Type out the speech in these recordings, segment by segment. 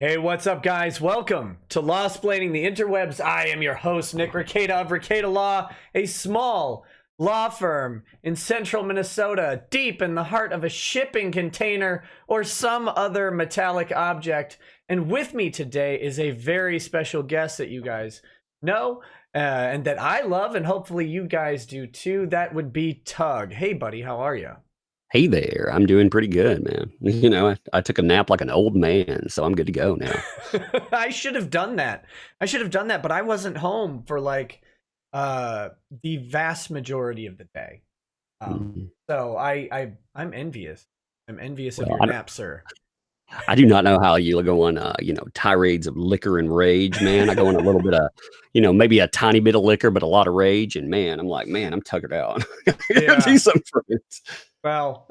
Hey, what's up, guys? Welcome to Lawsplaining the Interwebs. I am your host, Nick Rekieta of Rekieta Law, a small law firm in central Minnesota, deep in the heart of a shipping container or some other metallic object. And with me today is a very special guest that you guys know and that I love, and hopefully you guys do too. That would be TUG. Hey, buddy, how are you? Hey there, I'm doing pretty good, man. I took a nap like an old man, so I'm good to go now. I should have done that. But I wasn't home for like the vast majority of the day. Mm. So I'm envious. I'm envious of Well, your nap, sir. I do not know how you go on, tirades of liquor and rage, man. I go on a little bit of, maybe a tiny bit of liquor, but a lot of rage, and man, I'm like, man, I'm tuckered out. I gotta do Yeah. something for it. Well,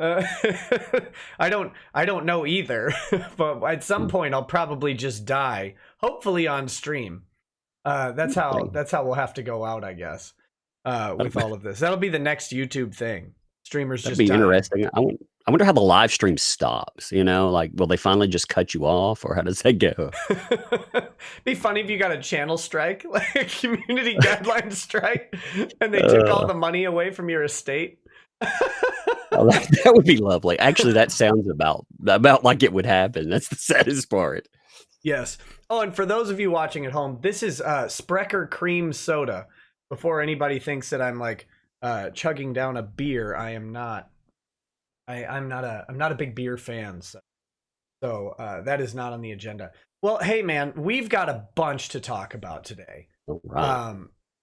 I don't know either. But at some point, I'll probably just die. Hopefully on stream. That's how we'll have to go out, I guess. With all of this, that'll be the next YouTube thing. Streamers That'd just be dying. interesting. I wonder how the live stream stops. Like, will they finally just cut you off, or how does that go? Be funny if you got a channel strike, like a community guideline strike, and they took all Uh, the money away from your estate. oh, that would be lovely. Actually, that sounds about like it would happen. That's the saddest part. Yes. Oh, and for those of you watching at home, this is Sprecher cream soda. Before anybody thinks that I'm like chugging down a beer, I am not. I'm not a big beer fan, so that is not on the agenda. Well, hey man, we've got a bunch to talk about today. All right.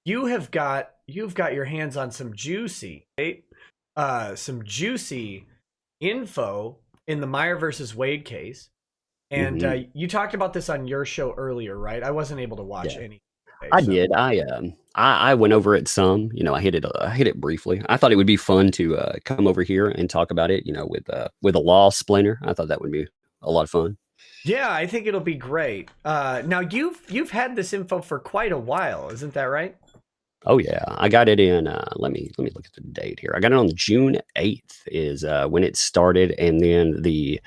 You've got your hands on some juicy info in the Meyer versus Waid case, and Mhm. you talked about this on your show earlier, right? I wasn't able to watch Yeah. any today, I so did. I went over it some. I hit it briefly. I thought it would be fun to come over here and talk about it. With a law splaining. I thought that would be a lot of fun. yeah, I think it'll be great. Now you've had this info for quite a while, isn't that right? Oh yeah, I got it in. Let me look at the date here. I got it on June 8th is when it started, and then the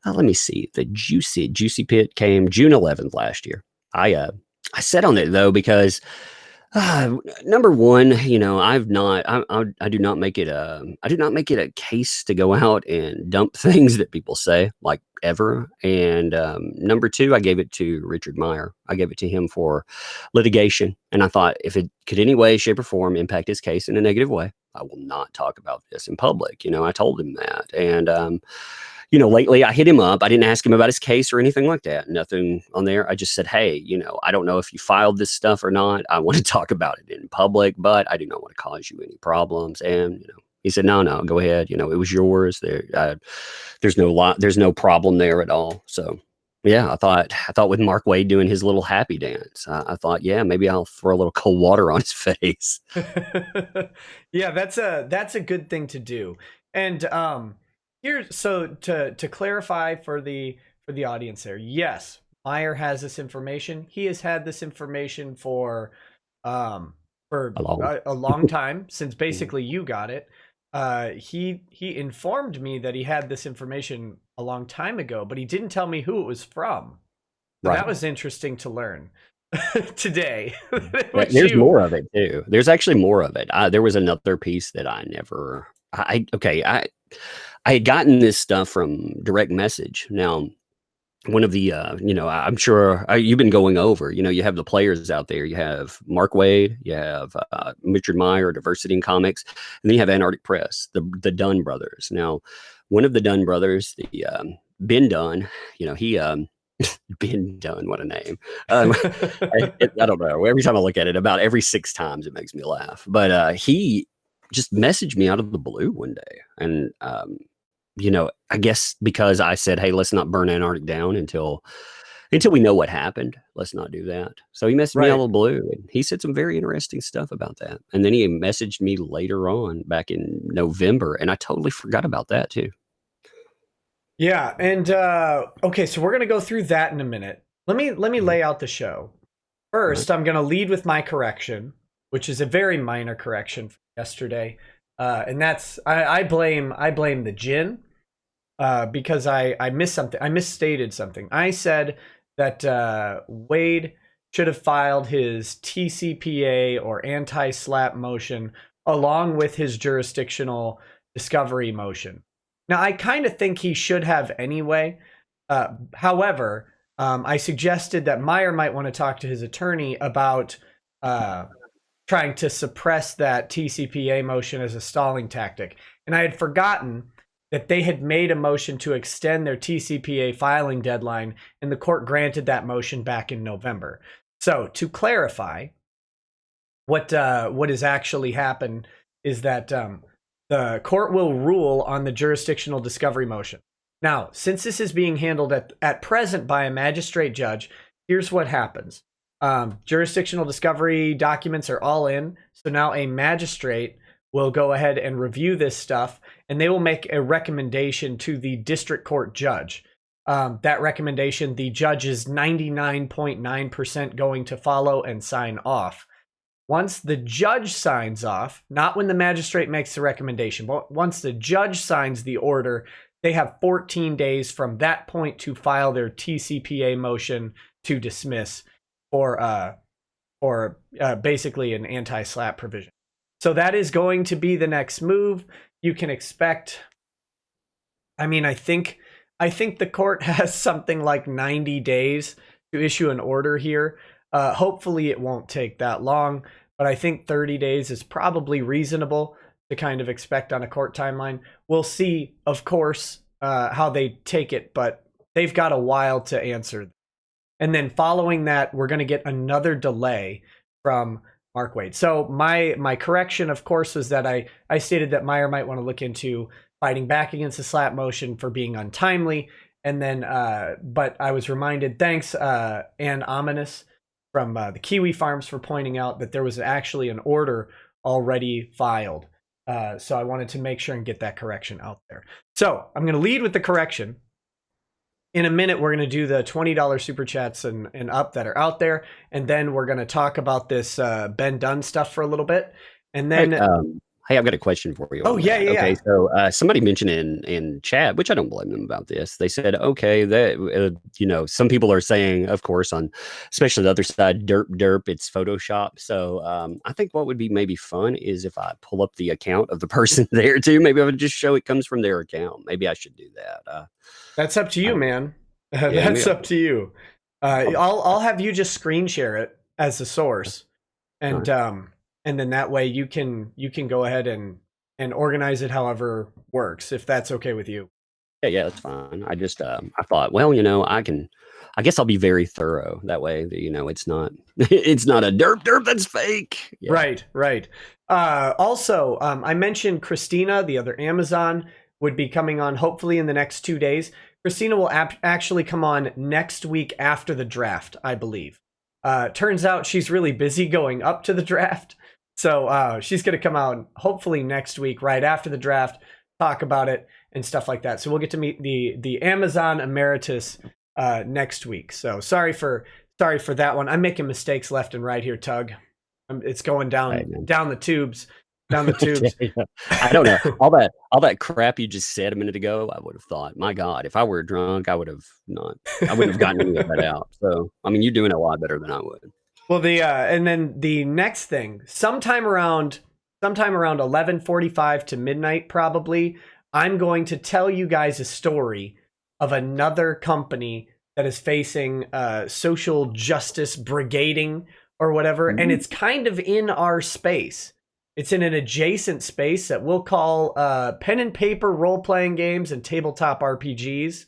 let me see, the juicy pit came June 11th last year. I set on it though because number one, I do not make it a case to go out and dump things that people say, like, ever. And number two, I gave it to Richard Meyer. I gave it to him for litigation, and I thought if it could any way, shape, or form impact his case in a negative way, I will not talk about this in public. I told him that, and lately I hit him up. I didn't ask him about his case or anything like that. Nothing on there. I just said, hey, I don't know if you filed this stuff or not. I want to talk about it in public, but I do not want to cause you any problems. And, he said, no, go ahead. It was yours. There's no problem there at all. So, yeah, I thought with Mark Waid doing his little happy dance, I thought, yeah, maybe I'll throw a little cold water on his face. Yeah, that's a good thing to do. And here, so to clarify for the audience there, yes, Meyer has this information. He has had this information for Along. a long time, since basically you got it. He informed me that he had this information a long time ago, but he didn't tell me who it was from. So that Right. was interesting to learn today. It Yeah, was there's you. more of it too. There's actually more of it. There was another piece that I never. Okay. I had gotten this stuff from direct message. Now, one of the, I'm sure you've been going over. You have the players out there. You have Mark Waid, you have Richard Meyer, Diversity in Comics, and then you have Antarctic Press, the Dunn brothers. Now, one of the Dunn brothers, the Ben Dunn, he Ben Dunn, what a name. Um, I don't know. Every time I look at it, about every 6 times, it makes me laugh. But he just messaged me out of the blue one day, and I guess because I said, "Hey, let's not burn Antarctic down until we know what happened. Let's not do that." So he messaged me out Right. of the blue, and he said some very interesting stuff about that. And then he messaged me later on, back in November, and I totally forgot about that too. Yeah, and okay, so we're gonna go through that in a minute. Let me Mhm. lay out the show. Right. First, I'm gonna lead with my correction, which is a very minor correction from yesterday, and that's I blame the gin because I missed something. I misstated something. I said that Waid should have filed his TCPA or anti-SLAPP motion along with his jurisdictional discovery motion. Now, I kind of think he should have anyway. However, I suggested that Meyer might want to talk to his attorney about trying to suppress that TCPA motion as a stalling tactic. And I had forgotten that they had made a motion to extend their TCPA filing deadline, and the court granted that motion back in November. So to clarify, what has actually happened is that the court will rule on the jurisdictional discovery motion. Now, since this is being handled at present by a magistrate judge, here's what happens. Jurisdictional discovery documents are all in. So now a magistrate will go ahead and review this stuff, and they will make a recommendation to the district court judge. That recommendation, the judge is 99.9% going to follow and sign off. Once the judge signs off, not when the magistrate makes the recommendation, but once the judge signs the order, they have 14 days from that point to file their TCPA motion to dismiss or basically an anti-SLAPP provision. So that is going to be the next move. You can expect, I mean, I think the court has something like 90 days to issue an order here. Hopefully it won't take that long, but I think 30 days is probably reasonable to kind of expect on a court timeline. We'll see, of course, how they take it, but they've got a while to answer. And then following that, we're going to get another delay from Mark Waid. So my correction, of course, was that I stated that Meyer might want to look into fighting back against the SLAPP motion for being untimely. And then, but I was reminded, thanks, Ann Ominous from the Kiwi Farms for pointing out that there was actually an order already filed. So I wanted to make sure and get that correction out there. So I'm going to lead with the correction. In a minute, we're going to do the $20 super chats and up that are out there. And then we're going to talk about this Ben Dunn stuff for a little bit. And then... Hey, I've got a question for you. Oh, yeah. Okay, so somebody mentioned in chat, which I don't blame them about this. They said, okay, that some people are saying, of course, on especially the other side, derp, it's Photoshop. So I think what would be maybe fun is if I pull up the account of the person there too. Maybe I would just show it comes from their account. Maybe I should do that. That's up to you, man. That's up to you. I'll have you just screen share it as a source, and then that way you can go ahead and organize it however works, if that's okay with you. Yeah, that's fine. I just I thought, well, I guess I'll be very thorough that way. That it's not it's not a derp that's fake. Yeah. Right. Also, I mentioned Christina, the other Amazon, would be coming on hopefully in the next 2 days. Christina will actually come on next week after the draft, I believe. Turns out she's really busy going up to the draft. So she's going to come out hopefully next week, right after the draft, talk about it and stuff like that. So we'll get to meet the Amazon Emeritus next week. So sorry for that one. I'm making mistakes left and right here, Tug. It's going down the tubes. Down the tubes. I don't know. All that crap you just said a minute ago, I would have thought, my God, if I were drunk, I wouldn't have gotten any of that out. So, I mean, you're doing a lot better than I would. Well, and then the next thing, sometime around 11:45 to midnight, probably, I'm going to tell you guys a story of another company that is facing social justice brigading or whatever. Mm-hmm. And it's kind of in our space. It's in an adjacent space that we'll call pen and paper role-playing games and tabletop RPGs.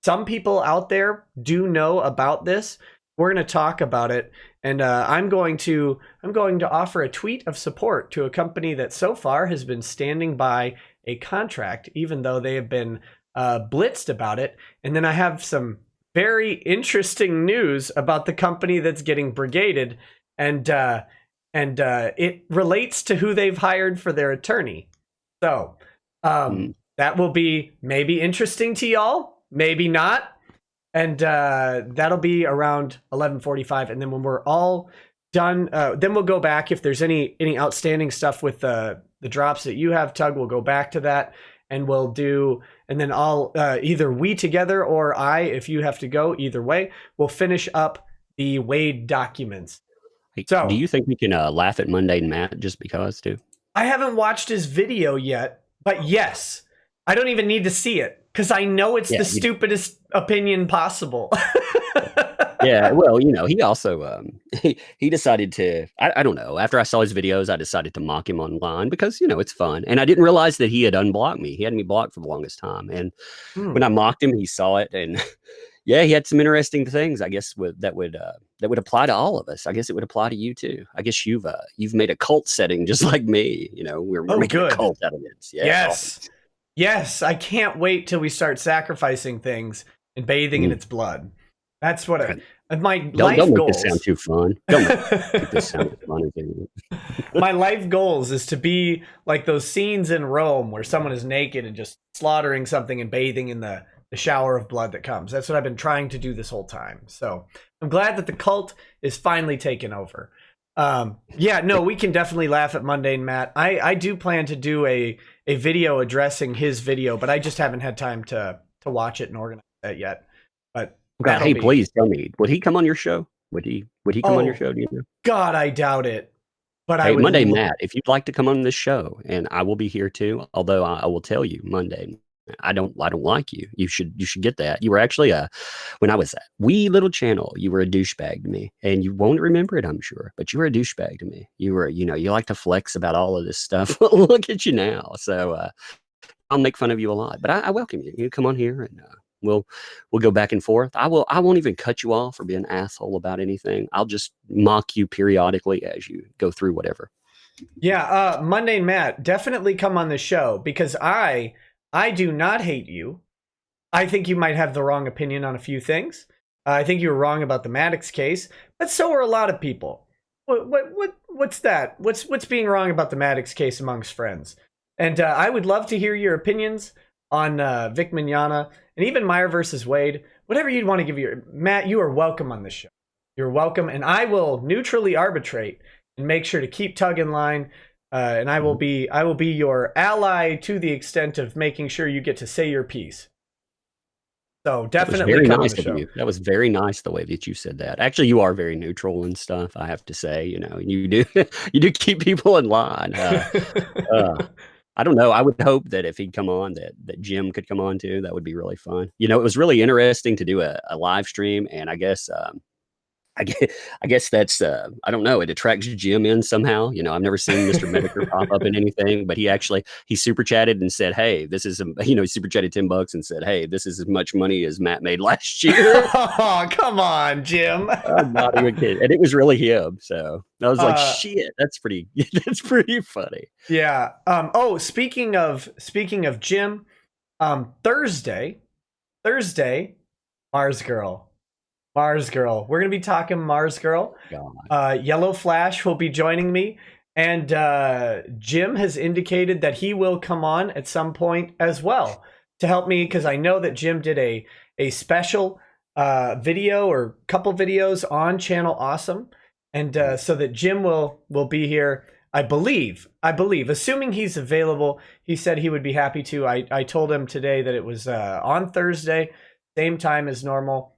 Some people out there do know about this. We're going to talk about it, and I'm going to offer a tweet of support to a company that so far has been standing by a contract, even though they have been blitzed about it. And then I have some very interesting news about the company that's getting brigaded, and it relates to who they've hired for their attorney. So that will be maybe interesting to y'all, maybe not. And that'll be around 11:45. And then when we're all done, then we'll go back. If there's any outstanding stuff with the drops that you have, Tug, we'll go back to that. And we'll do and then I'll either we together or I, if you have to go, either way, we'll finish up the Waid documents. Hey, So, do you think we can laugh at Mundane Matt just because, too? I haven't watched his video yet, but yes, I don't even need to see it because I know it's Yeah, the stupidest opinion possible. yeah, well, he also he decided to I don't know. After I saw his videos, I decided to mock him online because it's fun, and I didn't realize that he had unblocked me. He had me blocked for the longest time, and when I mocked him, he saw it, and yeah, he had some interesting things. I guess that would apply to all of us. I guess it would apply to you too. I guess you've made a cult setting just like me. We're making a cult out of this. Yeah, yes, awesome. yes, I can't wait till we start sacrificing things and bathing in its blood. That's what my life don't make goals. this sound too fun. Don't make this sound fun. My life goals is to be like those scenes in Rome where someone is naked and just slaughtering something and bathing in the shower of blood that comes. That's what I've been trying to do this whole time. So I'm glad that the cult is finally taken over. Yeah, no, we can definitely laugh at Mundane Matt. I do plan to do a video addressing his video, but I just haven't had time to watch it and organize that yet. But God, hey, please tell me, would he come on your show? Would he come on your show? Do you know? God, I doubt it. But hey, Monday Matt, if you'd like to come on this show, and I will be here too. Although I will tell you, Monday, I don't like you. You should get that. You were actually when I was a wee little channel, you were a douchebag to me, and you won't remember it, I'm sure. But you were a douchebag to me. You were, you like to flex about all of this stuff. Look at you now. So I'll make fun of you a lot, but I welcome you. You come on here and. We'll go back and forth. I won't even cut you off or be an asshole about anything. I'll just mock you periodically as you go through whatever. Yeah, Monday Matt, definitely come on the show because I do not hate you. I think you might have the wrong opinion on a few things. I think you were wrong about the Maddox case, but so are a lot of people. What's that? What's being wrong about the Maddox case amongst friends? And I would love to hear your opinions on Vic Mignogna and even Meyer versus Waid. Whatever you'd want to give your Matt, you are welcome on this show. You're welcome, and I will neutrally arbitrate and make sure to keep TUG in line. And I will be your ally to the extent of making sure you get to say your piece. So definitely very come nice on the show. You. That was very nice the way that you said that. Actually, you are very neutral and stuff. I have to say, you do you do keep people in line. I don't know. I would hope that if he'd come on, that Jim could come on too. That would be really fun. It was really interesting to do a live stream, and I guess that's I don't know. It attracts Jim in somehow. I've never seen Mr. Medicare pop up in anything, but he super chatted and said, "Hey, this is he super chatted $10 and said, "Hey, this is as much money as Matt made last year." Oh, come on, Jim. I'm not even kidding. And it was really him. So I was like, shit, that's pretty funny. Yeah. Speaking of Jim, Thursday, Mars Girl. We're gonna be talking Mars Girl. Yellow Flash will be joining me, and Jim has indicated that he will come on at some point as well to help me because I know that Jim did a special video or couple videos on Channel Awesome, and so that Jim will be here. I believe, assuming he's available. He said he would be happy to. I told him today that it was on Thursday, same time as normal.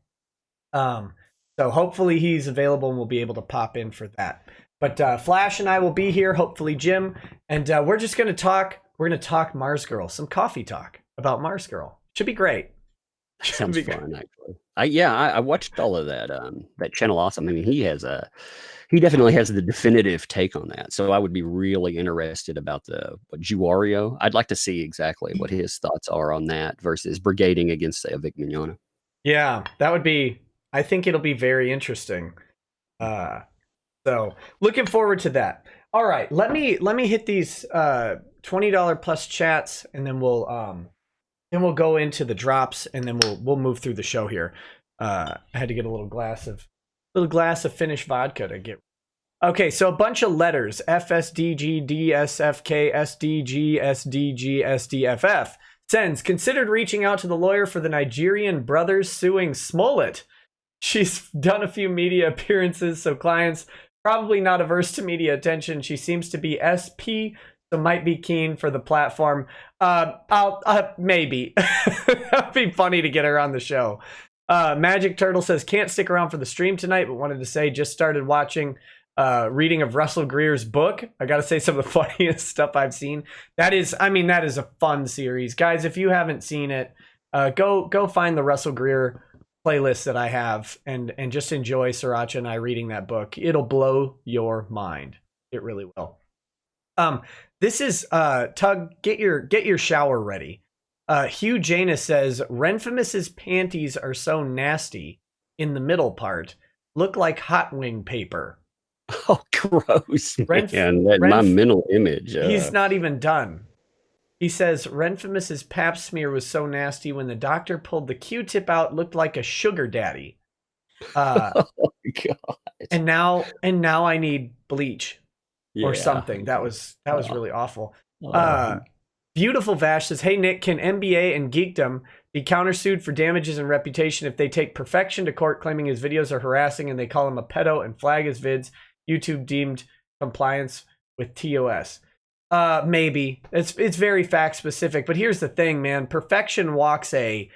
So hopefully he's available and we'll be able to pop in for that. But Flash and I will be here, hopefully Jim, and we're just going to talk. We're going to talk Mars Girl, some coffee talk about Mars Girl. Should be great. Sounds fun, actually. I watched all of that Channel Awesome. I mean, he definitely has the definitive take on that. So I would be really interested about Juario. I'd like to see exactly what his thoughts are on that versus brigading against Vic Mignogna. Yeah, that would be. I think it'll be very interesting. So looking forward to that. All right, let me hit these $20 plus chats, and then we'll go into the drops, and then we'll move through the show here. I had to get a little glass of Finnish vodka to get. Okay, so a bunch of letters: FSDG, DSFK, SDG, SDG, SDFF. Sends, considered reaching out to the lawyer for the Nigerian brothers suing Smollett. She's done a few media appearances, so clients probably not averse to media attention. She seems to be SP so might be keen for the platform. I'll maybe. That'd be funny to get her on the show. Magic Turtle says can't stick around for the stream tonight, but wanted to say just started watching reading of Russell Greer's book. I gotta say some of the funniest stuff I've seen. That is a fun series, guys. If you haven't seen it, go find the Russell Greer playlist that I have and just enjoy Sriracha and I reading that book. It'll blow your mind. It really will. This is Tug, get your shower ready. Hugh Janus says Renfamous's panties are so nasty in the middle part, look like hot wing paper. Oh, gross, man. My mental image. He's not even done. He says Renfamous's pap smear was so nasty when the doctor pulled the Q-tip out, looked like a sugar daddy. Oh God. And now I need bleach or something. That was really awful. Beautiful Vash says, hey Nick, can NBA and Geekdom be countersued for damages and reputation if they take Perfection to court claiming his videos are harassing and they call him a pedo and flag his vids? YouTube deemed compliance with TOS. Maybe. It's very fact specific, but here's the thing, man. Perfection walks a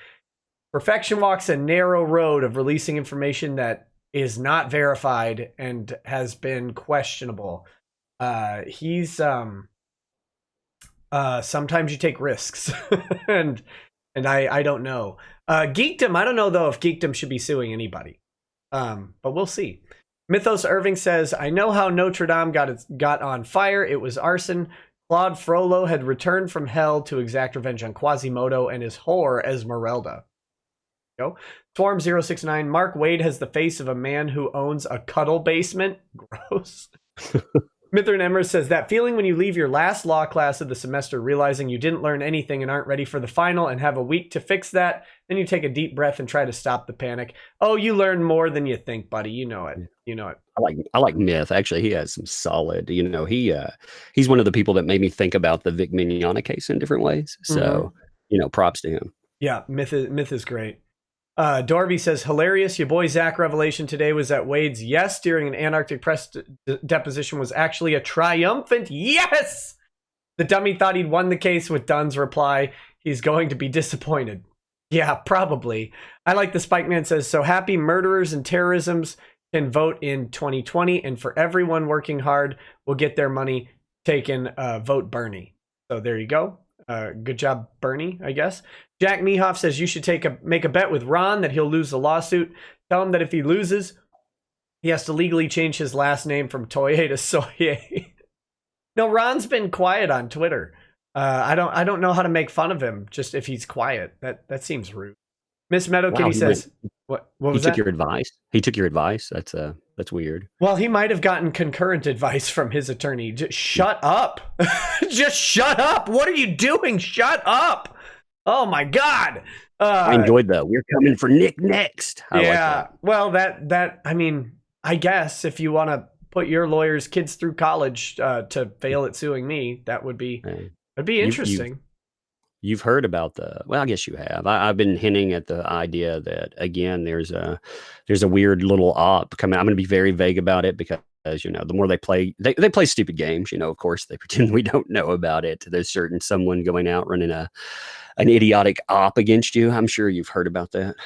narrow road of releasing information that is not verified and has been questionable. He's sometimes you take risks and I don't know. Geekdom, I don't know though if Geekdom should be suing anybody. But we'll see. Mythos Irving says, I know how Notre Dame got on fire. It was arson. Claude Frollo had returned from hell to exact revenge on Quasimodo and his whore Esmeralda. Go. Swarm 069, Mark Waid has the face of a man who owns a cuddle basement. Gross. Mithrin Emmer says, that feeling when you leave your last law class of the semester realizing you didn't learn anything and aren't ready for the final and have a week to fix that, then you take a deep breath and try to stop the panic. Oh, you learn more than you think, buddy. You know it. You know it. I like Myth. Actually, he has some solid, he's one of the people that made me think about the Vic Mignogna case in different ways. So, props to him. Yeah, Myth is great. Dorby says, hilarious. Your boy Zach revelation today was that Wade's yes during an Antarctic press deposition was actually a triumphant yes. The dummy thought he'd won the case with Dunn's reply. He's going to be disappointed. Yeah, probably. I like the Spike Man says, so happy murderers and terrorisms can vote in 2020 and for everyone working hard will get their money taken. Vote Bernie. So there you go. Good job, Bernie, I guess. Jack Mehoff says you should make a bet with Ron that he'll lose the lawsuit. Tell him that if he loses, he has to legally change his last name from Toye to Soye. No, Ron's been quiet on Twitter. I don't know how to make fun of him just if he's quiet. That seems rude. Miss Meadow Kitty says, what was that? He took your advice. He took your advice. That's weird. Well, he might have gotten concurrent advice from his attorney. Just shut up. Just shut up. What are you doing? Shut up. Oh my God. I enjoyed that. We're coming for Nick next. I like that. Well, I guess if you want to put your lawyer's kids through college to fail at suing me, that'd be interesting. You've heard about I guess you have. I've been hinting at the idea that, again, there's a weird little op coming. I'm going to be very vague about it because, the more they play stupid games, of course they pretend we don't know about it. There's someone going out running an idiotic op against you. I'm sure you've heard about that.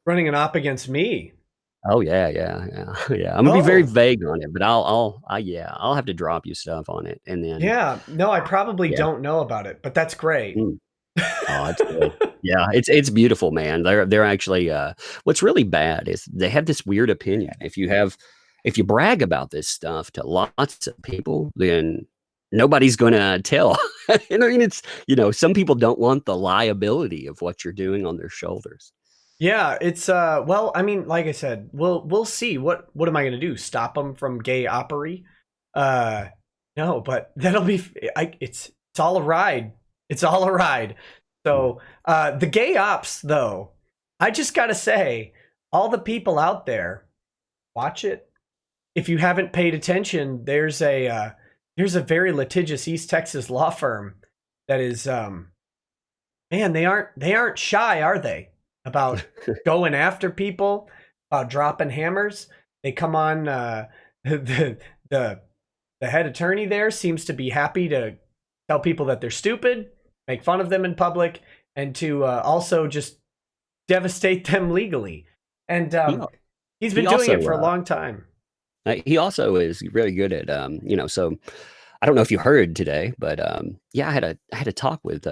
Running an op against me. Oh yeah. I'm gonna be very vague on it, but I'll have to drop you stuff on it, and then I probably don't know about it, but that's great. Oh, it's good. Yeah, it's beautiful, man. They're actually what's really bad is they have this weird opinion. If you brag about this stuff to lots of people, then nobody's gonna tell. It's some people don't want the liability of what you're doing on their shoulders. Yeah, it's like I said, we'll see. What am I gonna do? Stop them from gay opery? No, but that'll be. It's all a ride. It's all a ride. So the gay ops, though, I just gotta say, all the people out there, watch it. If you haven't paid attention, there's a very litigious East Texas law firm that is, man, they aren't shy, are they? About going after people, about dropping hammers. They come on. The head attorney there seems to be happy to tell people that they're stupid, make fun of them in public, and to also just devastate them legally. And He, al- he's he been doing also it for a long time. he also is really good at so I don't know if you heard today, but yeah, I had a talk with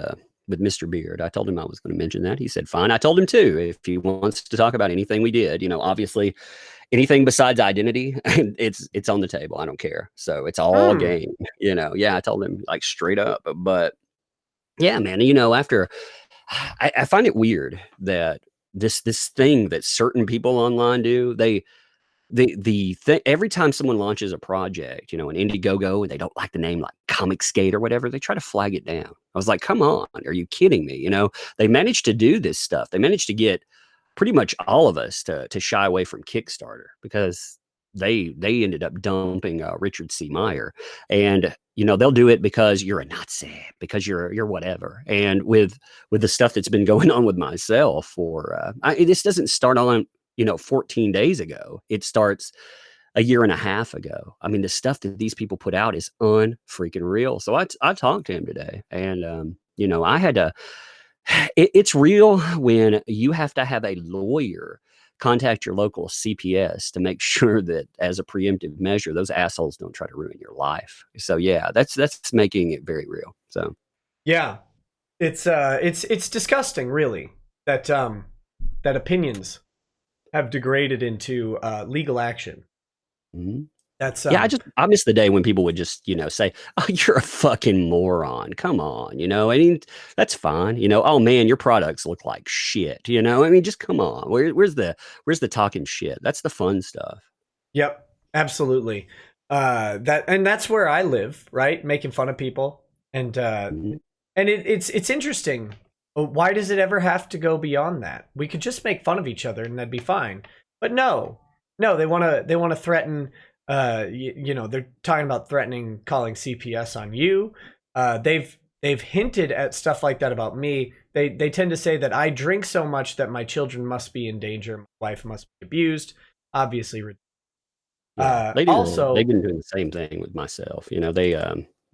Mr. Beard. I told him I was going to mention that. He said fine. I told him too if he wants to talk about anything we did, obviously anything besides identity, it's on the table. I don't care. So it's all Hmm. game, Yeah, I told him like straight up. But yeah, man, after I find it weird that this thing that certain people online do, every time someone launches a project, an Indiegogo, and they don't like the name like Comic Skate or whatever, they try to flag it down. I was like, come on, are you kidding me? They managed to do this stuff. They managed to get pretty much all of us to shy away from Kickstarter because they ended up dumping Richard C. Meyer, and they'll do it because you're a Nazi, because you're whatever. And with the stuff that's been going on with myself, this doesn't start on 14 days ago. It starts a year and a half ago. I mean, the stuff that these people put out is unfreaking real. So I talked to him today, and I had to. It's real when you have to have a lawyer contact your local CPS to make sure that, as a preemptive measure, those assholes don't try to ruin your life. So yeah, that's making it very real. So Yeah, it's disgusting, really, that that opinions have degraded into legal action. mhm. That's Yeah, I miss the day when people would just, say, "Oh, you're a fucking moron. Come on," I mean, that's fine. "Oh man, your products look like shit." I mean, just come on. Where's the talking shit? That's the fun stuff. Yep, absolutely. That's where I live, right? Making fun of people, and Mhm. it's interesting. Why does it ever have to go beyond that? We could just make fun of each other, and that'd be fine. But no, no, they want to threaten. They're talking about threatening calling CPS on you. They've hinted at stuff like that about me. They tend to say that I drink so much that my children must be in danger, my wife must be abused. Obviously, Yeah, they've also, been doing the same thing with myself.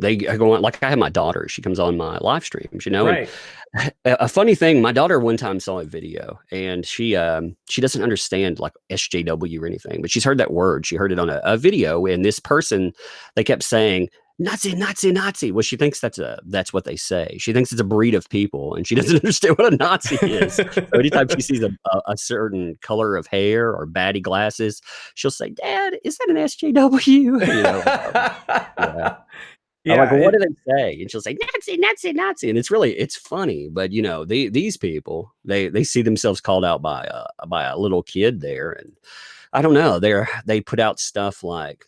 They go on, like I have my daughter. She comes on my live streams, and right. a funny thing, my daughter one time saw a video, and she doesn't understand like SJW or anything, but she's heard that word. She heard it on a video, and this person, they kept saying Nazi, Nazi, Nazi. Well, she thinks that's what they say. She thinks it's a breed of people, and she doesn't understand what a Nazi is. So anytime she sees a certain color of hair or baddie glasses, she'll say, "Dad, is that an SJW?" Yeah. I'm like, Yeah, "Well, what do they say?" And she'll say, "Nazi, Nazi, Nazi." And it's funny, but these people, they see themselves called out by a little kid there, and I don't know. They put out stuff like,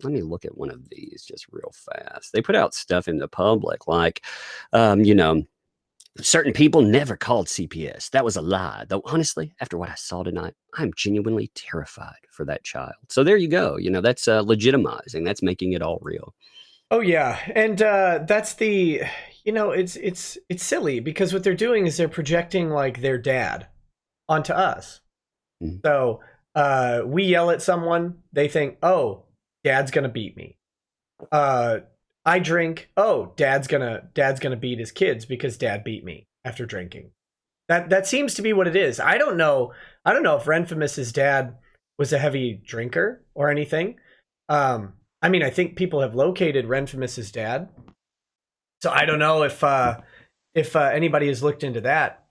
let me look at one of these just real fast. They put out stuff in the public like, um, you know, certain people never called CPS. That was a lie. Though honestly, after what I saw tonight, I'm genuinely terrified for that child. So there you go. That's legitimizing. That's making it all real. oh yeah, and that's the, it's silly because what they're doing is they're projecting like their dad onto us. Mhm. So we yell at someone, they think, oh, dad's gonna beat me. Uh, I drink, oh, dad's gonna beat his kids because dad beat me after drinking. That seems to be what it is. I don't know if Renfamous's dad was a heavy drinker or anything. I mean, I think people have located Renfamous's dad, so I don't know if anybody has looked into that.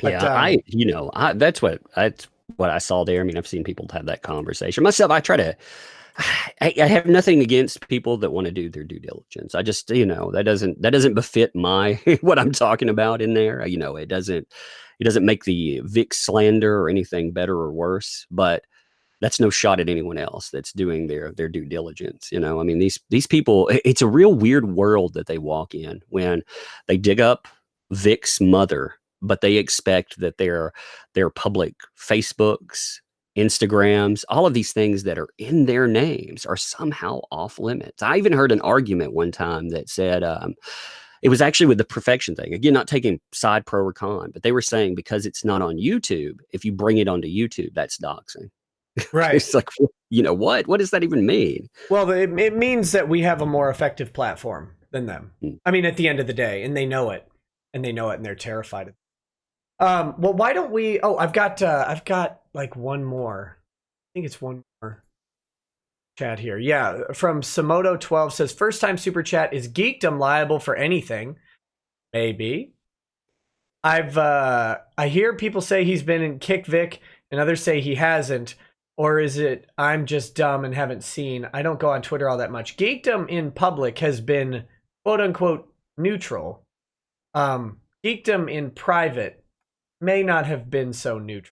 But Yeah, that's what I saw there. I mean, I've seen people have that conversation. Myself, I try to. I have nothing against people that want to do their due diligence. I just, that doesn't befit my what I'm talking about in there. It doesn't make the Vic slander or anything better or worse. But that's no shot at anyone else that's doing their due diligence. I mean, these people, it's a real weird world that they walk in when they dig up Vic's mother, but they expect that their public Facebooks, Instagrams, all of these things that are in their names are somehow off limits. I even heard an argument one time that said, it was actually with the perfection thing. Again, not taking side pro or con, but they were saying because it's not on YouTube, if you bring it onto YouTube, that's doxing. right. It's like, what? What does that even mean? Well, it means that we have a more effective platform than them. Mm. I mean, at the end of the day, and they know it, and they're terrified. Well, why don't we? Oh, I've got like one more. I think it's one more chat here. Yeah, from Samoto12 says first time super chat, is geekdom liable for anything? Maybe. I hear people say he's been in Kick Vic and others say he hasn't. Or is it I'm just dumb and haven't seen? I don't go on Twitter all that much. Geekdom in public has been quote unquote neutral. Geekdom in private may not have been so neutral.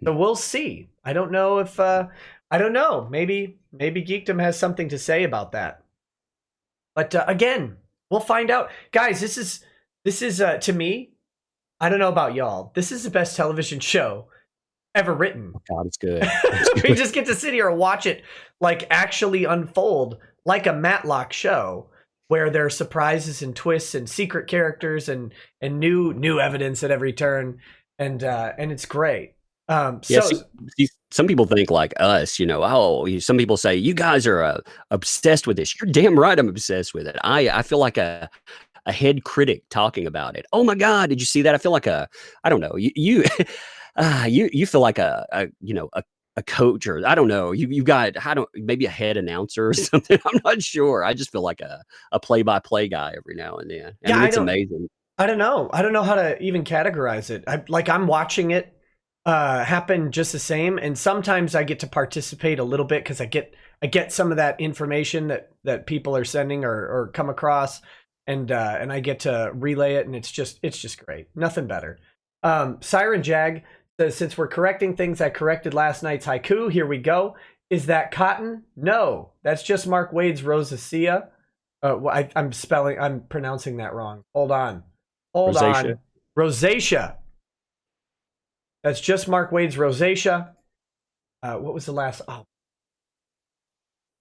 So we'll see. I don't know if I don't know. Maybe Geekdom has something to say about that. But again, we'll find out. Guys, this is to me, I don't know about y'all. This is the best television show ever written. God, it's good. We just get to sit here and watch it like actually unfold like a Matlock show where there are surprises and twists and secret characters and new evidence at every turn, and it's great. Some people think like us, some people say you guys are obsessed with this. You're damn right I'm obsessed with it. I feel like a head critic talking about it. Oh my God, did you see that? I feel like I don't know, you you feel like a coach, or I don't know, you got maybe a head announcer or something. I'm not sure. I just feel like a play-by-play guy every now and then. I mean, it's amazing. I don't know how to even categorize it. I'm watching it happen just the same, and sometimes I get to participate a little bit because I get some of that information that people are sending or come across, and I get to relay it, and it's just great. Nothing better. Siren Jag says, since we're correcting things I corrected last night's haiku, here we go. Is that cotton? No, that's just Mark Waid's rosacea. I'm pronouncing that wrong. Hold on. Rosacea. That's just Mark Waid's rosacea. What was the last? Oh,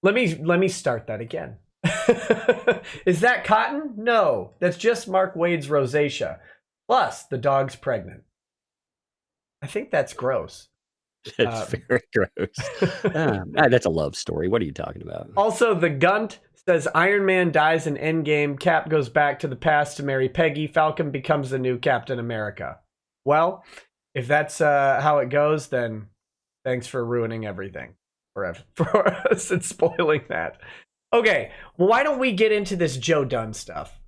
let me start that again. Is that cotton? No, that's just Mark Waid's rosacea. Plus, the dog's pregnant. I think that's gross. That's very gross. That's a love story. What are you talking about? Also, the Gunt says Iron Man dies in Endgame. Cap goes back to the past to marry Peggy. Falcon becomes the new Captain America. Well, if that's how it goes, then thanks for ruining everything for us and spoiling that. Okay, well, why don't we get into this Joe Dunn stuff?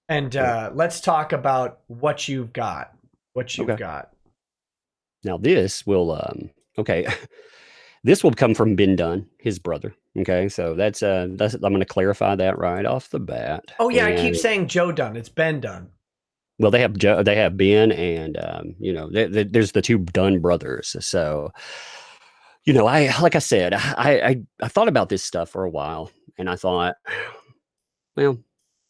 And let's talk about what you've got. Got. Now this will this will come from Ben Dunn, his brother. Okay, so that's I'm going to clarify that right off the bat. Oh yeah, I keep saying Joe Dunn. It's Ben Dunn. Well, they have Ben, and there's the two Dunn brothers. So, like I said, I thought about this stuff for a while, and I thought, well,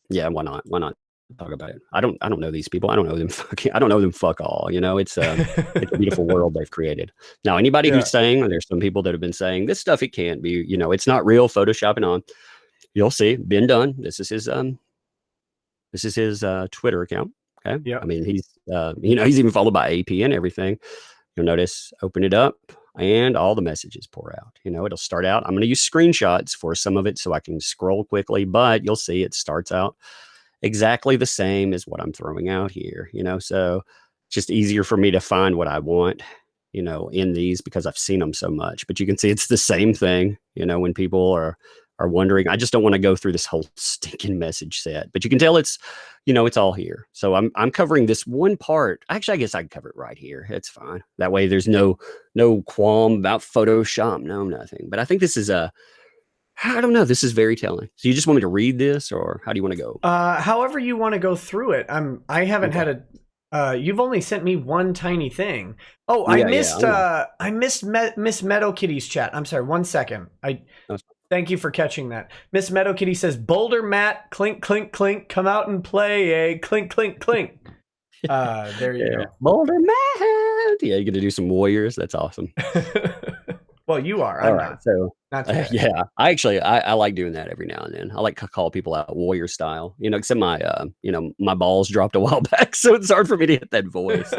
yeah, why not? Why not talk about it? I don't know these people. I don't know them. I don't know them. Fuck all. It's it's a beautiful world they've created. Now, anybody who's saying, there's some people that have been saying this stuff, it can't be. It's not real. Photoshopping on. You'll see. Ben Dunn. This is his Twitter account. Okay. Yeah. I mean, he's even followed by AP and everything. You'll notice, open it up, and all the messages pour out. It'll start out. I'm going to use screenshots for some of it so I can scroll quickly, but you'll see it starts out exactly the same as what I'm throwing out here. So it's just easier for me to find what I want, in these, because I've seen them so much. But you can see it's the same thing, when people are wondering. I just don't want to go through this whole stinking message set, but you can tell it's all here. So I'm covering this one part. Actually, I guess I can cover it right here. It's fine. That way there's no qualm about Photoshop. No, nothing. But I think this is I don't know. This is very telling. So you just want me to read this, or how do you want to go? However you want to go through it. I haven't had you've only sent me one tiny thing. Oh, I missed Miss Meadow Kitty's chat. I'm sorry. 1 second. Thank you for catching that. Miss Meadow Kitty says, Boulder Matt, clink, clink, clink, come out and play, clink, clink, clink. There you go. Boulder Matt. Yeah, you're going to do some Warriors. That's awesome. Well, you are. All right. So, yeah, I like doing that every now and then. I like to call people out Warrior style, except my, my balls dropped a while back. So it's hard for me to hit that voice.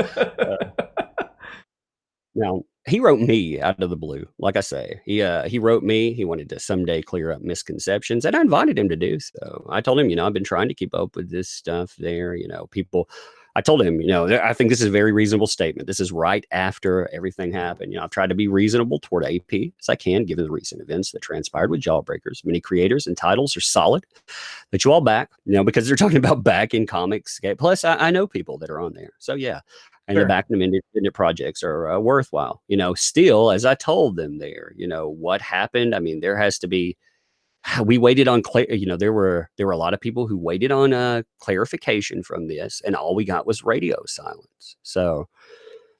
Now, he wrote me out of the blue. Like I say, he wrote me. He wanted to someday clear up misconceptions, and I invited him to do so. I told him, I've been trying to keep up with this stuff there. People. I told him, I think this is a very reasonable statement. This is right after everything happened. I've tried to be reasonable toward AP as I can, given the recent events that transpired with Jawbreakers. Many creators and titles are solid. But you all back, because they're talking about back in comics. Okay? Plus, I know people that are on there. So, yeah. And the Sure. back independent projects are worthwhile. Still, as I told them there, what happened. I mean, there has to be. We waited on, there were a lot of people who waited on clarification from this, and all we got was radio silence. So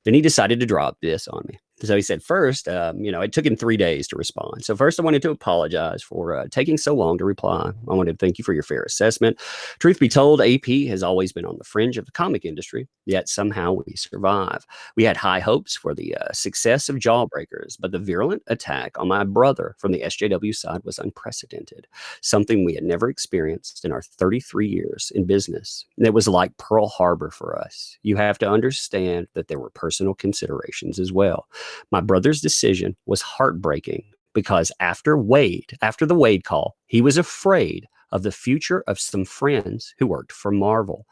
then he decided to drop this on me. So he said, first, it took him 3 days to respond. So first, I wanted to apologize for taking so long to reply. I wanted to thank you for your fair assessment. Truth be told, AP has always been on the fringe of the comic industry, yet somehow we survive. We had high hopes for the success of Jawbreakers, but the virulent attack on my brother from the SJW side was unprecedented, something we had never experienced in our 33 years in business. And it was like Pearl Harbor for us. You have to understand that there were personal considerations as well. My brother's decision was heartbreaking because after the Waid call, he was afraid of the future of some friends who worked for Marvel.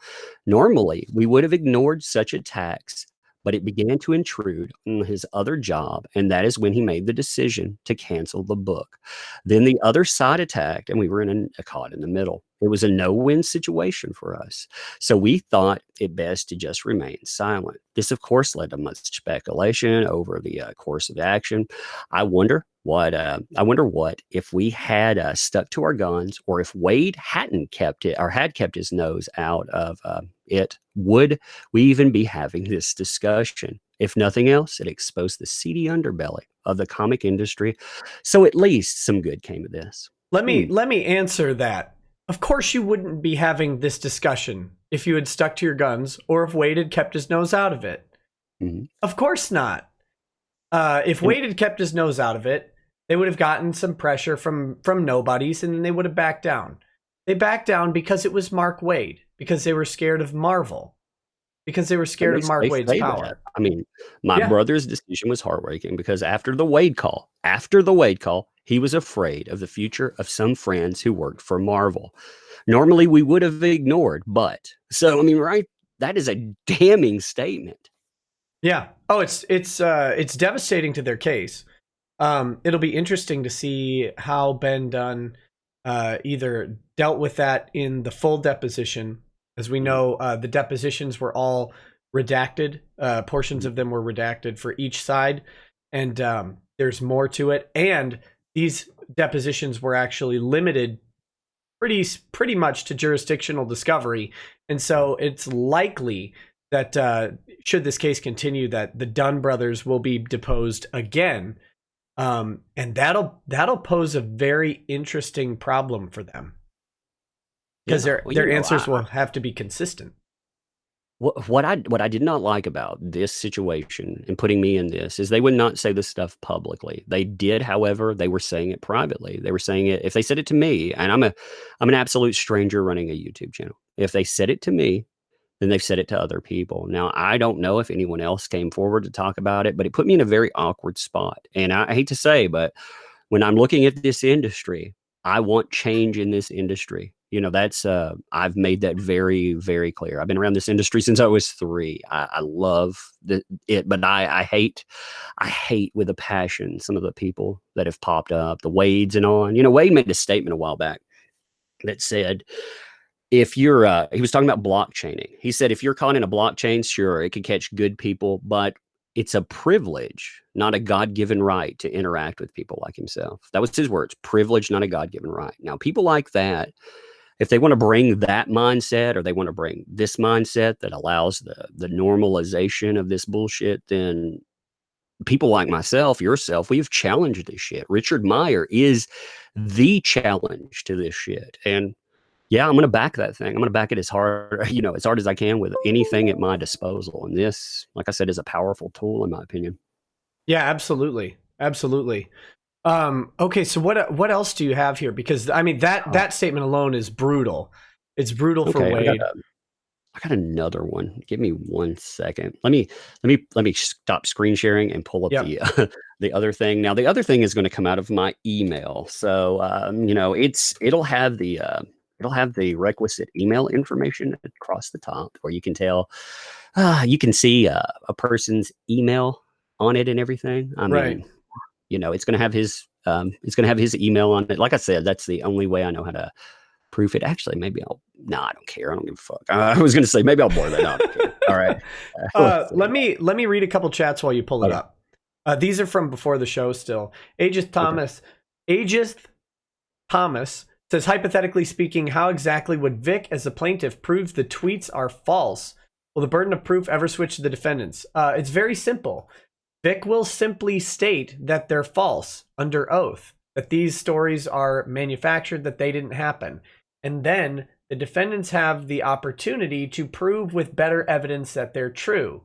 Normally, we would have ignored such attacks, but it began to intrude on his other job, and that is when he made the decision to cancel the book. Then the other side attacked, and we were caught in the middle. It was a no-win situation for us. So we thought it best to just remain silent. This, of course, led to much speculation over the course of action. I wonder what if we had stuck to our guns, or if Waid hadn't kept it or had kept his nose out of it, would we even be having this discussion? If nothing else, it exposed the seedy underbelly of the comic industry. So at least some good came of this. Let me answer that. Of course you wouldn't be having this discussion if you had stuck to your guns or if Waid had kept his nose out of it. Mm-hmm. Of course not. If Waid had kept his nose out of it, they would have gotten some pressure from nobodies, and then they would have backed down. They backed down because it was Mark Waid, because they were scared of Marvel, because they were scared of Mark Waid's power. That. I mean, my brother's decision was heartbreaking because after the Waid call, he was afraid of the future of some friends who worked for Marvel. Normally, we would have ignored, but so I mean, right? That is a damning statement. Yeah. Oh, it's devastating to their case. It'll be interesting to see how Ben Dunn either dealt with that in the full deposition. As we know, the depositions were all redacted. Portions of them were redacted for each side, and there's more to it. And these depositions were actually limited pretty much to jurisdictional discovery, and so it's likely that should this case continue, that the Dunn brothers will be deposed again, and that'll pose a very interesting problem for them because their answers will have to be consistent. What I did not like about this situation and putting me in this is they would not say this stuff publicly. They did, however, they were saying it privately. They were saying it, if they said it to me, and I'm an absolute stranger running a YouTube channel. If they said it to me, then they've said it to other people. Now, I don't know if anyone else came forward to talk about it, but it put me in a very awkward spot. And I hate to say, but when I'm looking at this industry, I want change in this industry. That's I've made that very, very clear. I've been around this industry since I was 3. I love it, but I hate with a passion some of the people that have popped up, the Waids and on. Waid made a statement a while back that said, if you're he was talking about blockchaining. He said, if you're caught in a blockchain, sure, it could catch good people, but it's a privilege, not a God-given right to interact with people like himself. That was his words, privilege, not a God-given right. Now, people like that, if they want to bring that mindset, or they want to bring this mindset that allows the normalization of this bullshit, then people like myself, yourself, we have challenged this shit. Richard Meyer is the challenge to this shit. And yeah, I'm going to back that thing. I'm going to back it as hard as I can with anything at my disposal. And this, like I said, is a powerful tool in my opinion. Yeah, absolutely. Absolutely. Okay, so what else do you have here? Because I mean that statement alone is brutal. It's brutal for Waid. I got another one. Give me 1 second. Let me stop screen sharing and pull up Yep. the the other thing. Now the other thing is going to come out of my email. So you know, it'll have the requisite email information across the top where you can tell you can see a person's email on it and everything. I Right. mean, you know, it's gonna have his email on it. Like I said, that's the only way I know how to proof it. Actually, maybe I'll. No, I don't care. I don't give a fuck. I was gonna say maybe I'll blur that out. All right. Let's see. Let me read a couple chats while you pull it Okay. up. These are from before the show still. Okay. Aegis Thomas says, hypothetically speaking, how exactly would Vic, as a plaintiff, prove the tweets are false? Will the burden of proof ever switch to the defendants? It's very simple. Vic will simply state that they're false under oath, that these stories are manufactured, that they didn't happen. And then the defendants have the opportunity to prove with better evidence that they're true.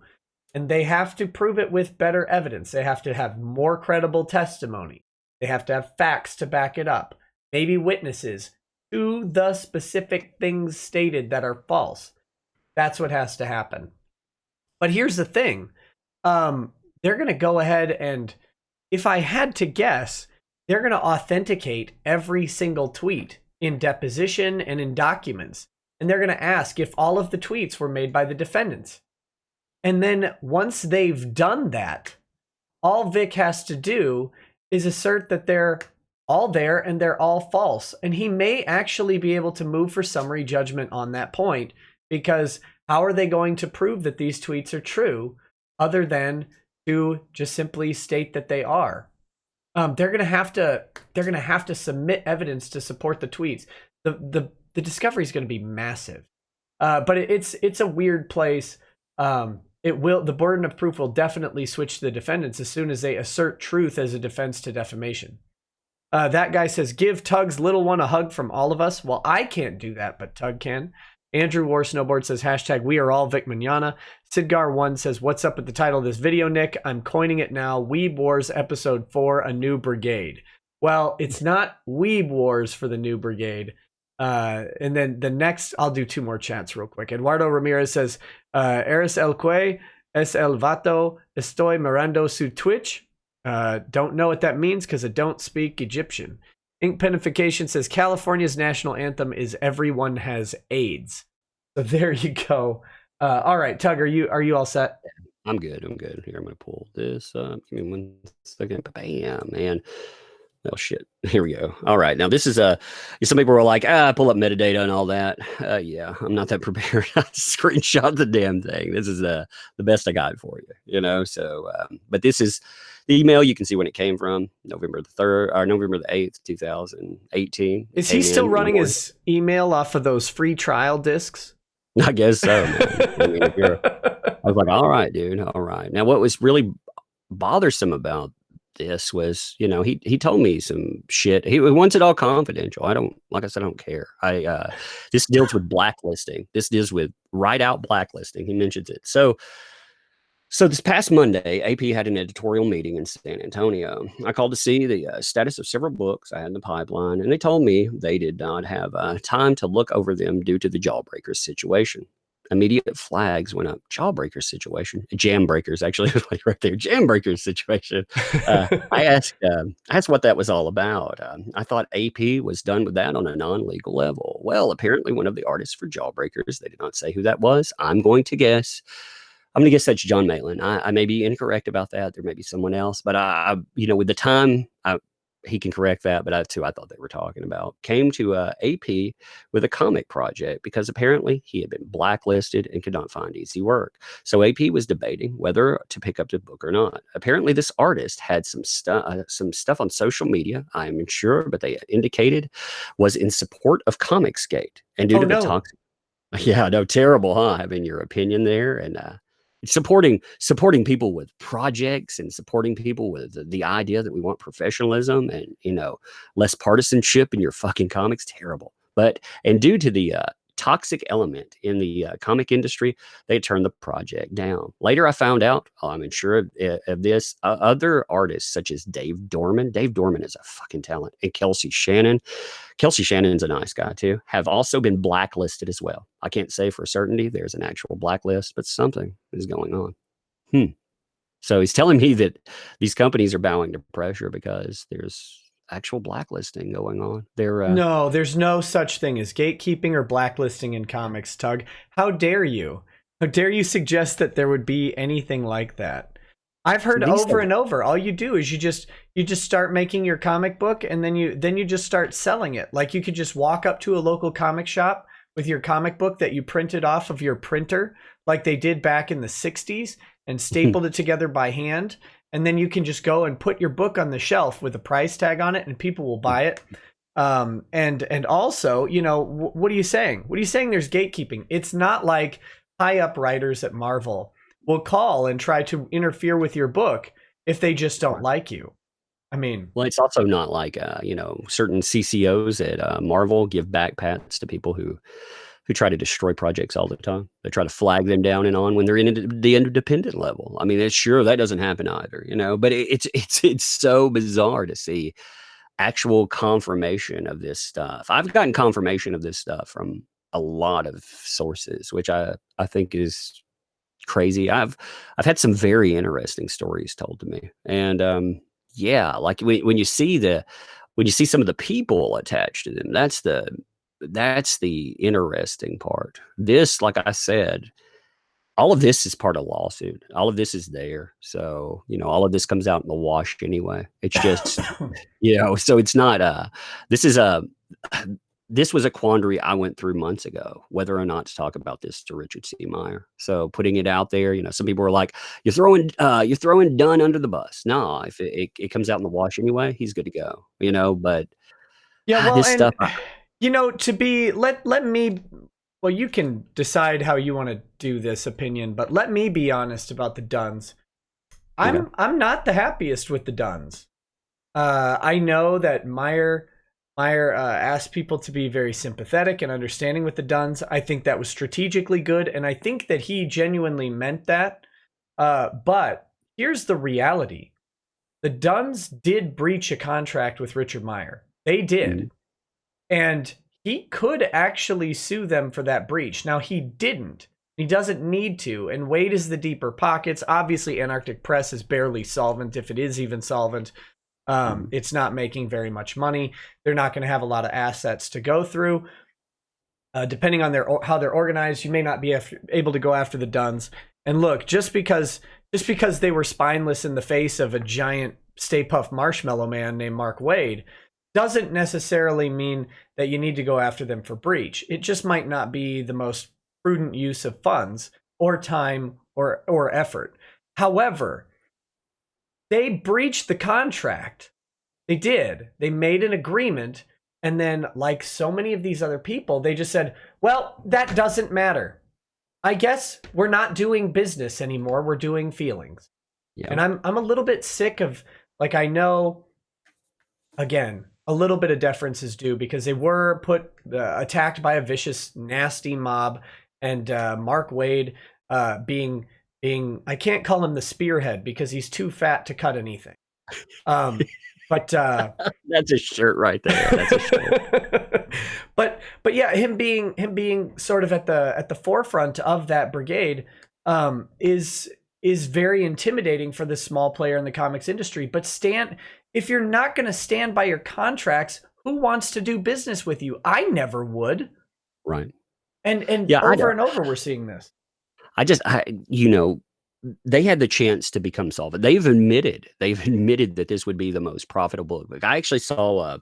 And they have to prove it with better evidence. They have to have more credible testimony. They have to have facts to back it up. Maybe witnesses to the specific things stated that are false. That's what has to happen. But here's the thing. They're going to go ahead and, if I had to guess, they're going to authenticate every single tweet in deposition and in documents. And they're going to ask if all of the tweets were made by the defendants. And then once they've done that, all Vic has to do is assert that they're all there and they're all false. And he may actually be able to move for summary judgment on that point, because how are they going to prove that these tweets are true other than to just simply state that they are? They're gonna have to submit evidence to support the tweets. The discovery is going to be massive, but it's a weird place. The burden of proof will definitely switch to the defendants as soon as they assert truth as a defense to defamation. That guy says, give Tug's little one a hug from all of us. Well, I can't do that, but Tug can. Andrew War Snowboard says, hashtag we are all Vic Mignogna. Sidgar1 says, what's up with the title of this video, Nick? I'm coining it now. Weeb Wars Episode 4, A New Brigade. Well, it's not Weeb Wars for the New Brigade. And then the next, I'll do two more chats real quick. Eduardo Ramirez says, Eres el que es el vato estoy mirando su Twitch. Don't know what that means because I don't speak Egyptian. Ink Penification says California's national anthem is "Everyone Has AIDS." So there you go. All right, Tug, are you all set? I'm good. Here, I'm gonna pull this up. Give me 1 second. Bam, man. Oh shit. Here we go. All right. Now this is some people were like, pull up metadata and all that. Yeah, I'm not that prepared. I screenshot the damn thing. This is the best I got for you, you know. So but this is the email. You can see when it came from, November the 3rd or November the 8th, 2018. Is he still running his email off of those free trial discs? I guess so, man. I mean, I was like, all right, dude. All right. Now what was really bothersome about this was, you know, he told me some shit. He wants it all confidential. Like I said, I don't care. This deals with blacklisting. This deals with right out blacklisting. He mentions it. So this past Monday, AP had an editorial meeting in San Antonio. I called to see the status of several books I had in the pipeline, and they told me they did not have time to look over them due to the Jawbreakers situation. Immediate flags went up. Jawbreakers situation. Jam breakers, actually, right there. Jam breakers situation. I asked what that was all about. I thought AP was done with that on a non-legal level. Well, apparently one of the artists for Jawbreakers, they did not say who that was. I'm going to guess that's John Maitland. I may be incorrect about that. There may be someone else, but with the time, he can correct that. But that's who I thought they were talking about. Came to AP with a comic project because apparently he had been blacklisted and could not find easy work. So AP was debating whether to pick up the book or not. Apparently, this artist had some stuff on social media. I am unsure, but they indicated was in support of Comicsgate and due to the toxic. Yeah, no, terrible, huh? Having your opinion there and. Supporting people with projects and supporting people with the idea that we want professionalism and less partisanship in your fucking comics, terrible. And due to the toxic element in the comic industry, they turned the project down. Later, I found out, I'm unsure of this, other artists such as Dave Dorman. Dave Dorman is a fucking talent. And Kelsey Shannon. Kelsey Shannon's a nice guy too, have also been blacklisted as well. I can't say for certainty there's an actual blacklist, but something is going on. So he's telling me that these companies are bowing to pressure because there's actual blacklisting going on. No, there's no such thing as gatekeeping or blacklisting in comics, Tug. How dare you? How dare you suggest that there would be anything like that? I've heard over and over. All you do is you just start making your comic book, and then you just start selling it. Like, you could just walk up to a local comic shop with your comic book that you printed off of your printer, like they did back in the 60s, and stapled it together by hand. And then you can just go and put your book on the shelf with a price tag on it, and people will buy it. And also, you know, what are you saying? What are you saying? There's gatekeeping. It's not like high up writers at Marvel will call and try to interfere with your book if they just don't like you. I mean, well, it's also not like you know, certain CCOs at Marvel give back pats to people who try to destroy projects all the time. They try to flag them down and on when they're in the independent level. I mean, it's sure that doesn't happen either, you know. But it's so bizarre to see actual confirmation of this stuff. I've gotten confirmation of this stuff from a lot of sources, which I think is crazy. I've had some very interesting stories told to me, and yeah, like when you see some of the people attached to them, that's the interesting part. This, like I said, all of this is part of lawsuit. All of this is there. So, you know, all of this comes out in the wash anyway. It's just, you know, so it's not, this was a quandary I went through months ago, whether or not to talk about this to Richard C. Meyer. So putting it out there, you know, some people were like, you're throwing Dunn under the bus. No, if it comes out in the wash anyway, he's good to go, you know, but yeah, well, this and stuff, you know, let me, well, you can decide how you want to do this opinion, but let me be honest about the Dunns. I'm not the happiest with the Dunns. I know that Meyer asked people to be very sympathetic and understanding with the Dunns. I think that was strategically good, and I think that he genuinely meant that. But here's the reality. The Dunns did breach a contract with Richard Meyer. They did. Mm-hmm. And he could actually sue them for that breach. Now, he didn't. He doesn't need to. And Waid is the deeper pockets. Obviously, Antarctic Press is barely solvent, if it is even solvent. It's not making very much money. They're not going to have a lot of assets to go through. Depending on how they're organized, you may not be able to go after the Dunns. And look, just because they were spineless in the face of a giant Stay Puft Marshmallow Man named Mark Waid, doesn't necessarily mean that you need to go after them for breach. It just might not be the most prudent use of funds or time or effort. However, they breached the contract. They did. They made an agreement, and then, like so many of these other people, they just said, well, that doesn't matter. I guess we're not doing business anymore. We're doing feelings. Yeah. And I'm a little bit sick of, like, I know, again, a little bit of deference is due because they were attacked by a vicious, nasty mob, and Mark Waid being I can't call him the spearhead because he's too fat to cut anything. But that's a shirt right there. That's a shirt. but yeah, him being sort of at the forefront of that brigade is very intimidating for the small player in the comics industry. But if you're not going to stand by your contracts, who wants to do business with you? I never would. Right. And yeah, over and over, we're seeing this. You know, they had the chance to become solvent. They've admitted that this would be the most profitable. I actually saw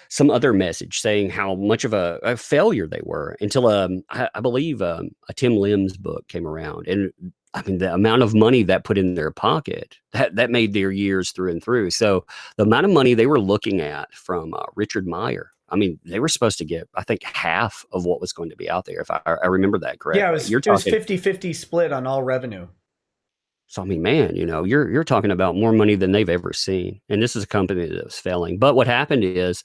some other message saying how much of a failure they were until I believe a Tim Lim's book came around, and I mean the amount of money that put in their pocket that made their years through and through. So the amount of money they were looking at from Richard Meyer, I mean, they were supposed to get, I think, half of what was going to be out there, if I remember that correctly. Yeah, it was 50-50 split on all revenue. So, I mean, man, you know, you're talking about more money than they've ever seen. And this is a company that was failing. But what happened is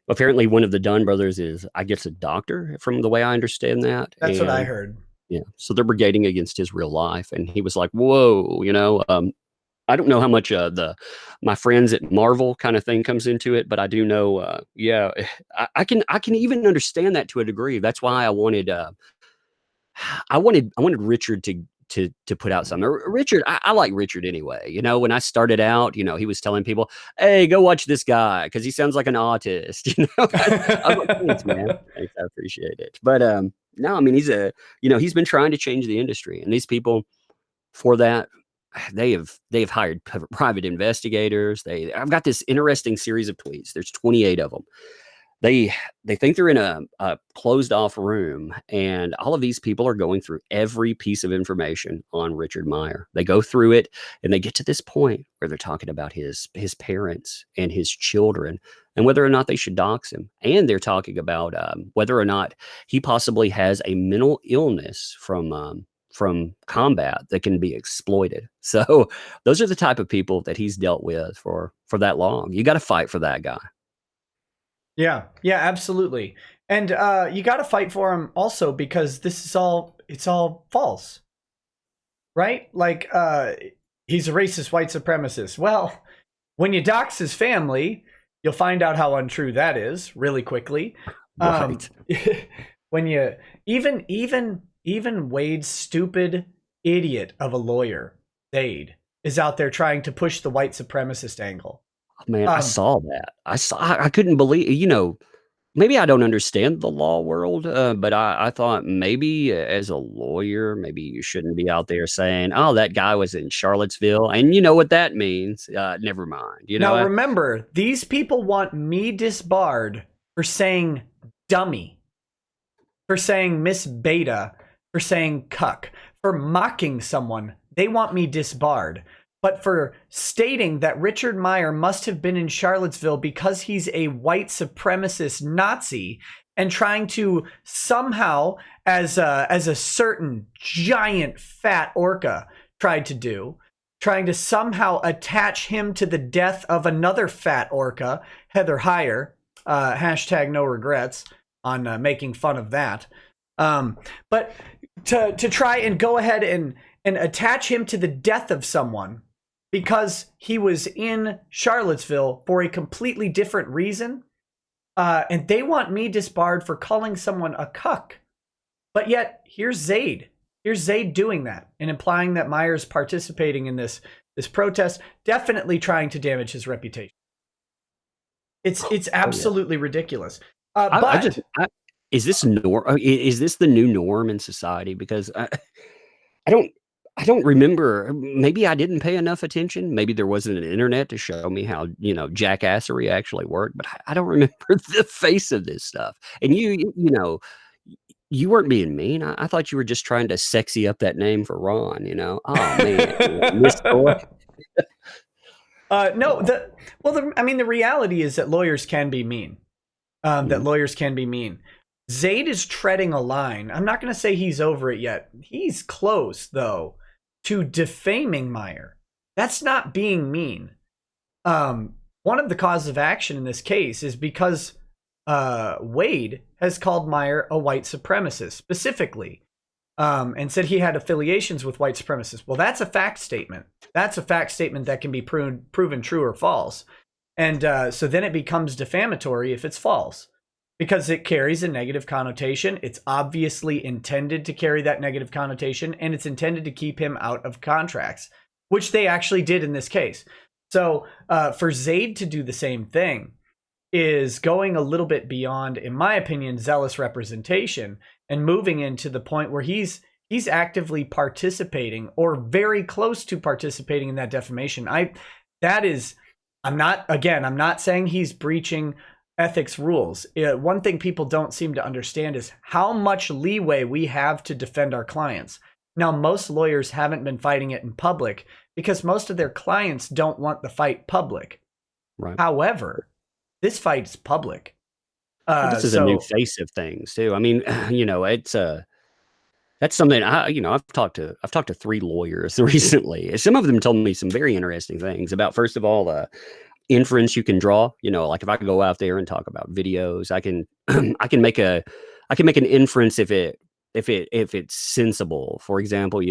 apparently one of the Dunn brothers is, I guess, a doctor, from the way I understand that. That's what I And heard. yeah, so they're brigading against his real life, and he was like, "Whoa, I don't know how much the my friends at Marvel kind of thing comes into it, but I do know, yeah, I can even understand that to a degree. That's why I wanted Richard to put out something. Richard, I like Richard anyway. When I started out, he was telling people, "Hey, go watch this guy because he sounds like an autist." I was like, "Thanks, man. Thanks, I appreciate it." But no, I mean, he's been trying to change the industry, and these people for that they have hired private investigators. I've got this interesting series of tweets. There's 28 of them. They think they're in a closed off room, and all of these people are going through every piece of information on Richard Meyer. They go through it, and they get to this point where they're talking about his parents and his children, and whether or not they should dox him. And they're talking about whether or not he possibly has a mental illness from combat that can be exploited. So those are the type of people that he's dealt with for that long. You got to fight for that guy. Yeah, yeah, absolutely. And you got to fight for him also because it's all false, right? Like he's a racist white supremacist. Well, when you dox his family, you'll find out how untrue that is really quickly. Right. When you even Wade's stupid idiot of a lawyer, Wade, is out there trying to push the white supremacist angle. Man, I saw that. I couldn't believe, maybe I don't understand the law world, but I thought maybe as a lawyer, maybe you shouldn't be out there saying, "Oh, that guy was in Charlottesville," and you know what that means. Never mind. Now remember, these people want me disbarred for saying dummy, for saying Miss Beta, for saying cuck, for mocking someone. They want me disbarred. But for stating that Richard Meyer must have been in Charlottesville because he's a white supremacist Nazi and trying to somehow, as a certain giant fat orca tried to do, trying to somehow attach him to the death of another fat orca, Heather Heyer, hashtag no regrets on making fun of that. But to try and go ahead and attach him to the death of someone because he was in Charlottesville for a completely different reason. And they want me disbarred for calling someone a cuck. But yet, here's Zaid. Here's Zaid doing that and implying that Meyer's participating in this protest, definitely trying to damage his reputation. It's absolutely ridiculous. Is this is this the new norm in society? Because I don't remember. Maybe I didn't pay enough attention. Maybe there wasn't an internet to show me how, jackassery actually worked, but I don't remember the face of this stuff. And you weren't being mean. I thought you were just trying to sexy up that name for Ron, Oh man, Miss Thor. No, the reality is that lawyers can be mean. That lawyers can be mean. Zaid is treading a line. I'm not going to say he's over it yet. He's close, though, to defaming Meyer. That's not being mean. One of the causes of action in this case is because Waid has called Meyer a white supremacist, specifically, and said he had affiliations with white supremacists. Well, that's a fact statement. That's a fact statement that can be proven true or false. And so then it becomes defamatory if it's false, because it carries a negative connotation. It's obviously intended to carry that negative connotation, and it's intended to keep him out of contracts, which they actually did in this case. So for Zaid to do the same thing is going a little bit beyond, in my opinion, zealous representation and moving into the point where he's actively participating or very close to participating in that defamation. I'm not saying he's breaching ethics rules. One thing people don't seem to understand is how much leeway we have to defend our clients. Now, most lawyers haven't been fighting it in public because most of their clients don't want the fight public. Right. However, this fight is public. This is a new face of things too. I mean, it's that's something I've talked to 3 lawyers recently. Some of them told me some very interesting things about, first of all, inference you can draw. Like if I go out there and talk about videos, I can I can make an inference if it's sensible. For example,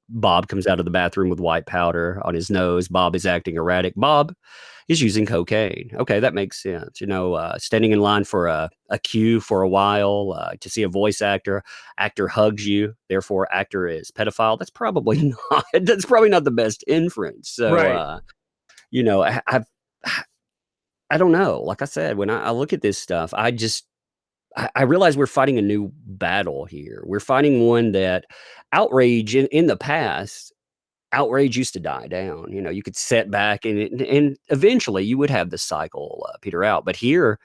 Bob comes out of the bathroom with white powder on his nose. Bob is acting erratic. Bob is using cocaine. Okay, that makes sense. Standing in line for a queue for a while to see a voice actor. Actor hugs you, therefore actor is pedophile. That's probably not. That's probably not the best inference. So, Right. I don't know. Like I said, when I look at this stuff, I realize we're fighting a new battle here. We're fighting one that outrage in the past, outrage used to die down. You could set back and eventually you would have the cycle peter out. But here,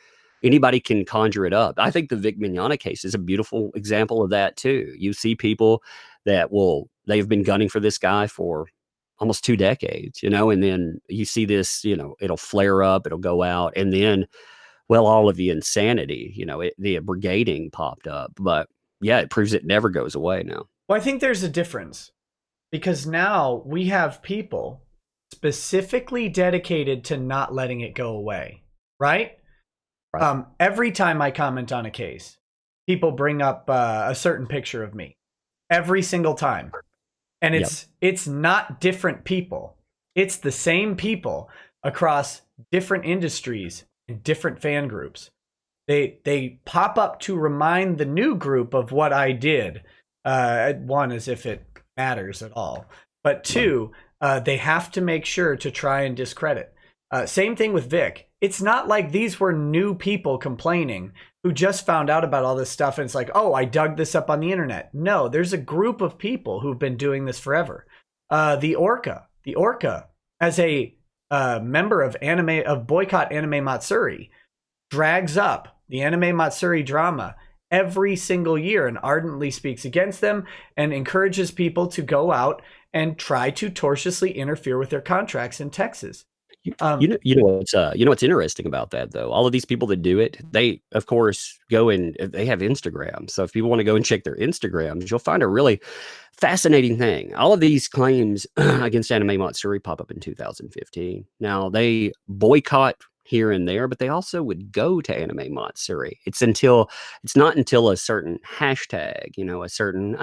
anybody can conjure it up. I think the Vic Mignogna case is a beautiful example of that too. You see people that they've been gunning for this guy for almost 2 decades, and then you see this, it'll flare up, it'll go out, and then all of the insanity, the brigading popped up. But yeah, it proves it never goes away now. Well, I think there's a difference because now we have people specifically dedicated to not letting it go away, right? Right. Every time I comment on a case, people bring up a certain picture of me every single time. And it's not different people. It's the same people across different industries and different fan groups. They pop up to remind the new group of what I did. One, as if it matters at all. But two, they have to make sure to try and discredit. Same thing with Vic. It's not like these were new people complaining who just found out about all this stuff and it's like, oh, I dug this up on the internet. No, there's a group of people who've been doing this forever. The Orca, as a member of Boycott Anime Matsuri, drags up the Anime Matsuri drama every single year and ardently speaks against them and encourages people to go out and try to tortiously interfere with their contracts in Texas. What's interesting about that though? All of these people that do it, they of course go and they have Instagram. So if people want to go and check their Instagrams, you'll find a really fascinating thing. All of these claims against Anime Matsuri pop up in 2015. Now they boycott here and there, but they also would go to Anime Matsuri. It's not until a certain hashtag, a certain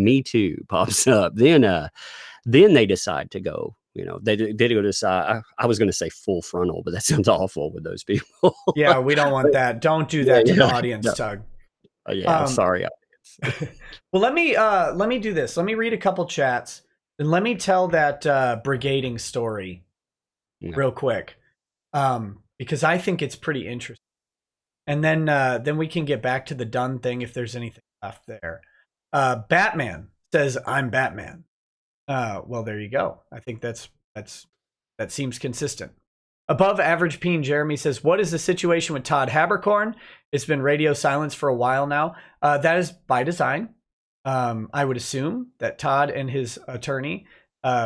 Me Too pops up, then they decide to go. They go decide. I was going to say full frontal, but that sounds awful with those people. Yeah, we don't want that. Don't do that to the audience, Tug. I'm sorry. Well, let me do this. Let me read a couple chats and let me tell that brigading story real quick, because I think it's pretty interesting. And then we can get back to the done thing if there's anything left there. Batman says, "I'm Batman." Well, there you go. I think that seems consistent. Above average peen Jeremy says, what is the situation with Todd Habercorn? It's been radio silence for a while now. That is by design. I would assume that Todd and his attorney,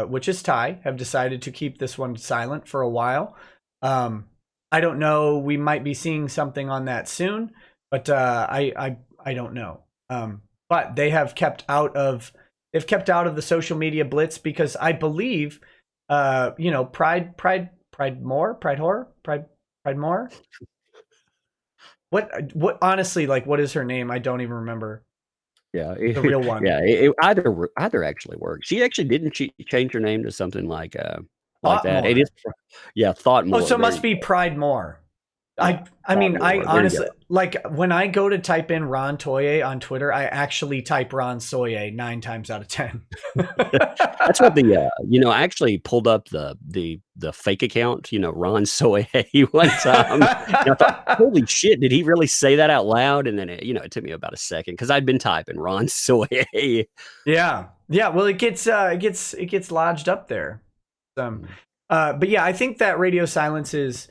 which is Ty, have decided to keep this one silent for a while. I don't know. We might be seeing something on that soon, but I don't know. But they have kept out of the social media blitz because I believe, Pride more. What honestly, like, what is her name? I don't even remember. Yeah, the real one. Yeah, either actually works. She actually didn't change her name to something like that. More. It is, Thought More. Oh, so it must be Pride More. I mean, I honestly, like, when I go to type in Ron Toye on Twitter, I actually type Ron Soye 9 times out of 10. That's what I actually pulled up the fake account, Ron Soye one time. And I thought, holy shit, did he really say that out loud? And then it took me about a second because I'd been typing Ron Soye. Yeah. Well, it gets lodged up there. But yeah, I think that radio silence is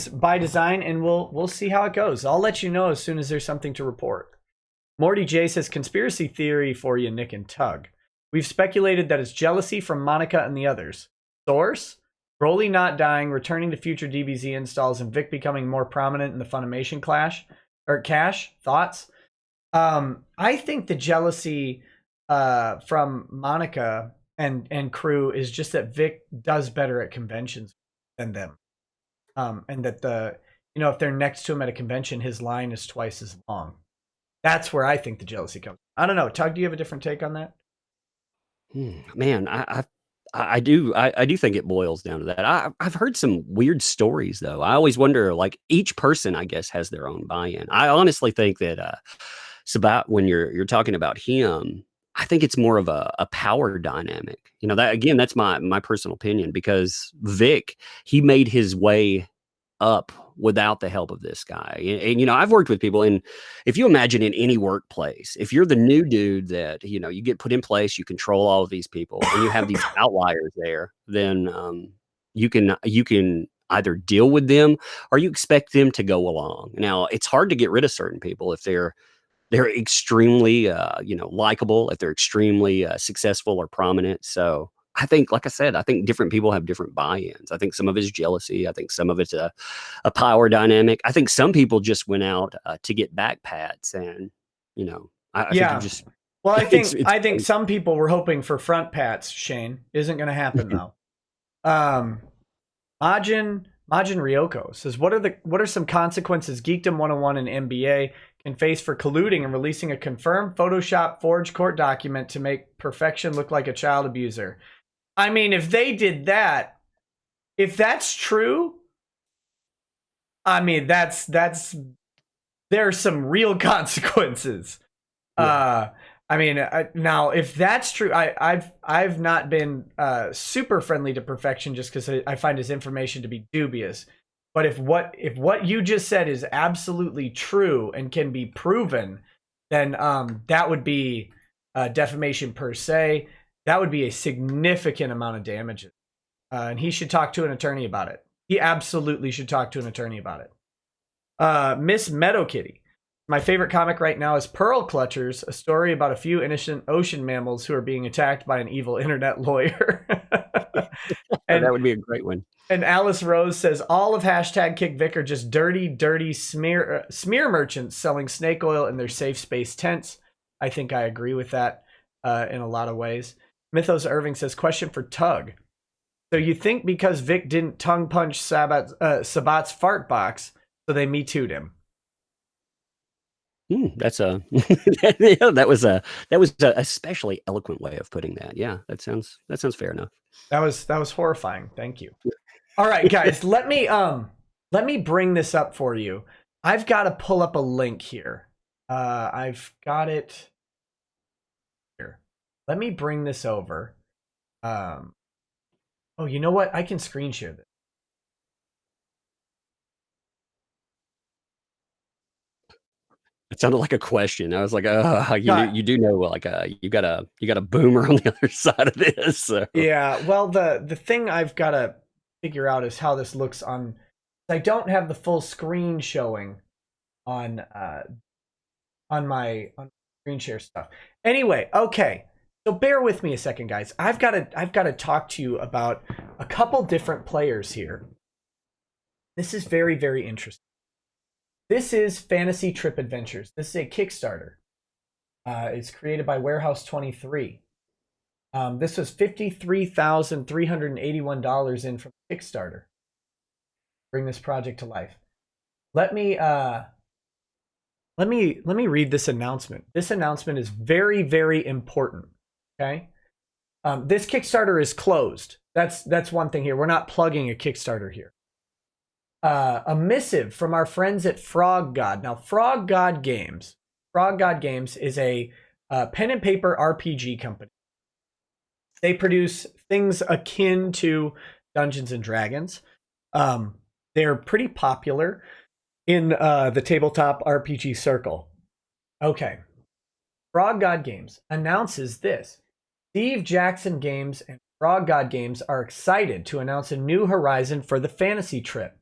by design, and we'll see how it goes. I'll let you know as soon as there's something to report. Morty J says, conspiracy theory for you, Nick and Tug. We've speculated that it's jealousy from Monica and the others. Source? Broly not dying, returning to future DBZ installs, and Vic becoming more prominent in the Funimation cache. Thoughts? I think the jealousy from Monica and crew is just that Vic does better at conventions than them. and that if they're next to him at a convention, his line is twice as long. That's where I think the jealousy comes. I don't know. Tug, do you have a different take on that? Man, I do think it boils down to that. I've heard some weird stories though. I always wonder, like each person, I guess, has their own buy-in. I honestly think that Sabat, when you're talking about him, I think it's more of a power dynamic. That again, that's my personal opinion because Vic, he made his way up without the help of this guy. And I've worked with people, and if you imagine in any workplace, if you're the new dude that, you get put in place, you control all of these people, and you have these outliers there, then you can either deal with them or you expect them to go along. Now, it's hard to get rid of certain people if they're extremely likable, if they're extremely successful or prominent. So I think, like I said, I think different people have different buy-ins. I think some of it's jealousy. I think some of it's a power dynamic. I think some people just went out to get back pats, and I think you Yeah. just Well, it's I think some people were hoping for front pats. Shane, isn't going to happen though. Majin Ryoko says, what are some consequences Geekdom 101 and MBA can face for colluding and releasing a confirmed Photoshop forged court document to make Perfection look like a child abuser? I mean, if they did that, if that's true, I mean, there's some real consequences. Yeah. I mean, now if that's true, I've not been super friendly to Perfection just because I find his information to be dubious. But if what you just said is absolutely true and can be proven, then that would be defamation per se. That would be a significant amount of damages, and he should talk to an attorney about it. He absolutely should talk to an attorney about it. Miss Meadow Kitty. My favorite comic right now is Pearl Clutchers, a story about a few innocent ocean mammals who are being attacked by an evil internet lawyer. That would be a great one. And Alice Rose says, all of hashtag Kick Vic are just dirty smear merchants selling snake oil in their safe space tents. I think I agree with that in a lot of ways. Mythos Irving says, question for Tug. So you think because Vic didn't tongue punch Sabat's fart box, so they Me Too'd him? That's that was a especially eloquent way of putting that. Yeah, that sounds fair enough. That was horrifying. Thank you. All right, guys, let me bring this up for you. I've got to pull up a link here. I've got it here. Let me bring this over. Oh, you know what? I can screen share this. It sounded like a question. I was like, you do know, like, you got a boomer on the other side of this. So. Yeah. Well, the thing I've got to figure out is how this looks on. I don't have the full screen showing on my screen share stuff. Anyway, okay. So bear with me a second, guys. I've got to talk to you about a couple different players here. This is very, very interesting. This is Fantasy Trip Adventures. This is a Kickstarter. It's created by Warehouse 23. This was $53,381 in from Kickstarter. Bring this project to life. Let me read this announcement. This announcement is very, very important. Okay. This Kickstarter is closed. That's one thing here. We're not plugging a Kickstarter here. A missive from our friends at Frog God. Now, Frog God Games is a pen and paper RPG company. They produce things akin to Dungeons and Dragons. They're pretty popular in the tabletop RPG circle. Okay. Frog God Games announces this. Steve Jackson Games and Frog God Games are excited to announce a new horizon for the fantasy trip.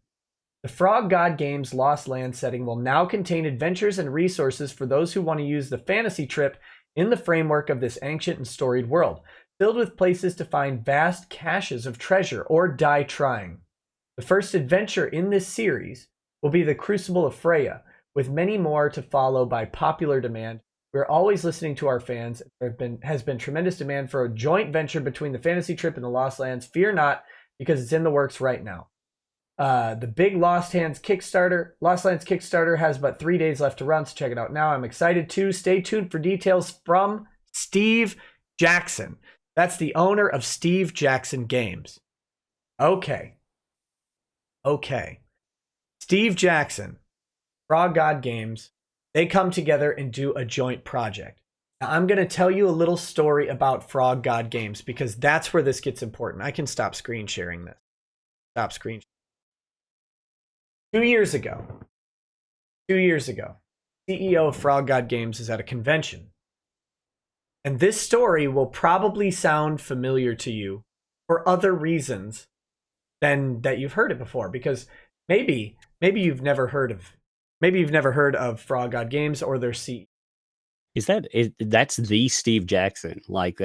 The Frog God Games Lost Land setting will now contain adventures and resources for those who want to use the fantasy trip in the framework of this ancient and storied world, filled with places to find vast caches of treasure or die trying. The first adventure in this series will be the Crucible of Freya, with many more to follow by popular demand. We're always listening to our fans. There has been tremendous demand for a joint venture between the fantasy trip and the Lost Lands. Fear not, because it's in the works right now. The big Lost Lands Kickstarter has but 3 days left to run, so check it out now. I'm excited too. Stay tuned for details from Steve Jackson. That's the owner of Steve Jackson Games. Okay. Steve Jackson, Frog God Games, they come together and do a joint project. Now, I'm going to tell you a little story about Frog God Games because that's where this gets important. I can stop screen sharing this. Stop screen sharing. 2 years ago, CEO of Frog God Games is at a convention. And this story will probably sound familiar to you for other reasons than that you've heard it before, because maybe you've never heard of Frog God Games or their CEO. That's the Steve Jackson, like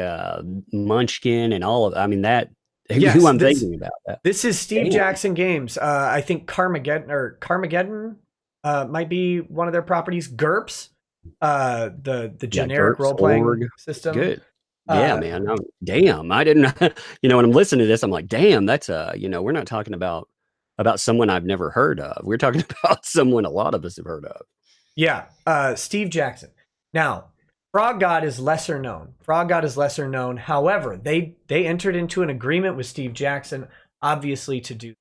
Munchkin and all of, I mean, that Yes, who I'm thinking about that. This is Steve Damn. Jackson Games. I think Carmageddon might be one of their properties. GURPS, the generic role playing system. Good. Yeah, man. Damn, I didn't. When I'm listening to this, I'm like, damn, that's we're not talking about someone I've never heard of. We're talking about someone a lot of us have heard of. Yeah, Steve Jackson. Now, Frog God is lesser known. However, they entered into an agreement with Steve Jackson, obviously, to do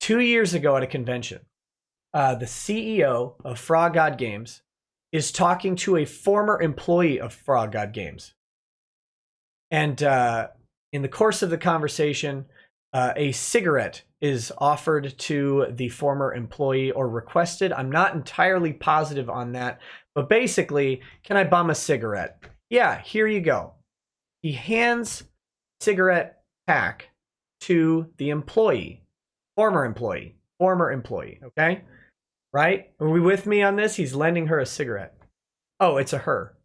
2 years ago at a convention. The CEO of Frog God Games is talking to a former employee of Frog God Games. And in the course of the conversation, a cigarette is offered to the former employee or requested. I'm not entirely positive on that, but basically, can I bum a cigarette? Yeah, here you go. He hands cigarette pack to the former employee, okay? Right? Are we with me on this? He's lending her a cigarette. Oh, it's a her.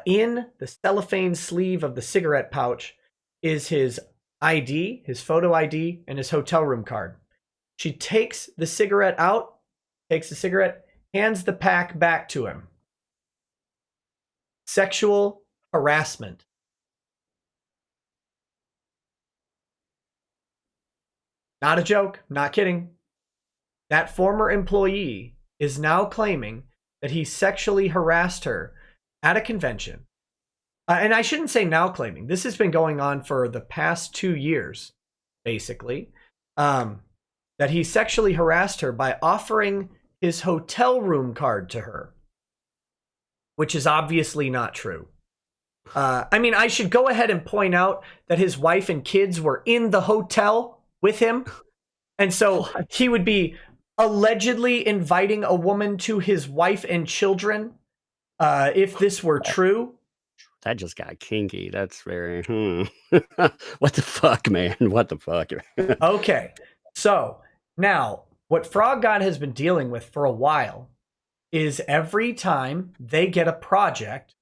In the cellophane sleeve of the cigarette pouch is his ID, his photo ID, and his hotel room card. She takes the cigarette out, hands the pack back to him. Sexual harassment. Not a joke, not kidding. That former employee is now claiming that he sexually harassed her at a convention. And I shouldn't say now claiming. This has been going on for the past 2 years, basically. That he sexually harassed her by offering his hotel room card to her, which is obviously not true. I mean, I should go ahead and point out that his wife and kids were in the hotel with him. And so he would be allegedly inviting a woman to his wife and children if this were true. That just got kinky. That's very, what the fuck, man? What the fuck? Okay. So now what Frog God has been dealing with for a while is every time they get a project,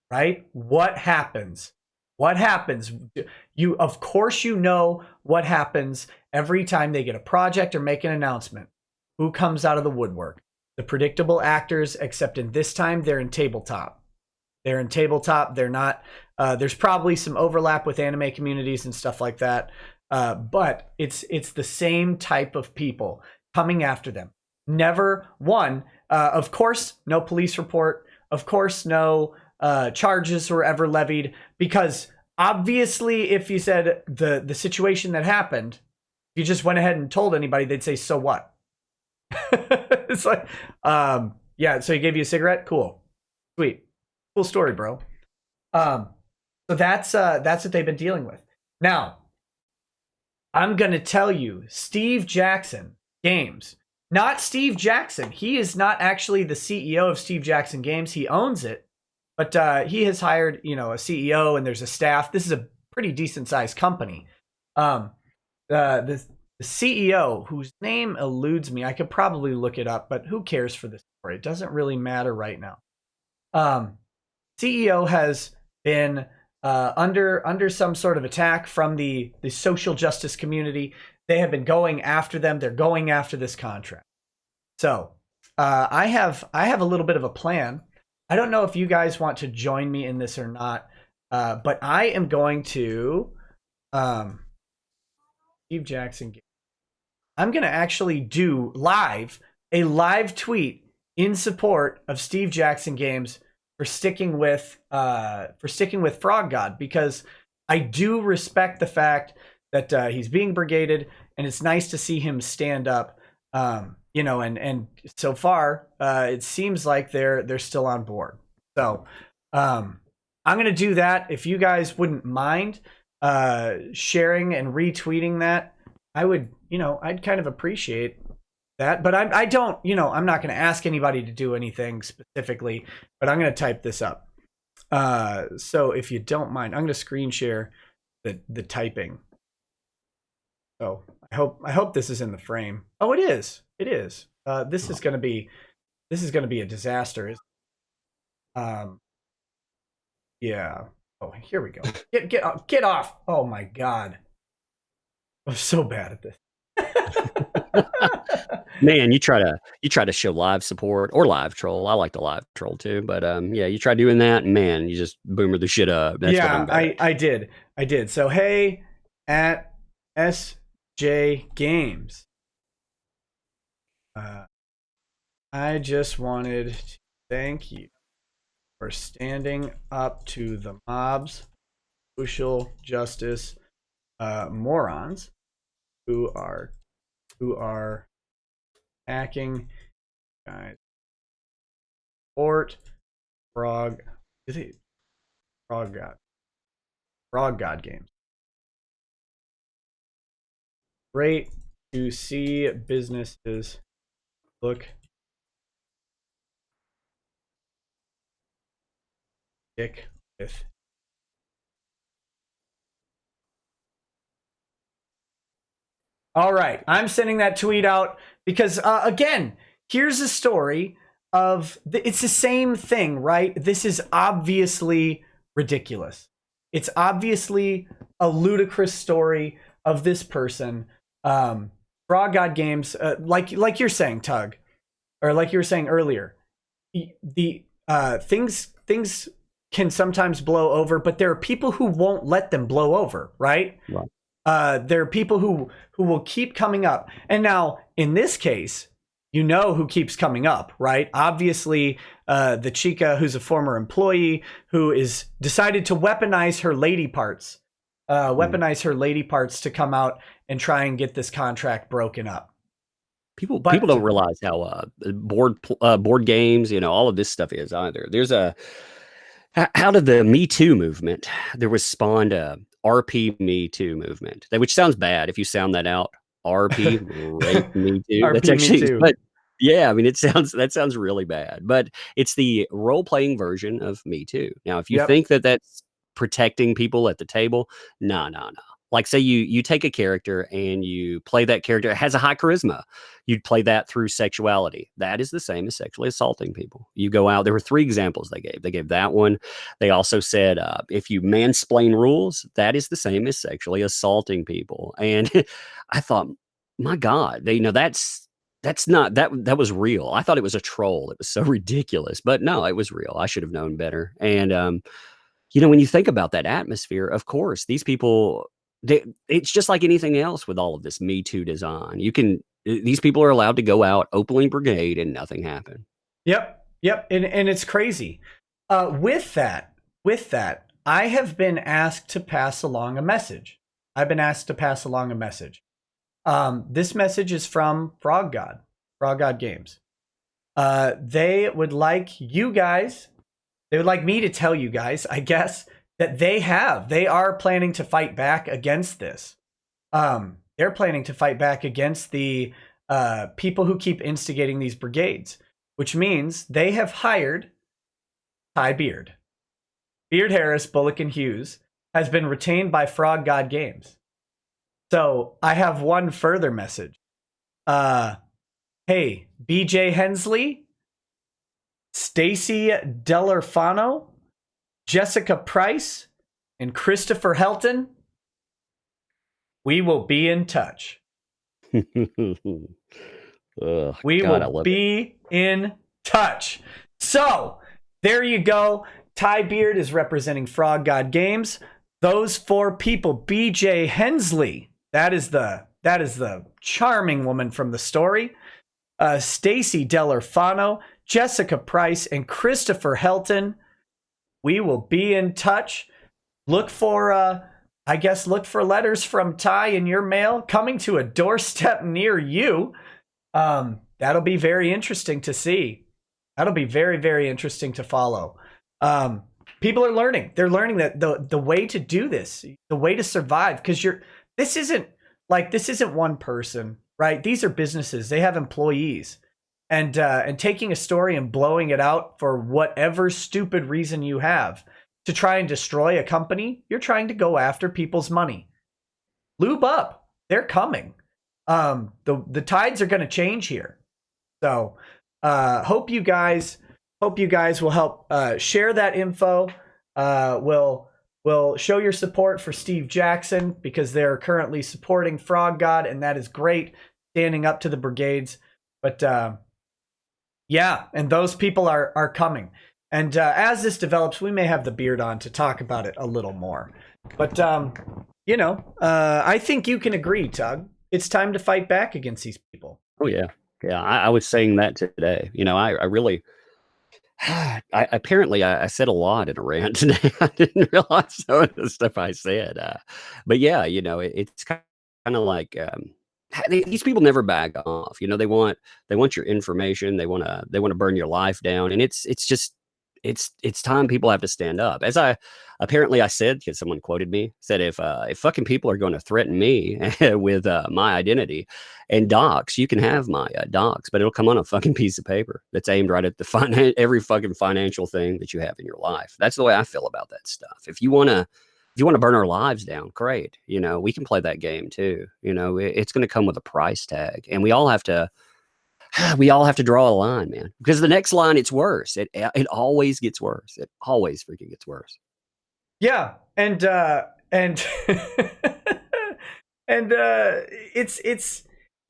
right? What happens? Of course, you know what happens every time they get a project or make an announcement. Who comes out of the woodwork? The predictable actors, except in this time, they're in tabletop. They're not, there's probably some overlap with anime communities and stuff like that. But it's the same type of people coming after them. Never one, of course, no police report. Of course, no charges were ever levied, because obviously if you said the situation that happened, if you just went ahead and told anybody, they'd say, so what? It's like, yeah, so he gave you a cigarette? Cool. Sweet. Cool story, bro. So that's what they've been dealing with. Now, I'm going to tell you, Steve Jackson Games, not Steve Jackson. He is not actually the CEO of Steve Jackson Games. He owns it, but he has hired, a CEO, and there's a staff. This is a pretty decent sized company. The CEO, whose name eludes me, I could probably look it up, but who cares for this story? It doesn't really matter right now. CEO has been under some sort of attack from the social justice community. They have been going after them. They're going after this contract. So I have a little bit of a plan. I don't know if you guys want to join me in this or not, but I am going to Steve Jackson. I'm going to actually do a live tweet in support of Steve Jackson Games for sticking with Frog God, because I do respect the fact that he's being brigaded, and it's nice to see him stand up. You know, and so far it seems like they're still on board. So I'm gonna do that. If you guys wouldn't mind sharing and retweeting that, I would, you know, I'd kind of appreciate that. But I don't, you know, I'm not gonna ask anybody to do anything specifically, but I'm gonna type this up. So if you don't mind, I'm gonna screen share the typing. So I hope this is in the frame. Oh, it is. It is. This is gonna be a disaster. Yeah. Oh, here we go. Get off. Oh my God. I'm so bad at this. Man, you try to show live support or live troll. I like to live troll too, but yeah, you try doing that, and man, you just boomer the shit up. That's what I'm bad at. I did. So hey, at SJ Games, I just wanted to thank you for standing up to the mob's social justice morons who are hacking guys. Support Frog God Games. Great to see businesses look stick with. All right, I'm sending that tweet out because again, here's a story of it's the same thing, right? This is obviously ridiculous. It's obviously a ludicrous story of this person. Frog God Games, like you're saying, Tug, or like you were saying earlier, the things can sometimes blow over, but there are people who won't let them blow over, right? Right. There are people who will keep coming up. And now, in this case, you know who keeps coming up, right? Obviously, the chica who's a former employee who is decided to weaponize her lady parts, to come out and try and get this contract broken up. People don't realize how board games, you know, all of this stuff is either. There's out of the Me Too movement, there was spawned a RP Me Too movement, which sounds bad if you sound that out. RP Rape Me Too. RP That's actually, Me Too. but yeah, I mean, that sounds really bad, but it's the role playing version of Me Too. Now, if you think that that's protecting people at the table, no. Like, say you take a character and you play that character, it has a high charisma. You'd play that through sexuality. That is the same as sexually assaulting people. You go out. There were 3 examples they gave. They gave that one. They also said if you mansplain rules, that is the same as sexually assaulting people. And I thought, my God, that's not that was real. I thought it was a troll. It was so ridiculous, but no, it was real. I should have known better. And you know, when you think about that atmosphere, of course, these people. It's just like anything else with all of this Me Too design. These people are allowed to go out, openly brigade, and nothing happened. Yep. And it's crazy. With that, I have been asked to pass along a message. This message is from Frog God Games. They would like me to tell you guys, I guess, that they are planning to fight back against this. They're planning to fight back against the people who keep instigating these brigades, which means they have hired Ty Beard. Beard Harris, Bullock and Hughes has been retained by Frog God Games. So I have one further message. Hey, BJ Hensley, Stacy Delarfano, Jessica Price, and Christopher Helton, we will be in touch. We will be in touch. So there you go. Ty Beard is representing Frog God Games. Those 4 people, BJ Hensley, that is the That is the charming woman from the story. Stacy Delorfano, Jessica Price, and Christopher Helton. We will be in touch. Look for look for letters from Ty in your mail coming to a doorstep near you. That'll be very interesting to see. That'll be very, very interesting to follow. People are learning. They're learning that the way to do this, the way to survive, because this isn't one person, right? These are businesses. They have employees. And taking a story and blowing it out for whatever stupid reason you have to try and destroy a company, you're trying to go after people's money. Lube up. They're coming. The tides are going to change here. So hope you guys will help share that info. Will show your support for Steve Jackson, because they're currently supporting Frog God, and that is great, standing up to the brigades. But yeah, and those people are coming. And as this develops, we may have the beard on to talk about it a little more. But, I think you can agree, Tug. It's time to fight back against these people. Oh, yeah. Yeah, I was saying that today. I really... apparently I said a lot in a rant today. I didn't realize some of the stuff I said. But yeah, it's kind of like... these people never back off. They want your information. They want to burn your life down. And it's time people have to stand up. As I said, because someone quoted me, said, if fucking people are going to threaten me with my identity and docs, you can have my docs, but it'll come on a fucking piece of paper that's aimed right at the every fucking financial thing that you have in your life. That's the way I feel about that stuff. If you want to burn our lives down, great. We can play that game too. It's going to come with a price tag, and we all have to draw a line, man, because the next line, it's worse. It always gets worse. It always freaking gets worse. Yeah. And it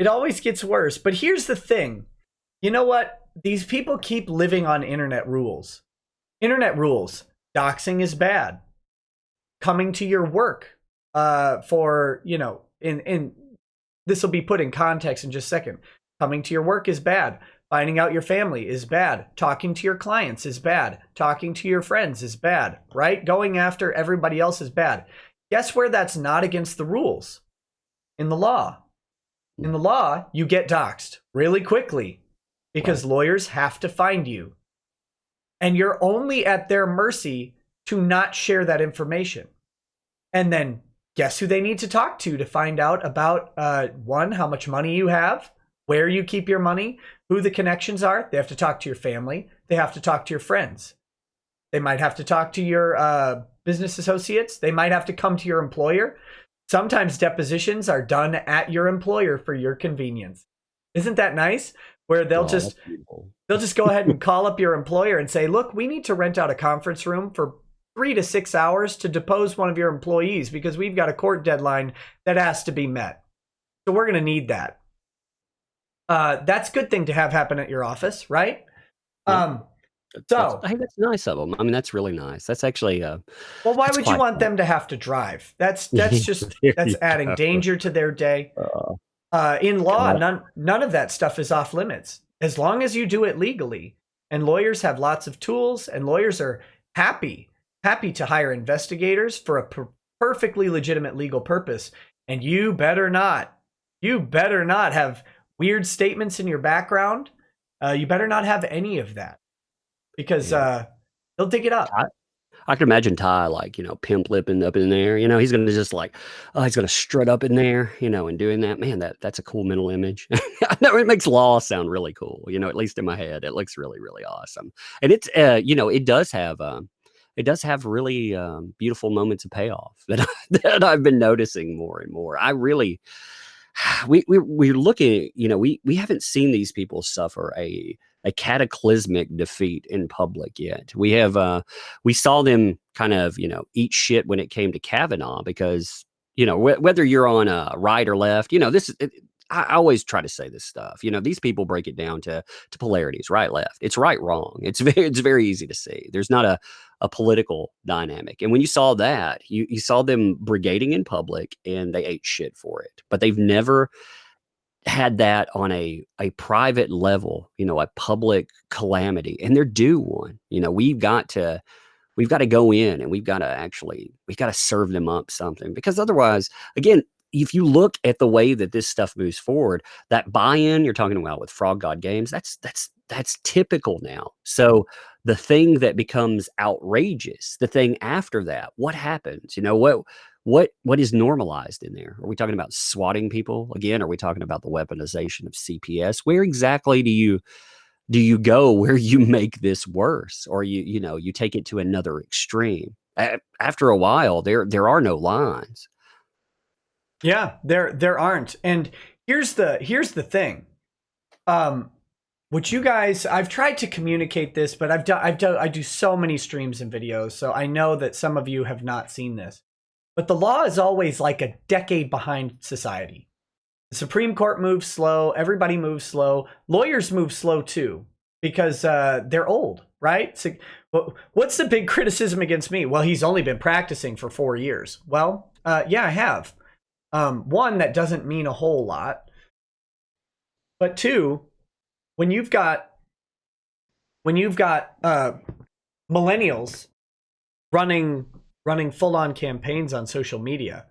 always gets worse. But here's the thing. You know what? These people keep living on internet rules. Internet rules. Doxing is bad. Coming to your work in this will be put in context in just a second. Coming to your work is bad. Finding out your family is bad. Talking to your clients is bad. Talking to your friends is bad, right? Going after everybody else is bad. Guess where that's not against the rules? In the law. In the law, you get doxxed really quickly because lawyers have to find you. And you're only at their mercy to not share that information. And then guess who they need to talk to find out about, one, how much money you have, where you keep your money, who the connections are. They have to talk to your family. They have to talk to your friends. They might have to talk to your business associates. They might have to come to your employer. Sometimes depositions are done at your employer for your convenience. Isn't that nice? Where they'll just go ahead and call up your employer and say, look, we need to rent out a conference room for 3 to 6 hours to depose one of your employees because we've got a court deadline that has to be met. So we're going to need that. That's a good thing to have happen at your office, right? Hey, that's nice of them. I mean, that's really nice. That's actually well, why would you want them to have to drive? That's just that's adding danger to their day. In law, none of that stuff is off limits as long as you do it legally. And lawyers have lots of tools, and lawyers are happy to hire investigators for a perfectly legitimate legal purpose. And you better not have weird statements in your background. You better not have any of that, because they'll dig it up. I can imagine Ty, pimp lipping up in there. He's going to just he's going to strut up in there, and doing that. Man, that's a cool mental image. I know it makes law sound really cool, at least in my head. It looks really, really awesome. And it's, it does have really beautiful moments of payoff that I've been noticing more and more. We're looking, we haven't seen these people suffer a cataclysmic defeat in public yet. We saw them kind of, eat shit when it came to Kavanaugh because, whether you're on right or left, I always try to say this stuff. These people break it down to polarities, right, left. It's right, wrong. It's very easy to see. There's not a political dynamic. And when you saw that, you saw them brigading in public, and they ate shit for it. But they've never had that on a private level, a public calamity, and they're due one. We've got to go in, and we've got to serve them up something, because otherwise, again, if you look at the way that this stuff moves forward, that buy-in you're talking about with Frog God Games, that's typical now. So the thing that becomes outrageous, the thing after that, what happens? What is normalized in there? Are we talking about swatting people again? Are we talking about the weaponization of CPS? Where exactly do you go where you make this worse, or you take it to another extreme? After a while, there are no lines. Yeah, there aren't. And here's the thing. What you guys, I've tried to communicate this, but I do so many streams and videos, so I know that some of you have not seen this. But the law is always like a decade behind society. The Supreme Court moves slow. Everybody moves slow. Lawyers move slow too, because they're old, right? So, what's the big criticism against me? Well, he's only been practicing for 4 years. Well, yeah, I have. One, that doesn't mean a whole lot. But two, when you've got millennials running full-on campaigns on social media,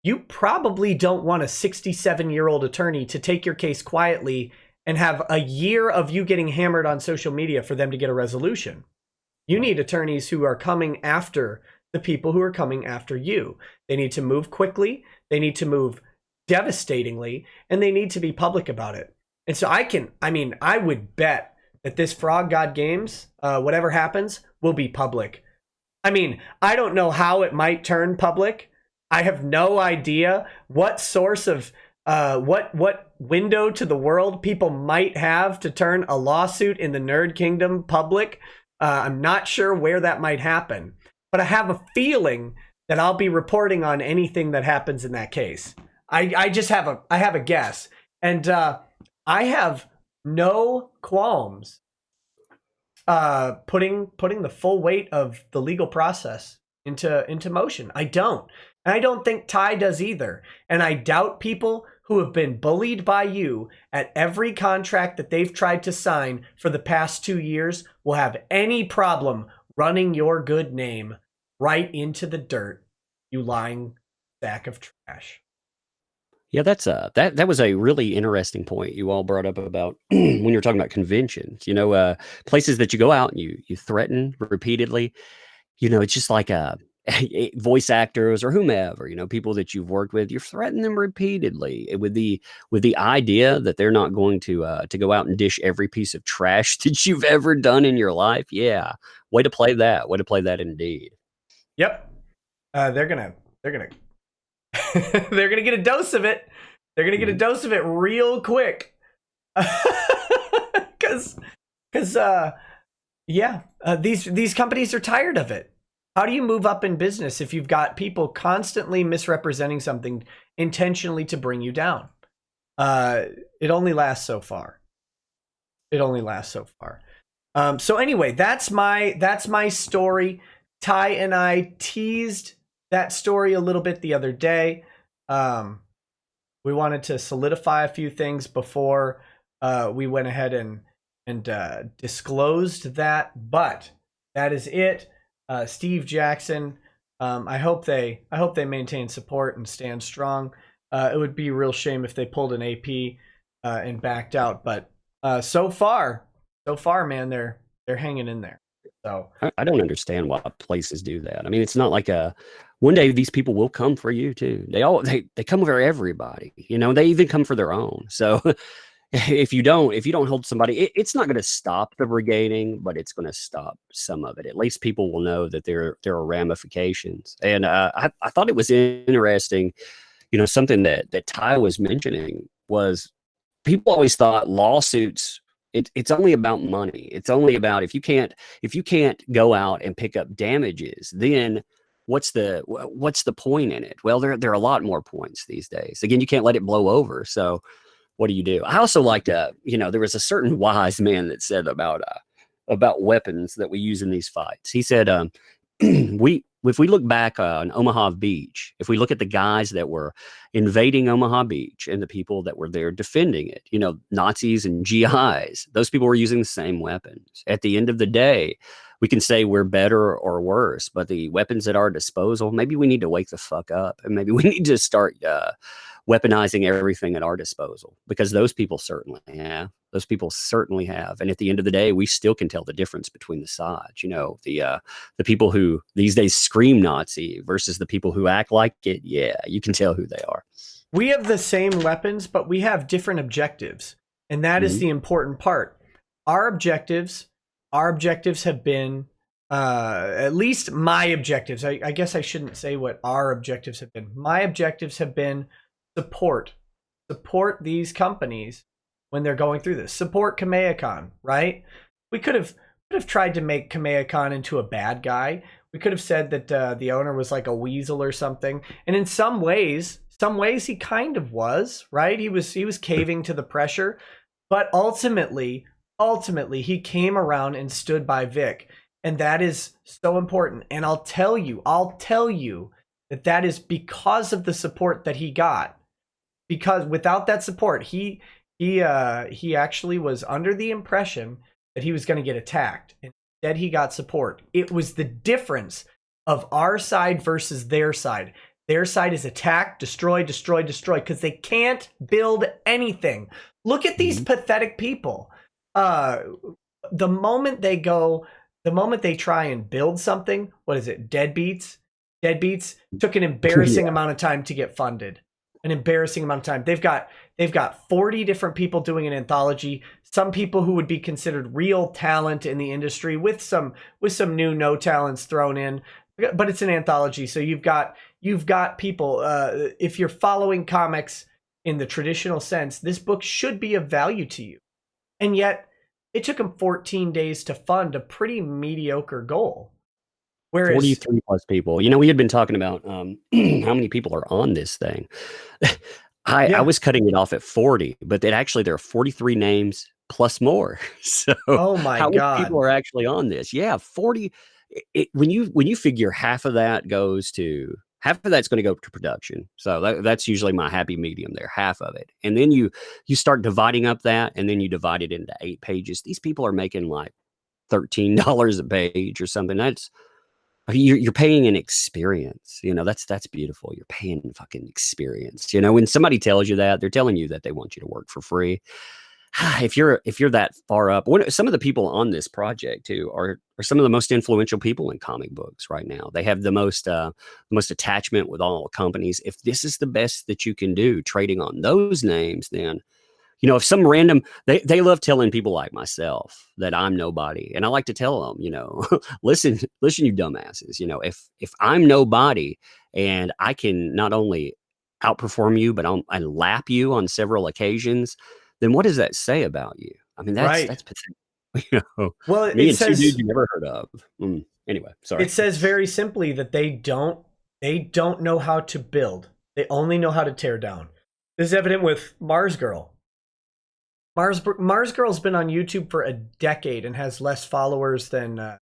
you probably don't want a 67-year-old attorney to take your case quietly and have a year of you getting hammered on social media for them to get a resolution. You need attorneys who are coming after the people who are coming after you. They need to move quickly, they need to move devastatingly, and they need to be public about it. And so I would bet that this Frog God Games, whatever happens, will be public. I mean, I don't know how it might turn public. I have no idea what source of what window to the world people might have to turn a lawsuit in the Nerd Kingdom public. I'm not sure where that might happen, but I have a feeling that I'll be reporting on anything that happens in that case. I have a guess, and I have no qualms putting the full weight of the legal process into motion. I don't. And I don't think Ty does either. And I doubt people who have been bullied by you at every contract that they've tried to sign for the past 2 years will have any problem running your good name right into the dirt, you lying sack of trash. Yeah, that was a really interesting point you all brought up about when you're talking about conventions. Places that you go out and you threaten repeatedly. It's just like voice actors or whomever. People that you've worked with. You threaten them repeatedly with the idea that they're not going to go out and dish every piece of trash that you've ever done in your life. Yeah, way to play that. Way to play that indeed. Yep, they're gonna. They're gonna get a dose of it. They're gonna get a dose of it real quick. Because these companies are tired of it. How do you move up in business if you've got people constantly misrepresenting something intentionally to bring you down? It only lasts so far. So anyway, that's my story. Ty and I teased that story a little bit the other day. We wanted to solidify a few things before we went ahead and disclosed that, but that is it. Steve Jackson, I hope they maintain support and stand strong. It would be a real shame if they pulled an AP and backed out, but so far, man, they're hanging in there. So I don't understand why places do that. I mean, it's not like one day these people will come for you too. They come for everybody. They even come for their own. So if you don't hold somebody, it's not going to stop the brigading, but it's going to stop some of it. At least people will know that there are ramifications. And I thought it was interesting. Something that Ty was mentioning was people always thought lawsuits. It's only about money. It's only about if you can't go out and pick up damages, then what's the point in it? Well, there are a lot more points these days. Again, you can't let it blow over. So what do you do? I also liked there was a certain wise man that said about about weapons that we use in these fights. He said, if we look back on Omaha Beach, if we look at the guys that were invading Omaha Beach and the people that were there defending it, you know, Nazis and GIs, those people were using the same weapons. At the end of the day, we can say we're better or worse, but the weapons at our disposal, maybe we need to wake the fuck up, and maybe we need to start weaponizing everything at our disposal, because those people certainly have. Those people certainly have. And at the end of the day, we still can tell the difference between the sides. You know, the people who these days scream Nazi versus the people who act like it. Yeah, you can tell who they are. We have the same weapons, but we have different objectives. And that is the important part. Our objectives have been, at least my objectives. I guess I shouldn't say what our objectives have been. My objectives have been support these companies when they're going through this. Support Kamehacon, right? We could have tried to make Kamehacon into a bad guy. We could have said that the owner was like a weasel or something. And in some ways he kind of was, right? He was caving to the pressure, but ultimately he came around and stood by Vic. And that is so important. And I'll tell you that is because of the support that he got. Because without that support, he actually was under the impression that he was going to get attacked. Instead, he got support. It was the difference of our side versus their side. Their side is attack, destroy, because they can't build anything. Look at these pathetic people. The moment they try and build something, what is it? Deadbeats took an embarrassing amount of time to get funded. An embarrassing amount of time. They've got 40 different people doing an anthology. Some people who would be considered real talent in the industry with some new no talents thrown in. But it's an anthology, so you've got people. If you're following comics in the traditional sense, this book should be of value to you. And yet, it took them 14 days to fund a pretty mediocre goal. Whereas 43 plus people. You know, we had been talking about how many people are on this thing. I was cutting it off at 40, but there are 43 names plus more. So oh my how God, many people are actually on this? Yeah, 40. When you figure half of that's going to go to production. So that's usually my happy medium there, half of it. And then you start dividing up that, and then you divide it into 8 pages. These people are making like $13 a page or something. You're paying an experience. You know, that's beautiful. You're paying fucking experience. You know, when somebody tells you that, they're telling you that they want you to work for free. If you're that far up, some of the people on this project too are some of the most influential people in comic books right now. They have the most attachment with all companies. If this is the best that you can do, trading on those names, then, you know, if some random, they love telling people like myself that I'm nobody. And I like to tell them, you know, listen, you dumbasses, you know, if I'm nobody and I can not only outperform you, but I lap you on several occasions, then what does that say about you? I mean, that's pathetic. You know, well, me it and says, 2 dudes you never heard of. Anyway, sorry. It says very simply that they don't know how to build. They only know how to tear down. This is evident with Mars Girl. Mars Girl's been on YouTube for a decade and has less followers than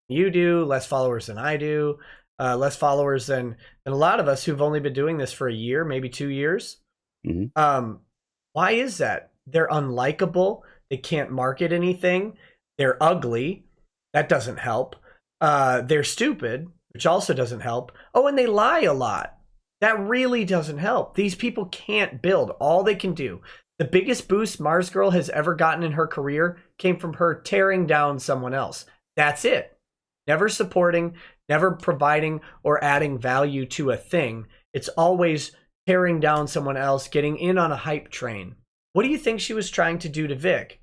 you do, less followers than I do, less followers than a lot of us who've only been doing this for a year, maybe 2 years. Why is that? They're unlikable. They can't market anything. They're ugly. That doesn't help. They're stupid, which also doesn't help. Oh, and they lie a lot. That really doesn't help. These people can't build. All they can do. The biggest boost Mars Girl has ever gotten in her career came from her tearing down someone else. That's it. Never supporting, never providing or adding value to a thing. It's always tearing down someone else, getting in on a hype train. What do you think she was trying to do to Vic?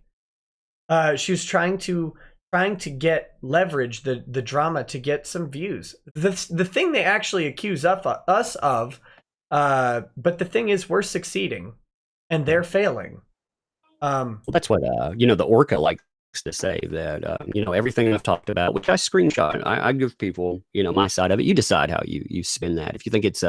She was trying to get leverage, the drama, to get some views. The thing they actually accuse us of, but the thing is, we're succeeding and they're failing. Well, that's what you know, the Orca likes to say that everything I've talked about, which I screenshot, I give people my side of it. You decide how you spin that. If you think it's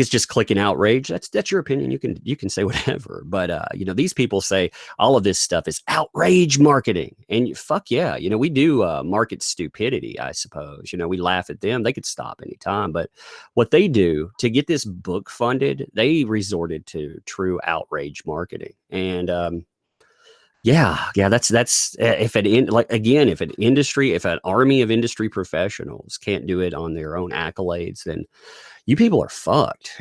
just clicking outrage, that's your opinion. You can say whatever. But these people say all of this stuff is outrage marketing, and fuck yeah, we do market stupidity. I suppose we laugh at them. They could stop anytime, but what they do to get this book funded, they resorted to true outrage marketing, and that's if if an army of industry professionals can't do it on their own accolades, then you people are fucked.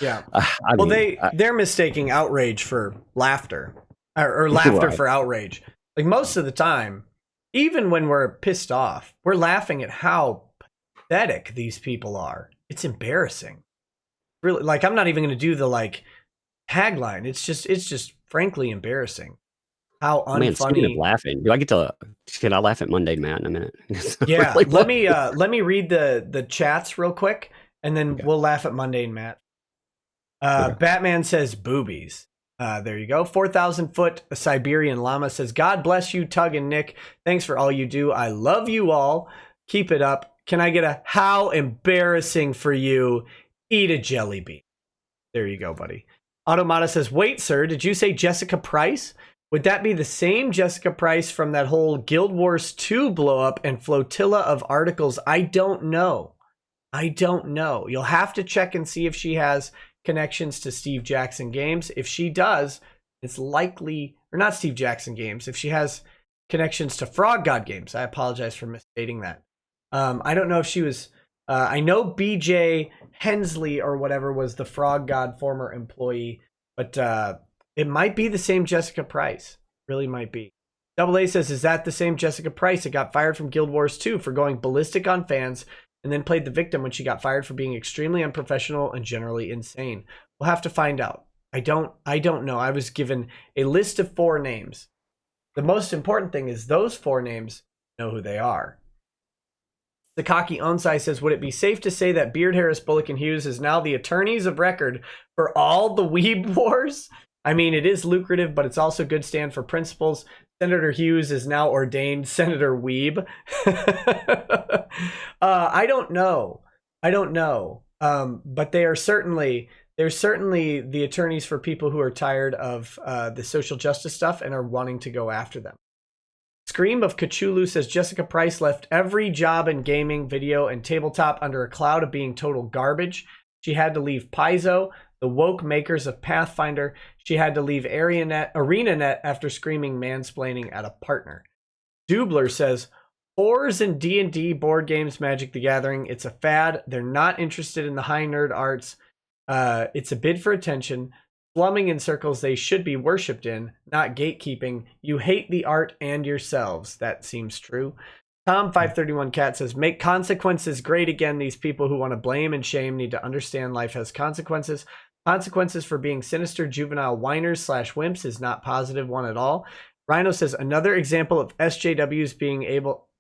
Yeah. I Well, mean, they're mistaking outrage for laughter, or laughter right. for outrage. Like most of the time, even when we're pissed off, we're laughing at how pathetic these people are. It's embarrassing. Really, like I'm not even going to do the tagline. It's just frankly embarrassing. How Man, speaking of unfunny. laughing, can I laugh at Mundane Matt in a minute? Yeah, Really, let me read the chats real quick, and then Okay. we'll laugh at Mundane Matt. Okay. Batman says boobies. There you go. 4,000 foot Siberian llama says, God bless you, Tug and Nick. Thanks for all you do. I love you all. Keep it up. Can I get a how embarrassing for you? Eat a jelly bean. There you go, buddy. Automata says, wait, sir, did you say Jessica Price? Would that be the same Jessica Price from that whole Guild Wars 2 blow up and flotilla of articles? I don't know. You'll have to check and see if she has connections to Steve Jackson Games. If she does, it's likely, or not Steve Jackson Games, if she has connections to Frog God Games. I apologize for misstating that. I don't know if she was, I know BJ Hensley or whatever was the Frog God former employee, but it might be the same Jessica Price. Really might be. Double A says, is that the same Jessica Price that got fired from Guild Wars 2 for going ballistic on fans and then played the victim when she got fired for being extremely unprofessional and generally insane? We'll have to find out. I don't know. I was given a list of 4 names. The most important thing is those 4 names know who they are. Sakaki Onsai says, would it be safe to say that Beard, Harris, Bullock, and Hughes is now the attorneys of record for all the weeb wars? I mean, it is lucrative, but it's also good stand for principles. Senator Hughes is now ordained Senator Weeb. I don't know. But they're certainly the attorneys for people who are tired of the social justice stuff and are wanting to go after them. Scream of Cthulhu says Jessica Price left every job in gaming, video, and tabletop under a cloud of being total garbage. She had to leave Paizo, the woke makers of Pathfinder. She had to leave ArenaNet after screaming mansplaining at a partner. Dubler says, whores and D&D, board games, Magic the Gathering, it's a fad. They're not interested in the high nerd arts. It's a bid for attention. Slumming in circles they should be worshipped in, not gatekeeping. You hate the art and yourselves. That seems true. Tom531Cat says, make consequences great again. These people who want to blame and shame need to understand life has consequences. Consequences for being sinister juvenile whiners / wimps is not positive one at all. Rhino says, another example of SJWs being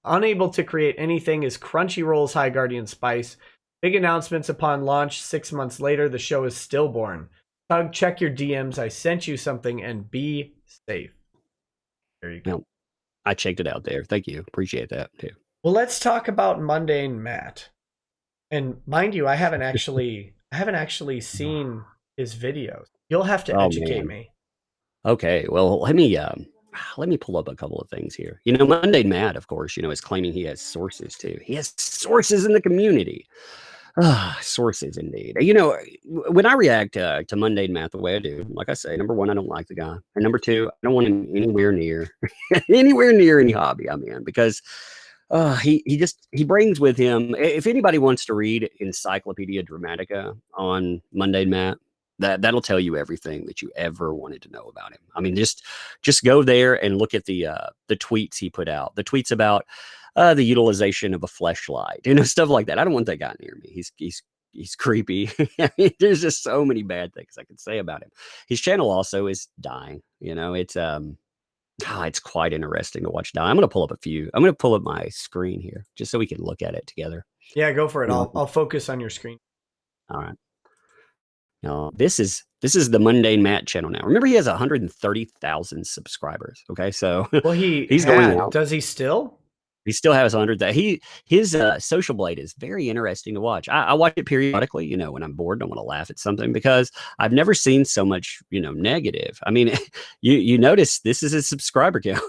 unable to create anything is Crunchyroll's High Guardian Spice. Big announcements upon launch. 6 months later, the show is stillborn. Tug, check your DMs. I sent you something and be safe. There you go. No, I checked it out there. Thank you. Appreciate that too. Well, let's talk about Mundane Matt. And mind you, I haven't actually seen his videos. You'll have to educate me. Okay, well, let me pull up a couple of things here. Mundane Matt, of course, is claiming he has sources too. He has sources in the community. Sources indeed. When I react to Mundane Matt the way I do, like I say, number one, I don't like the guy, and number two, I don't want him anywhere near any hobby I'm in, because he brings with him. If anybody wants to read Encyclopedia Dramatica on Mundane Matt, that'll tell you everything that you ever wanted to know about him. I mean, just go there and look at the tweets he put out. The tweets about the utilization of a fleshlight, stuff like that. I don't want that guy near me. He's creepy. There's just so many bad things I could say about him. His channel also is dying. It's quite interesting to watch die. I'm going to pull up my screen here just so we can look at it together. Yeah, go for it. I'll focus on your screen. All right. Now, this is This is the Mundane Matt channel now. Remember, he has 130,000 subscribers. Okay, so Well, he he's going had. out. Does he still? He still has 100. His Social Blade is very interesting to watch. I watch it periodically, you know, when I'm bored, don't want to laugh at something, because I've never seen so much, you know, negative. I mean, you notice this is his subscriber count.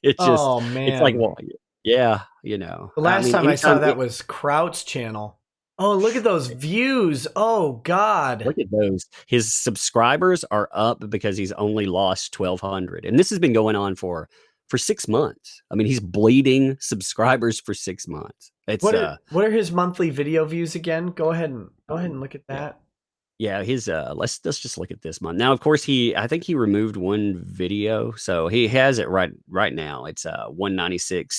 It's just, Oh it's like, man. well, yeah, you know. The I last mean, time I saw anytime that was Kraut's channel. Oh, look at those views. Oh God. look at those. His subscribers are up because he's only lost 1,200, and this has been going on for 6 months. I mean, he's bleeding subscribers for 6 months. It's What are his monthly video views again? Go ahead and look at yeah. that. Yeah, his let's just look at this month. Now, of course, I think he removed one video, so he has it right now. It's 196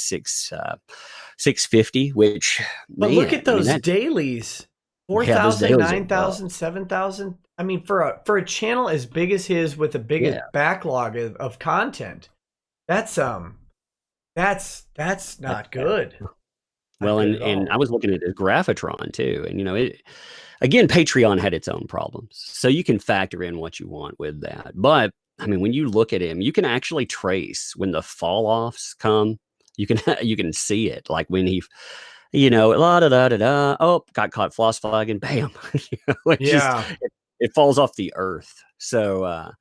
650, which, But man, look at I mean, those that, dailies. yeah, those 4,000, dailies are 9,000, 7,000. I mean, for a channel as big as his with a big yeah. backlog of content, that's not good. Well, Not good and at and I all. was looking at his Graphitron too, and you know, it again, Patreon had its own problems, so you can factor in what you want with that. But I mean, when you look at him, you can actually trace when the fall offs come. You can you can see it, like when he, you know, la da da da da. Oh, got caught floss flagging, bam! You know, Yeah. it falls off the earth. So,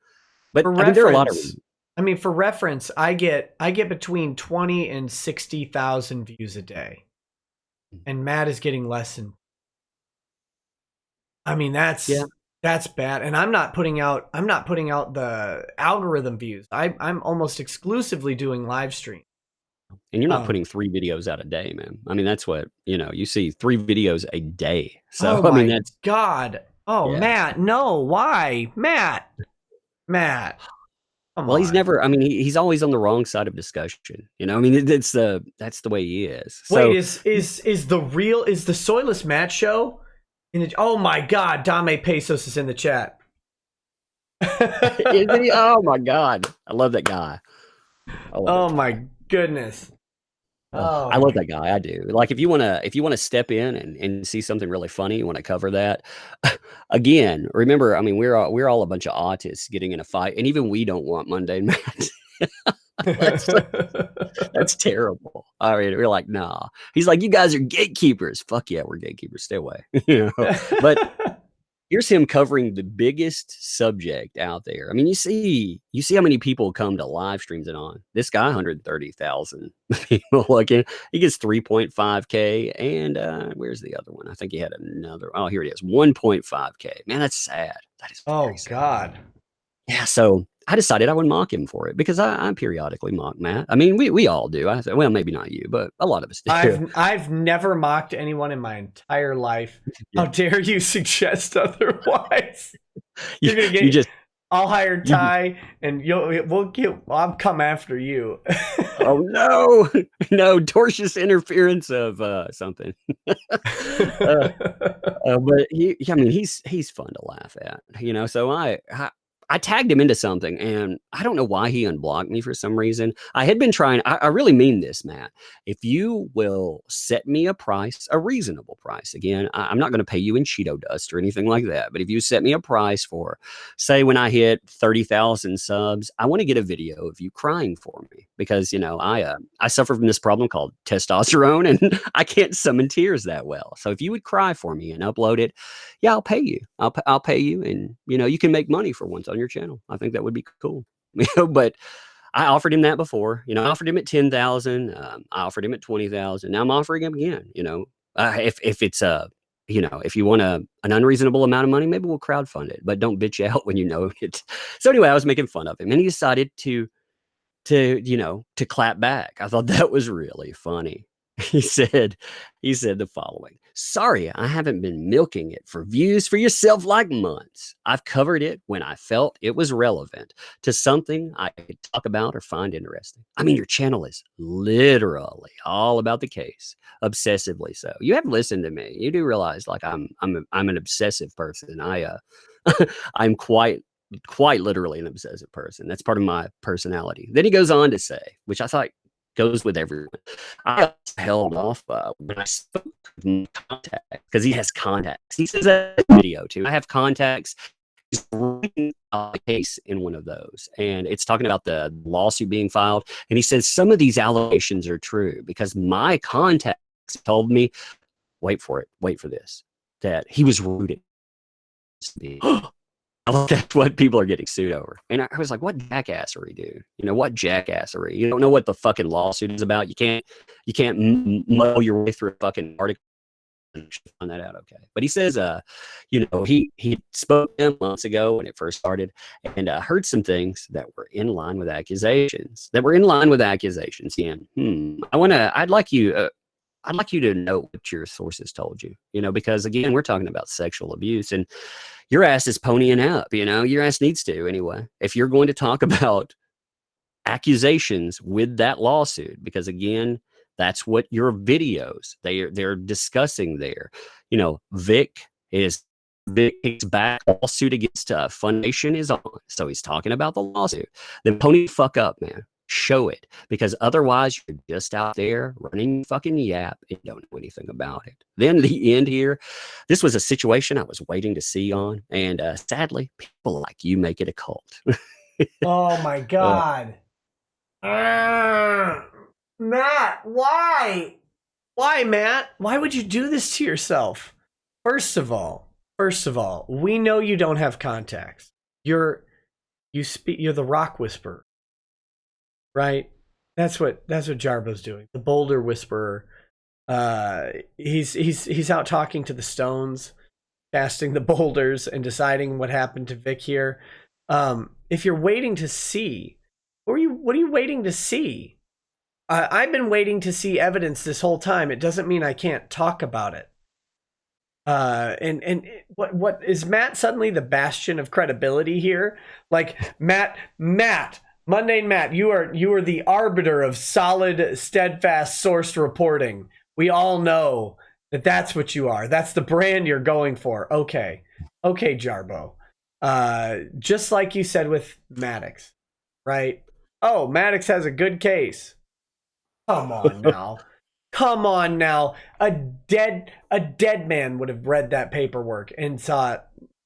but For I mean, there are a lot of reference, for reference, I get between 20 and 60,000 views a day. And Matt is getting less than. I mean, yeah, that's bad. And I'm not putting out the algorithm views. I'm almost exclusively doing live stream. and you're not putting 3 videos out a day, man. I mean, that's what, you know, you see 3 videos a day. So, Oh I mean, my that's God. Oh, yeah. Matt, no, why? Matt, come Well, he's on. never. I mean, he's always on the wrong side of discussion. You know, I mean, that's the way he is. Wait, So, is the Soyless Matt show? Oh my God, Dame Pesos is in the chat. isn't he? Oh my God, I love that guy. I love Oh that guy. my goodness. Oh I love my. that guy. I do. Like, if you wanna step in and see something really funny, you want to cover that. Again, remember, I mean, we're all a bunch of autists getting in a fight, and even we don't want mundane Matt. That's That's terrible. I mean, we're like, nah. He's like, you guys are gatekeepers. Fuck yeah, we're gatekeepers. Stay away. You know. But here's him covering the biggest subject out there. I mean, you see how many people come to live streams and on. This guy, 130,000 people looking. He gets 3.5K. And where's the other one? I think he had another. Oh, here it is. 1.5K. Man, that's sad. That is very Oh sad. God. Yeah, so I decided I would mock him for it, because I periodically mock Matt. I mean, we all do. Well, maybe not you, but a lot of us do. I've never mocked anyone in my entire life. Yeah. How dare you suggest otherwise? You're gonna You get. just I'll hire you Ty, and I'll come after you. oh no, no, tortious interference of something. But I mean, he's fun to laugh at, you know. So I tagged him into something, and I don't know why he unblocked me for some reason. I had been trying. I really mean this, Matt. If you will set me a price, a reasonable price. Again, I'm not going to pay you in Cheeto dust or anything like that. But if you set me a price for, say, when I hit 30,000 subs, I want to get a video of you crying for me, because you know I suffer from this problem called testosterone, and I can't summon tears that well. So if you would cry for me and upload it, yeah, I'll pay you. I'll pay you, and you know, you can make money for once on your channel. I think that would be cool. You know, but I offered him that before. You know, I offered him at 10,000. I offered him at 20,000. Now I'm offering him again. You know, if it's you know, if you want an unreasonable amount of money, maybe we'll crowdfund it. But don't bitch out when you know it. So anyway, I was making fun of him, and he decided to clap back. I thought that was really funny. He said the following: "Sorry, I haven't been milking it for views for yourself like months. I've covered it when I felt it was relevant to something I could talk about or find interesting. I mean, your channel is literally all about the case, obsessively so. You have listened to me. You do realize, like, I'm an obsessive person. I'm quite literally an obsessive person. That's part of my personality." Then he goes on to say, which I thought goes with everyone: "I held off when I spoke with my contacts," because he has contacts. He says that in the video too. I have contacts. reading a case in one of those, and it's talking about the lawsuit being filed. And he says some of these allegations are true because my contacts told me, wait for it, wait for this, that he was rude. That's what people are getting sued over. And I was like, what jackassery, dude? You know, what jackassery? You don't know what the fucking lawsuit is about. You can't muddle your way through a fucking article and find that out. Okay. But he says, you know, he spoke to him months ago when it first started, and heard some things that were in line with accusations. And I'd like you to know what your sources told you, you know, because again, we're talking about sexual abuse, and your ass is ponying up, you know, your ass needs to anyway. If you're going to talk about accusations with that lawsuit, because again, that's what your videos they're discussing there. You know, Vic is back. Lawsuit against Fundation is on, so he's talking about the lawsuit. Then pony fuck up, man. Show it, because otherwise you're just out there running fucking yap and don't know anything about it. Then the end here, this was a situation I was waiting to see on, and sadly, people like you make it a cult. Oh my God. Matt, why? Why, Matt? Why would you do this to yourself? First of all, we know you don't have contacts. You're the rock whisperer, right? That's what Jarbo's doing. The boulder whisperer. He's out talking to the stones, casting the boulders, and deciding what happened to Vic here. If you're waiting to see, what are you waiting to see? I've been waiting to see evidence this whole time. It doesn't mean I can't talk about it. And what is Matt suddenly the bastion of credibility here? Like Matt, Mundane Matt, you are the arbiter of solid, steadfast, sourced reporting. We all know that that's what you are. That's the brand you're going for. Okay, Jarbo. Just like you said with Maddox, right? Oh, Maddox has a good case. Come on now. A dead man would have read that paperwork and saw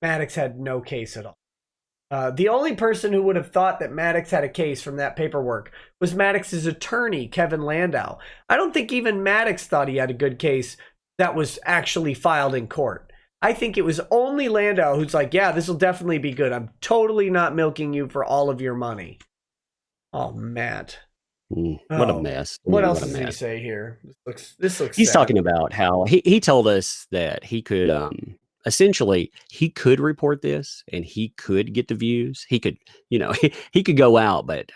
Maddox had no case at all. The only person who would have thought that Maddox had a case from that paperwork was Maddox's attorney, Kevin Landau. I don't think even Maddox thought he had a good case that was actually filed in court. I think it was only Landau who's like, yeah, this will definitely be good. I'm totally not milking you for all of your money. Oh, Matt. What a mess. What else does he say here? This looks He's sad. talking about how he told us that he could essentially he could report this and he could get the views. He could, you know, he could go out, but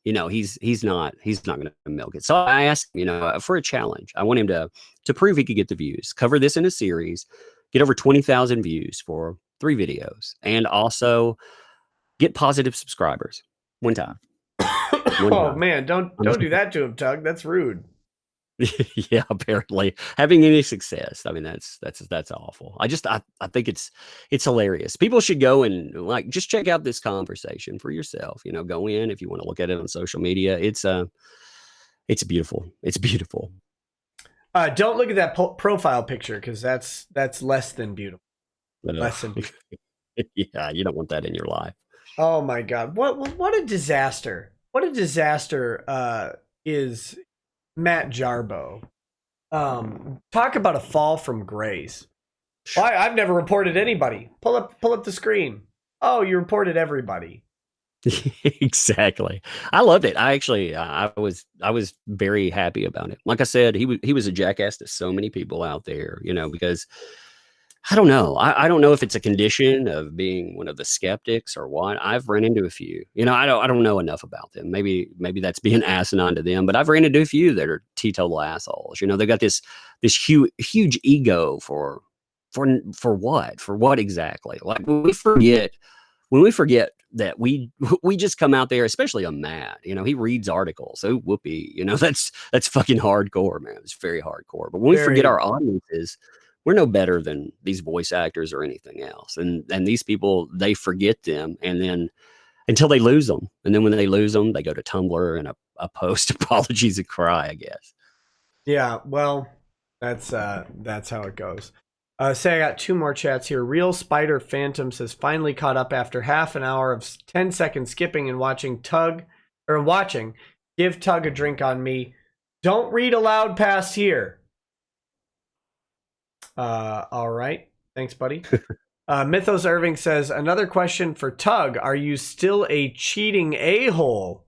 you know, he's not going to milk it. So I asked him, you know, for a challenge. I want him to prove he could get the views, cover this in a series, get over 20,000 views for 3 videos, and also get positive subscribers one time. Oh man, don't do that to him, Tug. That's rude. Yeah, apparently having any success. I mean, that's awful. I think it's hilarious. People should go and like just check out this conversation for yourself. You know, go in if you want to look at it on social media. It's beautiful. It's beautiful. Don't look at that profile picture because that's less than beautiful. Less than beautiful. Yeah, you don't want that in your life. Oh my God! What a disaster! What a disaster is Matt Jarbo. Talk about a fall from grace. Why? I've never reported anybody. Pull up the screen. Oh, you reported everybody. Exactly. I loved it. I was very happy about it. Like I said, he was a jackass to so many people out there, you know, because I don't know. I don't know if it's a condition of being one of the skeptics or what. I've run into a few. You know, I don't know enough about them. Maybe that's being asinine to them, but I've ran into a few that are teetotal assholes. You know, they got this huge ego for what? For what exactly? Like when we forget that we just come out there, especially on Matt, you know, he reads articles. So whoopee, you know, that's fucking hardcore, man. It's very hardcore. But when we forget our audiences, we're no better than these voice actors or anything else. And these people, they forget them, and then until they lose them. And then when they lose them, they go to Tumblr and a post apologies and cry, I guess. Yeah, well, that's how it goes. Say I got 2 more chats here. Real Spider Phantoms has finally caught up after half an hour of 10-second skipping and watching Give Tug a drink on me. Don't read aloud past here. All right. Thanks, buddy. Mythos Irving says, another question for Tug. Are you still a cheating a-hole?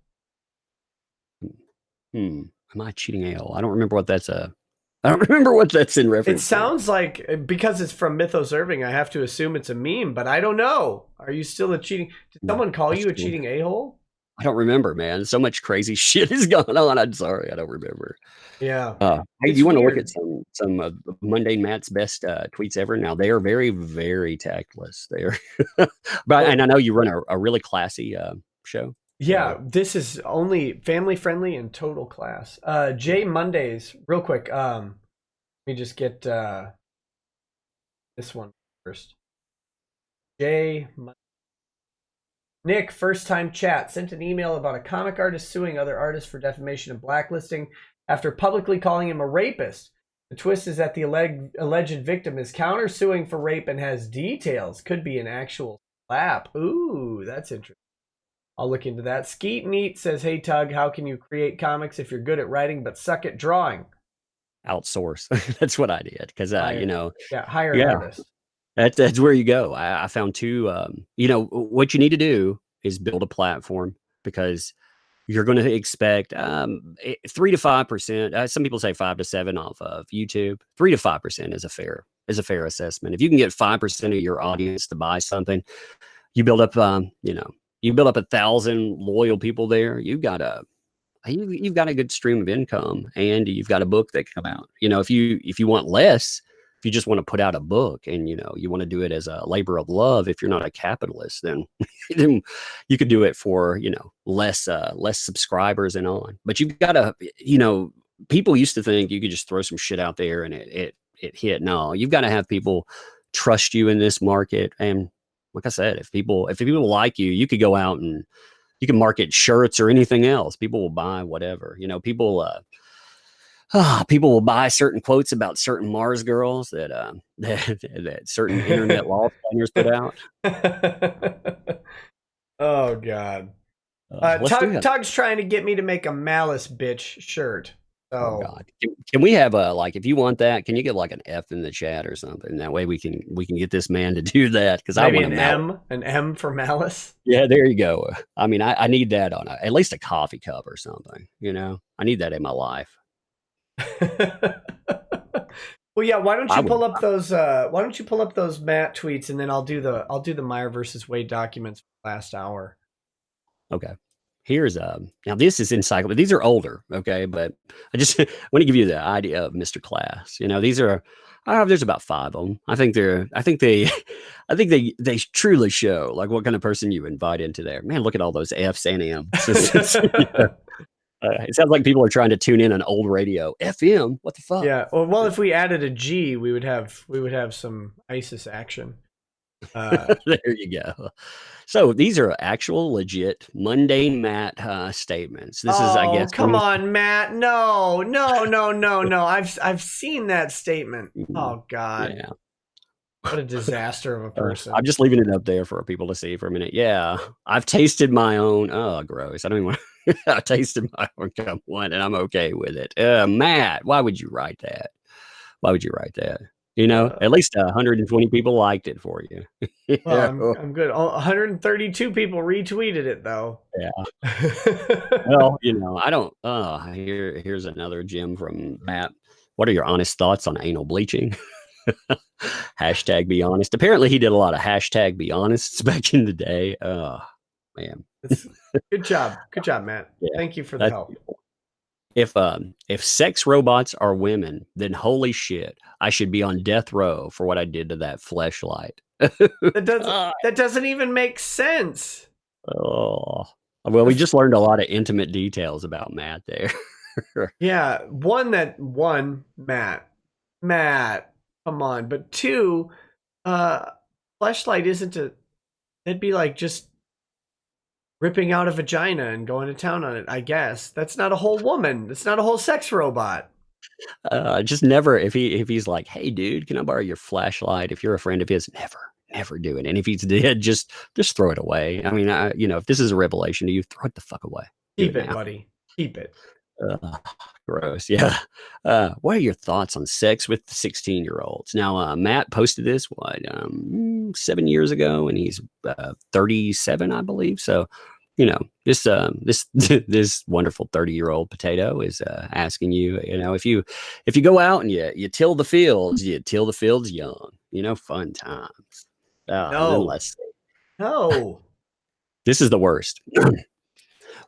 Am I cheating a-hole? I don't remember what that's I don't remember what that's in reference It sounds like, because it's from Mythos Irving, I have to assume it's a meme, but I don't know. Are you still a cheating? Did someone call you a cheating a-hole? I don't remember, man. So much crazy shit is going on. I'm sorry, I don't remember. Yeah. Hey, do you want to look at some of Mundane Matt's best tweets ever? Now they are very, very tactless. They are, and I know you run a really classy show. Yeah, this is only family friendly and total class. Jay Mondays, real quick. Let me just get this one first. Jay Nick, first time chat, sent an email about a comic artist suing other artists for defamation and blacklisting after publicly calling him a rapist. The twist is that the alleged victim is countersuing for rape and has details. Could be an actual slap. Ooh, that's interesting. I'll look into that. Skeet Neat says, hey, Tug, how can you create comics if you're good at writing but suck at drawing? Outsource. That's what I did. Because, hire an artist. That's where you go. I found 2, what you need to do is build a platform, because you're going to expect 3 to 5%. Some people say 5 to 7 off of YouTube. 3 to 5% is a fair assessment. If you can get 5% of your audience to buy something, you build up, you build up 1,000 loyal people there. You've got a good stream of income, and you've got a book that come out. If you want less, if you just want to put out a book and you want to do it as a labor of love, if you're not a capitalist, then you could do it for less subscribers and on. But you've got to, people used to think you could just throw some shit out there and it hit. No, you've got to have people trust you in this market. And like I said, if people like you, you could go out and you can market shirts or anything else. People will buy whatever. People will buy certain quotes about certain Mars girls that certain internet law planners put out. Oh God. Tug's trying to get me to make a Malice bitch shirt. Oh God. Can we have if you want that, can you get like an F in the chat or something? That way we can get this man to do that, because I want an M for Malice. Yeah, there you go. I mean, I need that on at least a coffee cup or something. I need that in my life. Well, yeah. Why don't you pull up those Matt tweets, and then I'll do the Meyer versus Waid documents for last hour. Okay. Here's now this is encyclopedia. These are older, okay, but I just want to give you the idea of Mr. Class. These are there's about 5 of them. I think they truly show like what kind of person you invite into there. Man, look at all those F's and M's. It sounds like people are trying to tune in on old radio. FM, what the fuck? Yeah. Well, if we added a G, we would have some ISIS action. There you go. So these are actual legit Mundane Matt statements. This is, I guess. Come on, Matt. No. I've seen that statement. Oh God. Yeah. What a disaster of a person. I'm just leaving it up there for people to see for a minute. Yeah. I've tasted my own. Oh, gross. I don't even want I tasted my own one, and I'm okay with it. Matt, why would you write that? Why would you write that? At least 120 people liked it for you. Well, I'm good. 132 people retweeted it, though. Yeah. Well, I don't. Here's another gem from Matt. What are your honest thoughts on anal bleaching? Hashtag be honest. Apparently, he did a lot of hashtag be honests back in the day. Oh, man. Good job, Matt. Yeah, thank you for the help. Cool. If sex robots are women, then holy shit, I should be on death row for what I did to that fleshlight. That doesn't even make sense. Oh, well, we just learned a lot of intimate details about Matt there. Yeah, Matt, come on. But 2, fleshlight that'd be like just ripping out a vagina and going to town on it, I guess. That's not a whole woman. That's not a whole sex robot. Just never if he's like, "Hey, dude, can I borrow your flashlight?" If you're a friend of his, never do it. And if he's dead, just throw it away. I mean, if this is a revelation to you, throw it the fuck away. Do Keep it it, now. buddy. Keep it. Ugh, gross. Yeah. What are your thoughts on sex with 16-year-olds? Now, Matt posted this 7 years ago, and he's 37, I believe. So, this this wonderful 30-year-old potato is asking you, if you go out and you till the fields, you till the fields young. Fun times. And then No. let's see. No. This is the worst.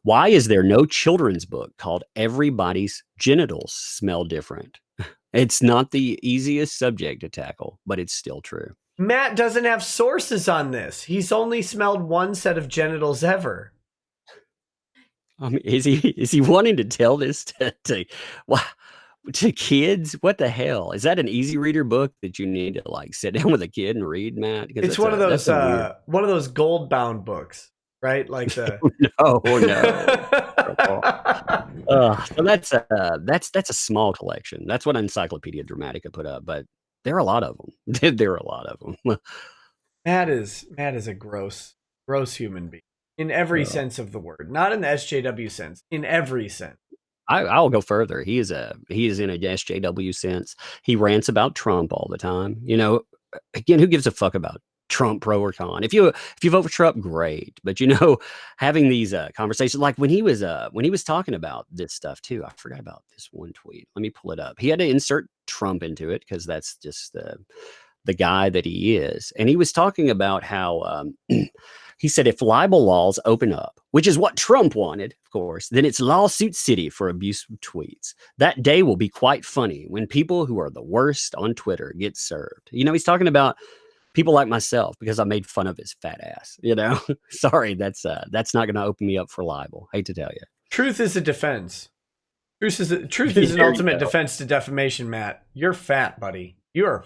Why is there no children's book called Everybody's Genitals Smell Different? It's not the easiest subject to tackle, but it's still true. Matt doesn't have sources on this. He's only smelled one set of genitals ever. Is he wanting to tell this to kids? What the hell? Is that an easy reader book that you need to like sit down with a kid and read, Matt? Because It's one of those gold bound books, right? Like the no. So that's a small collection. That's what Encyclopedia Dramatica put up, but there are a lot of them. There are a lot of them. Matt is a gross human being in every sense of the word, not in the SJW sense, in every sense. I'll go further. He is in a SJW sense. He rants about Trump all the time. Again, who gives a fuck about Trump, pro or con? If you vote for Trump, great. But having these conversations, like when he was talking about this stuff too. I forgot about this one tweet. Let me pull it up. He had to insert Trump into it because that's just the guy that he is. And he was talking about how he said if libel laws open up, which is what Trump wanted, of course, then it's lawsuit city for abusive tweets. That day will be quite funny when people who are the worst on Twitter get served. He's talking about people like myself because I made fun of his fat ass. Sorry, that's not going to open me up for libel. Hate to tell you. Truth is a defense. Truth is an ultimate defense to defamation, Matt. You're fat, buddy. You're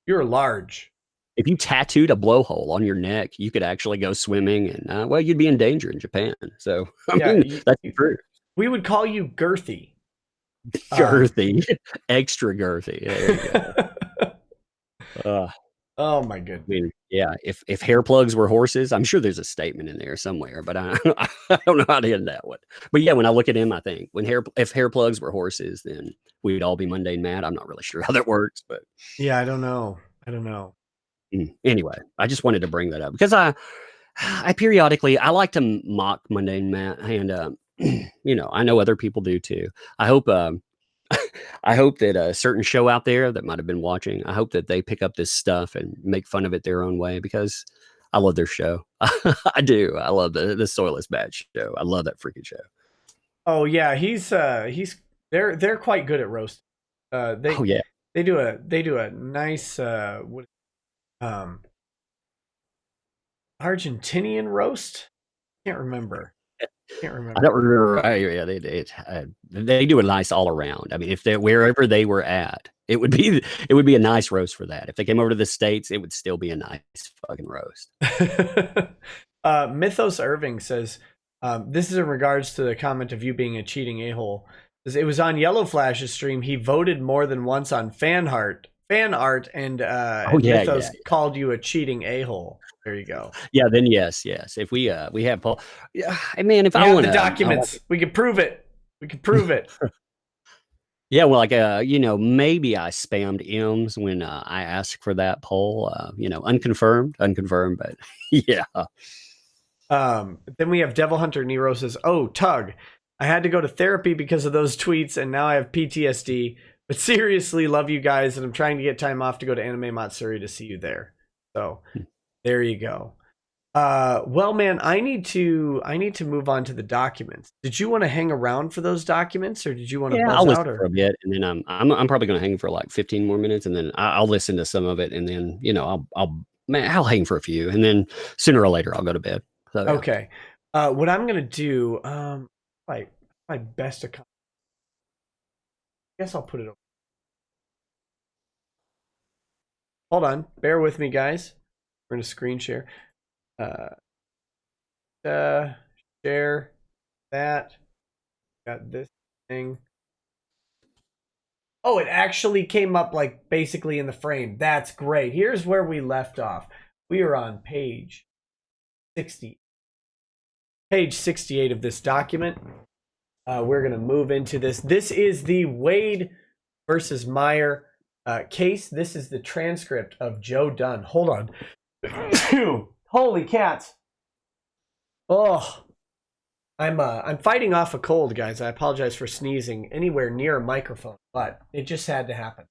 large. If you tattooed a blowhole on your neck, you could actually go swimming and, you'd be in danger in Japan. So, that's true. We would call you girthy. Girthy. Extra girthy. There you go. Oh, my goodness. I mean, yeah, if hair plugs were horses, I'm sure there's a statement in there somewhere, but I don't know how to end that one. But yeah, when I look at him, I think if hair plugs were horses, then we'd all be mundane mad. I'm not really sure how that works, but yeah, I don't know. Anyway, I just wanted to bring that up because I periodically I like to mock mundane Matt, and I know other people do too. I hope that a certain show out there that might have been watching, I hope that they pick up this stuff and make fun of it their own way because I love their show. I do. I love the Soilless Batch show. I love that freaking show. Oh yeah, they're quite good at roast. They do a nice Argentinian roast. Can't remember. I don't remember. They do a nice all around. I mean, if they're wherever they were at, it would be a nice roast for that. If they came over to the States, it would still be a nice fucking roast. Mythos Irving says, this is in regards to the comment of you being a cheating a-hole. It was on Yellow Flash's stream. He voted more than once on fan art, and Mythos called you a cheating a-hole. There you go. Yeah, then yes. If we have Paul, yeah, man, if I want the documents, we can prove it. Yeah, well, maybe I spammed M's when I asked for that poll. Unconfirmed, but yeah. Then we have Devil Hunter Nero says, "Oh, Tug, I had to go to therapy because of those tweets, and now I have PTSD. But seriously, love you guys, and I'm trying to get time off to go to Anime Matsuri to see you there." So. There you go. Well, man, I need to move on to the documents. Did you want to hang around for those documents, or did you want to buzz I'll out? Listen for a bit, and then I'm probably going to hang for like 15 more minutes, and then I'll listen to some of it, and then I'll hang for a few, and then sooner or later I'll go to bed. So, yeah. Okay. What I'm going to do, my best account. I guess I'll put it over. Hold on, bear with me, guys. We're going to screen share. Share that. Got this thing. Oh, it actually came up like basically in the frame. That's great. Here's where we left off. We are on page 60. Page 68 of this document. We're going to move into this. This is the Waid versus Meyer case. This is the transcript of Joe Dunn. Hold on. Holy cats. Oh, I'm fighting off a cold, guys. I apologize for sneezing anywhere near a microphone, but it just had to happen.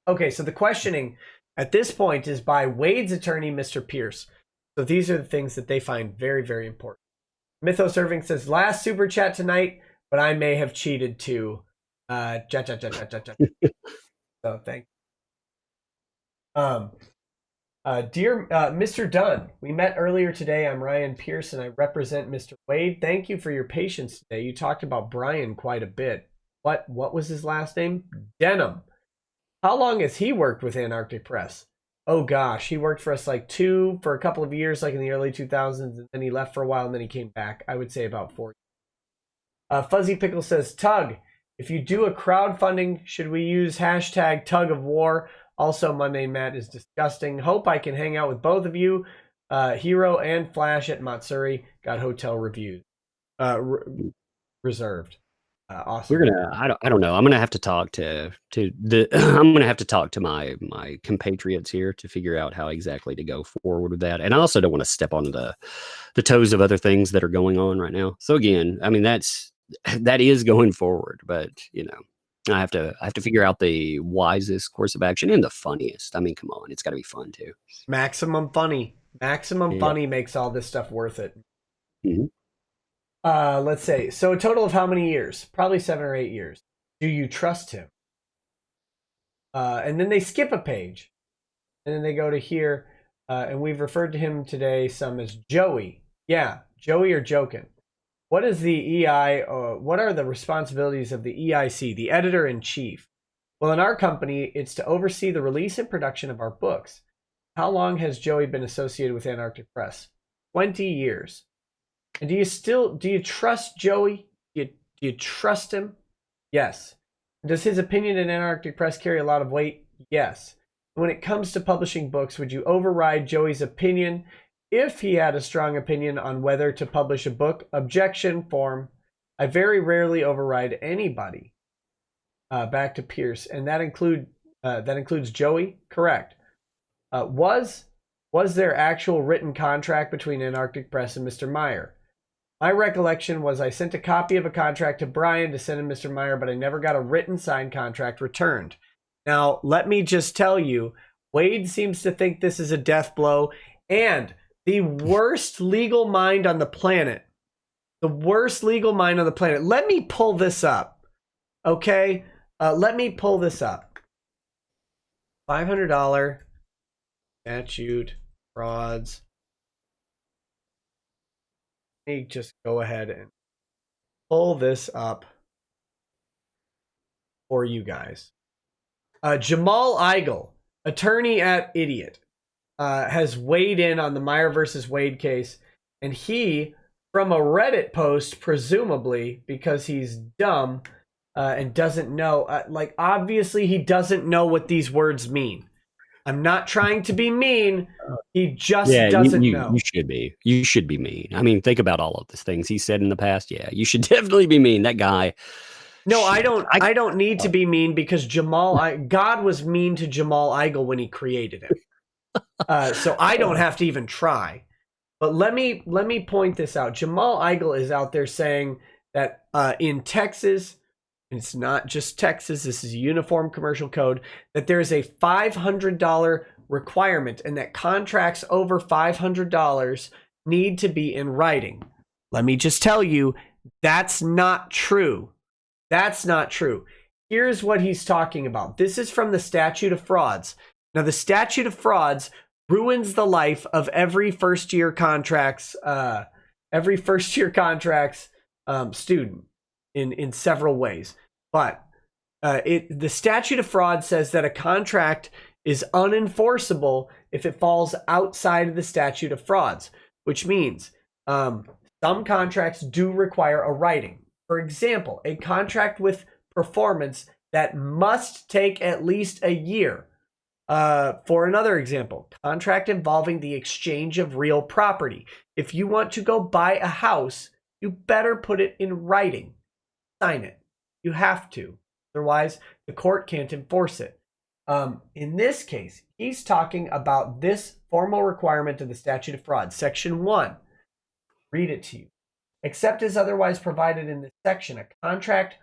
Okay, so the questioning at this point is by Wade's attorney, Mr. Pierce. So these are the things that they find very, very important. Mythos Irving says, last super chat tonight, but I may have cheated too. So thank you. Dear Mr. Dunn, we met earlier today. I'm Ryan Pierce and I represent Mr. Waid. Thank you for your patience today. You talked about Brian quite a bit. What was his last name? Denham. How long has he worked with Antarctic Press? Oh gosh, he worked for us for a couple of years, like in the early 2000s, and then he left for a while and then he came back. I would say about 4 years. Fuzzy Pickle says, Tug, if you do a crowdfunding, should we use hashtag tug of war? Also, Monday Matt is disgusting. Hope I can hang out with both of you. Hero and Flash at Matsuri. Got hotel reviews. Reserved. Awesome. We're gonna. I don't know. I'm gonna have to talk to the. I'm gonna have to talk to my compatriots here to figure out how exactly to go forward with that. And I also don't want to step on the toes of other things that are going on right now. So again, I mean that is going forward, but I have to figure out the wisest course of action and the funniest. I mean, come on, it's got to be fun too. Maximum funny. Funny makes all this stuff worth it. Mm-hmm. Let's say, so a total of how many years? Probably 7 or 8 years. Do you trust him? And then they skip a page. And then they go to here. And we've referred to him today some as Joey. Yeah, Joey or Jokin. What is the EI? What are the responsibilities of the EIC, the editor-in-chief? Well, in our company, it's to oversee the release and production of our books. How long has Joey been associated with Antarctic Press? 20 years. And do you trust Joey? Do you trust him? Yes. Does his opinion in Antarctic Press carry a lot of weight? Yes. When it comes to publishing books, would you override Joey's opinion if he had a strong opinion on whether to publish a book? Objection form. I very rarely override anybody. Back to Pierce, and that includes Joey. Correct. Was there actual written contract between Antarctic Press and Mr. Meyer? My recollection was I sent a copy of a contract to Brian to send him Mr. Meyer, but I never got a written signed contract returned. Now, let me just tell you, Waid seems to think this is a death blow, and the worst legal mind on the planet. The worst legal mind on the planet. Let me pull this up, okay? Let me pull this up. $500 statute frauds. Let me just go ahead and pull this up for you guys. Jamal Eigel, attorney at Idiot, has weighed in on the Meyer versus Waid case, and he, from a Reddit post, presumably because he's dumb and doesn't know, obviously he doesn't know what these words mean. I'm not trying to be mean. He just doesn't know. You should be mean. I mean, think about all of the things he said in the past. Yeah, you should definitely be mean. That guy. No, I don't need to be mean because God was mean to Jamal Eigel when he created him. So I don't have to even try. But let me point this out. Jamal Eigel is out there saying that in Texas, and it's not just Texas, this is a uniform commercial code, that there's a $500 requirement and that contracts over $500 need to be in writing. Let me just tell you, that's not true. That's not true. Here's what he's talking about. This is from the Statute of Frauds. Now, the Statute of Frauds ruins the life of every first-year contracts student in several ways. But the Statute of Frauds says that a contract is unenforceable if it falls outside of the Statute of Frauds, which means some contracts do require a writing. For example, a contract with performance that must take at least a year. For another example, contract involving the exchange of real property. If you want to go buy a house, you better put it in writing. Sign it. You have to. Otherwise, the court can't enforce it. In this case, he's talking about this formal requirement of the statute of frauds, section 1. Read it to you. Except as otherwise provided in this section, a contract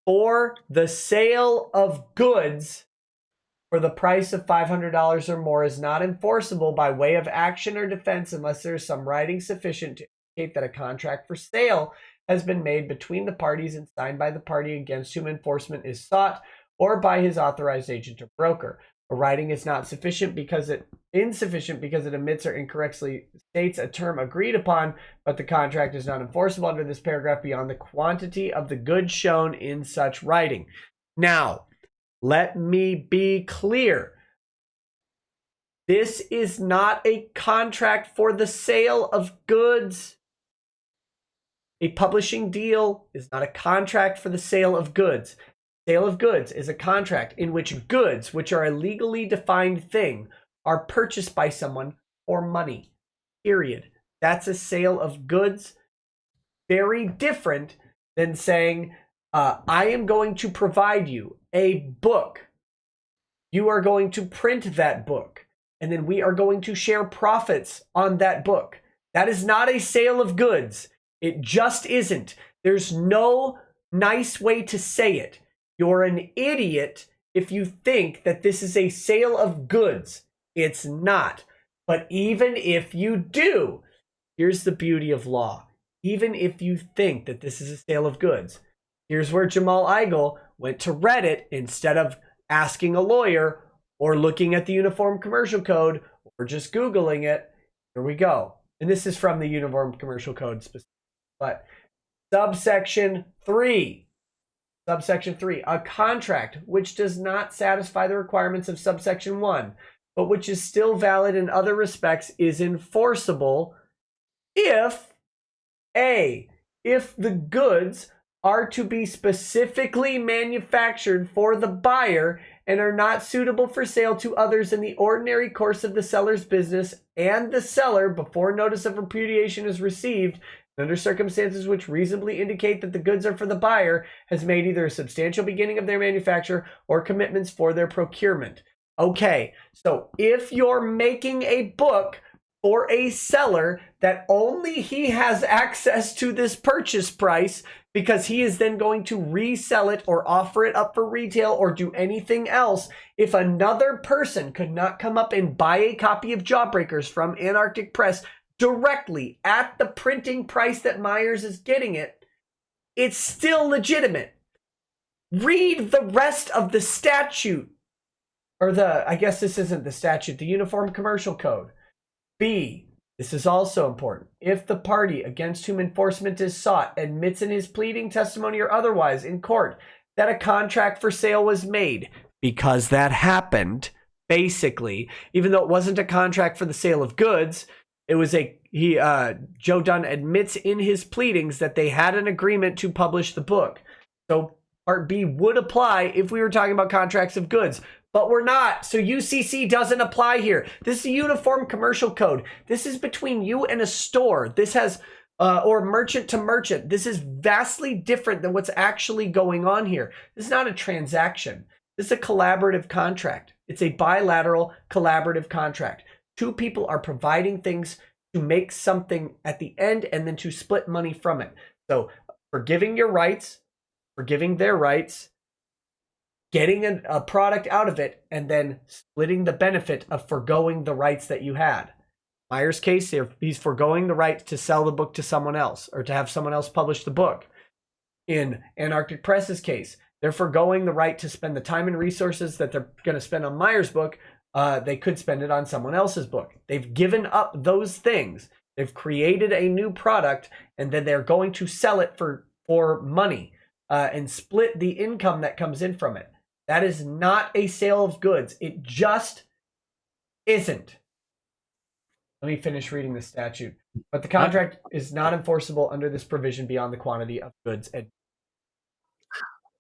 for the sale of goods for the price of $500 or more is not enforceable by way of action or defense unless there is some writing sufficient to indicate that a contract for sale has been made between the parties and signed by the party against whom enforcement is sought or by his authorized agent or broker. A writing is not insufficient because it omits or incorrectly states a term agreed upon, but the contract is not enforceable under this paragraph beyond the quantity of the goods shown in such writing. Now, let me be clear. This is not a contract for the sale of goods. A publishing deal is not a contract for the sale of goods. Sale of goods is a contract in which goods, which are a legally defined thing, are purchased by someone for money. Period. That's a sale of goods. Very different than saying, I am going to provide you a book. You are going to print that book, and then we are going to share profits on that book. That is not a sale of goods. It just isn't. There's no nice way to say it. You're an idiot if you think that this is a sale of goods. It's not. But even if you do, here's the beauty of law. Even if you think that this is a sale of goods, here's where Jamal Igle went to Reddit instead of asking a lawyer or looking at the Uniform Commercial Code or just Googling it. Here we go. And this is from the Uniform Commercial Code specifically. But subsection 3, a contract which does not satisfy the requirements of subsection 1, but which is still valid in other respects, is enforceable if the goods are to be specifically manufactured for the buyer and are not suitable for sale to others in the ordinary course of the seller's business, and the seller, before notice of repudiation is received, under circumstances which reasonably indicate that the goods are for the buyer, has made either a substantial beginning of their manufacture or commitments for their procurement. Okay, so if you're making a book for a seller that only he has access to this purchase price because he is then going to resell it or offer it up for retail or do anything else, if another person could not come up and buy a copy of Jawbreakers from Antarctic Press directly at the printing price that Myers is getting it, it's still legitimate. Read the rest of the statute, or I guess this isn't the statute, the Uniform Commercial Code. B, this is also important. If the party against whom enforcement is sought admits in his pleading, testimony, or otherwise in court that a contract for sale was made, because that happened, basically, even though it wasn't a contract for the sale of goods, it was Joe Dunn admits in his pleadings that they had an agreement to publish the book. So Part B would apply if we were talking about contracts of goods, but we're not. So UCC doesn't apply here. This is a Uniform Commercial Code. This is between you and a store. This has, or merchant to merchant. This is vastly different than what's actually going on here. This is not a transaction. This is a collaborative contract. It's a bilateral collaborative contract. Two people are providing things to make something at the end and then to split money from it. So forgiving your rights, forgiving their rights, getting a product out of it, and then splitting the benefit of foregoing the rights that you had. Meyer's case, he's foregoing the right to sell the book to someone else or to have someone else publish the book. In Antarctic Press's case, they're foregoing the right to spend the time and resources that they're going to spend on Meyer's book. They could spend it on someone else's book. They've given up those things. They've created a new product, and then they're going to sell it for money and split the income that comes in from it. That is not a sale of goods. It just isn't. Let me finish reading the statute. But the contract is not enforceable under this provision beyond the quantity of goods.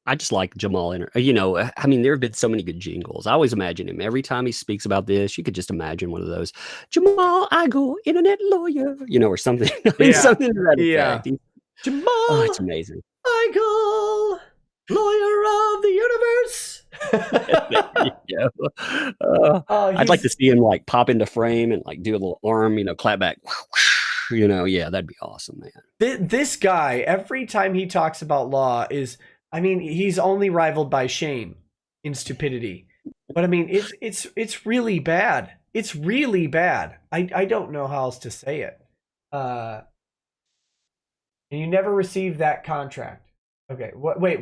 I just like Jamal. I mean, there have been so many good jingles. I always imagine him every time he speaks about this. You could just imagine one of those, Jamal Igle, internet lawyer, or something. I mean, Yeah. something to that Yeah. effect. Oh, Jamal it's amazing. Michael, lawyer of the universe. There you go. Oh, I'd like to he's see him like pop into frame and like do a little arm, clap back. Yeah, that'd be awesome, man. this guy. Every time he talks about law, I mean, he's only rivaled by Shane in stupidity. But I mean, it's really bad. It's really bad. I don't know how else to say it. And you never received that contract. Okay. Wait.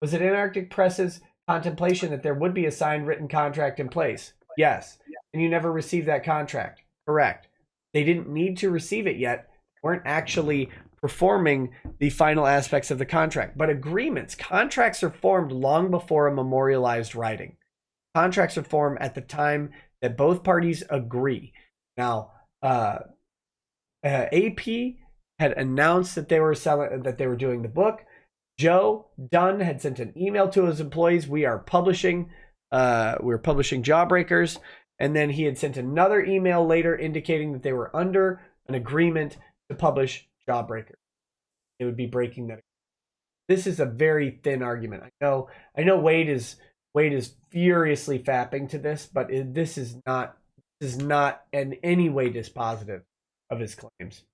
Was it Antarctic Press's contemplation that there would be a signed written contract in place? Yes. And you never received that contract. Correct. They didn't need to receive it yet. Weren't actually performing the final aspects of the contract. But contracts are formed long before a memorialized writing. Contracts are formed at the time that both parties agree. Now, AP had announced that they were doing the book. Joe Dunn had sent an email to his employees. We're publishing Jawbreakers. And then he had sent another email later indicating that they were under an agreement to publish Jawbreakers. They would be breaking that. This is a very thin argument. I know Waid is furiously fapping to this, but this is not in any way dispositive of his claims.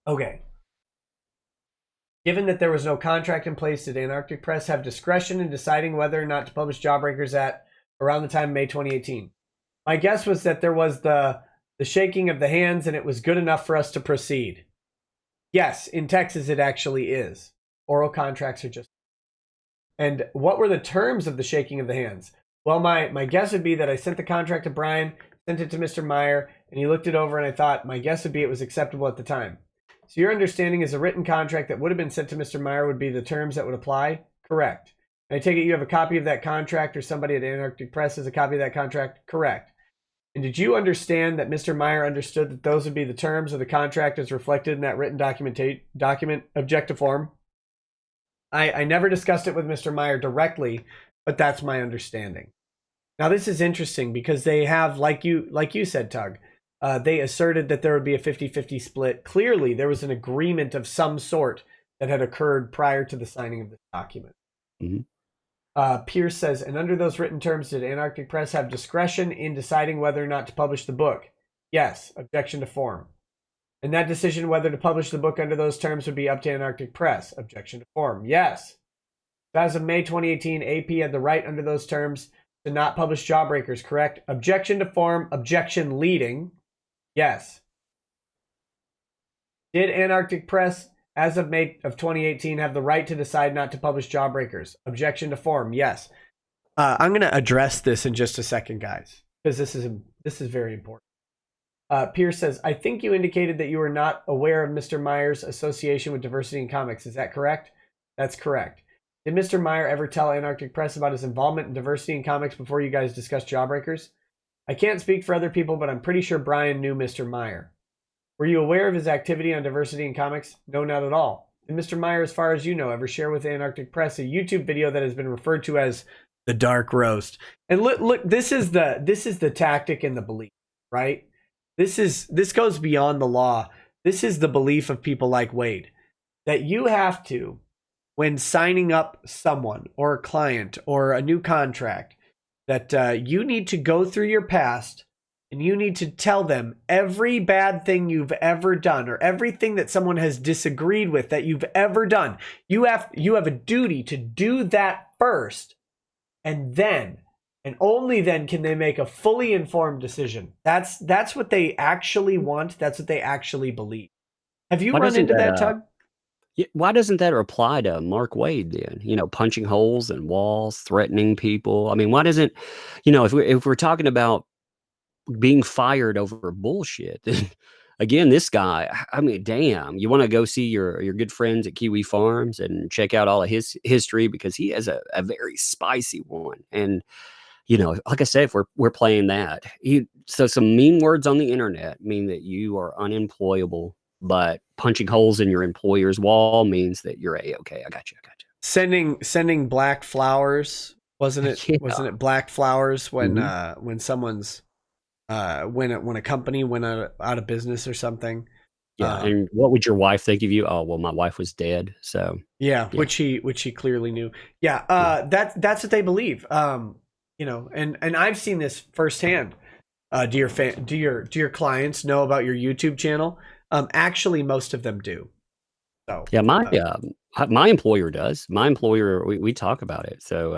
Okay. Given that there was no contract in place, did Antarctic Press have discretion in deciding whether or not to publish Jawbreakers at around the time of May 2018? My guess was that there was the shaking of the hands and it was good enough for us to proceed. Yes, in Texas it actually is. Oral contracts are just... And what were the terms of the shaking of the hands? Well, my guess would be that I sent the contract to Brian, sent it to Mr. Meyer, and he looked it over, and I thought my guess would be it was acceptable at the time. So your understanding is a written contract that would have been sent to Mr. Meyer would be the terms that would apply? Correct. And I take it you have a copy of that contract, or somebody at Antarctic Press has a copy of that contract? Correct. And did you understand that Mr. Meyer understood that those would be the terms of the contract as reflected in that written document objective form? I never discussed it with Mr. Meyer directly, but that's my understanding. Now, this is interesting because they have, like you said, Tug, they asserted that there would be a 50-50 split. Clearly, there was an agreement of some sort that had occurred prior to the signing of this document. Mm-hmm. Pierce says, and under those written terms, did Antarctic Press have discretion in deciding whether or not to publish the book? Yes. Objection to form. And that decision whether to publish the book under those terms would be up to Antarctic Press. Objection to form. Yes. As of May 2018, AP had the right under those terms to not publish Jawbreakers, correct? Objection to form. Objection leading. Yes. Did Antarctic Press, as of May of 2018, have the right to decide not to publish Jawbreakers? Objection to form. Yes. I'm going to address this in just a second, guys, because this is very important. Pierce says, I think you indicated that you were not aware of Mr. Meyer's association with diversity in comics. Is that correct? That's correct. Did Mr. Meyer ever tell Antarctic Press about his involvement in diversity in comics before you guys discussed Jawbreakers? I can't speak for other people, but I'm pretty sure Brian knew Mr. Meyer. Were you aware of his activity on diversity in comics? No, not at all. Did Mr. Meyer, as far as you know, ever share with Antarctic Press a YouTube video that has been referred to as the Dark Roast? And look, this is the tactic and the belief, right? This goes beyond the law. This is the belief of people like Waid, that you have to, when signing up someone or a client or a new contract, that you need to go through your past and you need to tell them every bad thing you've ever done or everything that someone has disagreed with that you've ever done. You have a duty to do that first, and only then can they make a fully informed decision. That's what they actually want. That's what they actually believe. Have you run into that, Tug? Why doesn't that apply to Mark Waid then? Punching holes in walls, threatening people. I mean, why doesn't, if we're talking about being fired over bullshit, then again, this guy, I mean, damn, you want to go see your good friends at Kiwi Farms and check out all of his history, because he has a very spicy one. And like I said, if we're playing that, so some mean words on the internet mean that you are unemployable but punching holes in your employer's wall means that you're a-okay. I got you. Sending black flowers, wasn't it? Yeah. Wasn't it black flowers Mhm. when someone's when a company went out of business or something? Yeah, Um, and what would your wife think of you? Oh, well, my wife was dead, so yeah, yeah, which he clearly knew. Yeah, yeah. that's what they believe. You know, and I've seen this firsthand. Do your clients know about your YouTube channel? Actually, most of them do. So, Yeah, uh, my employer does. My employer, we talk about it. So,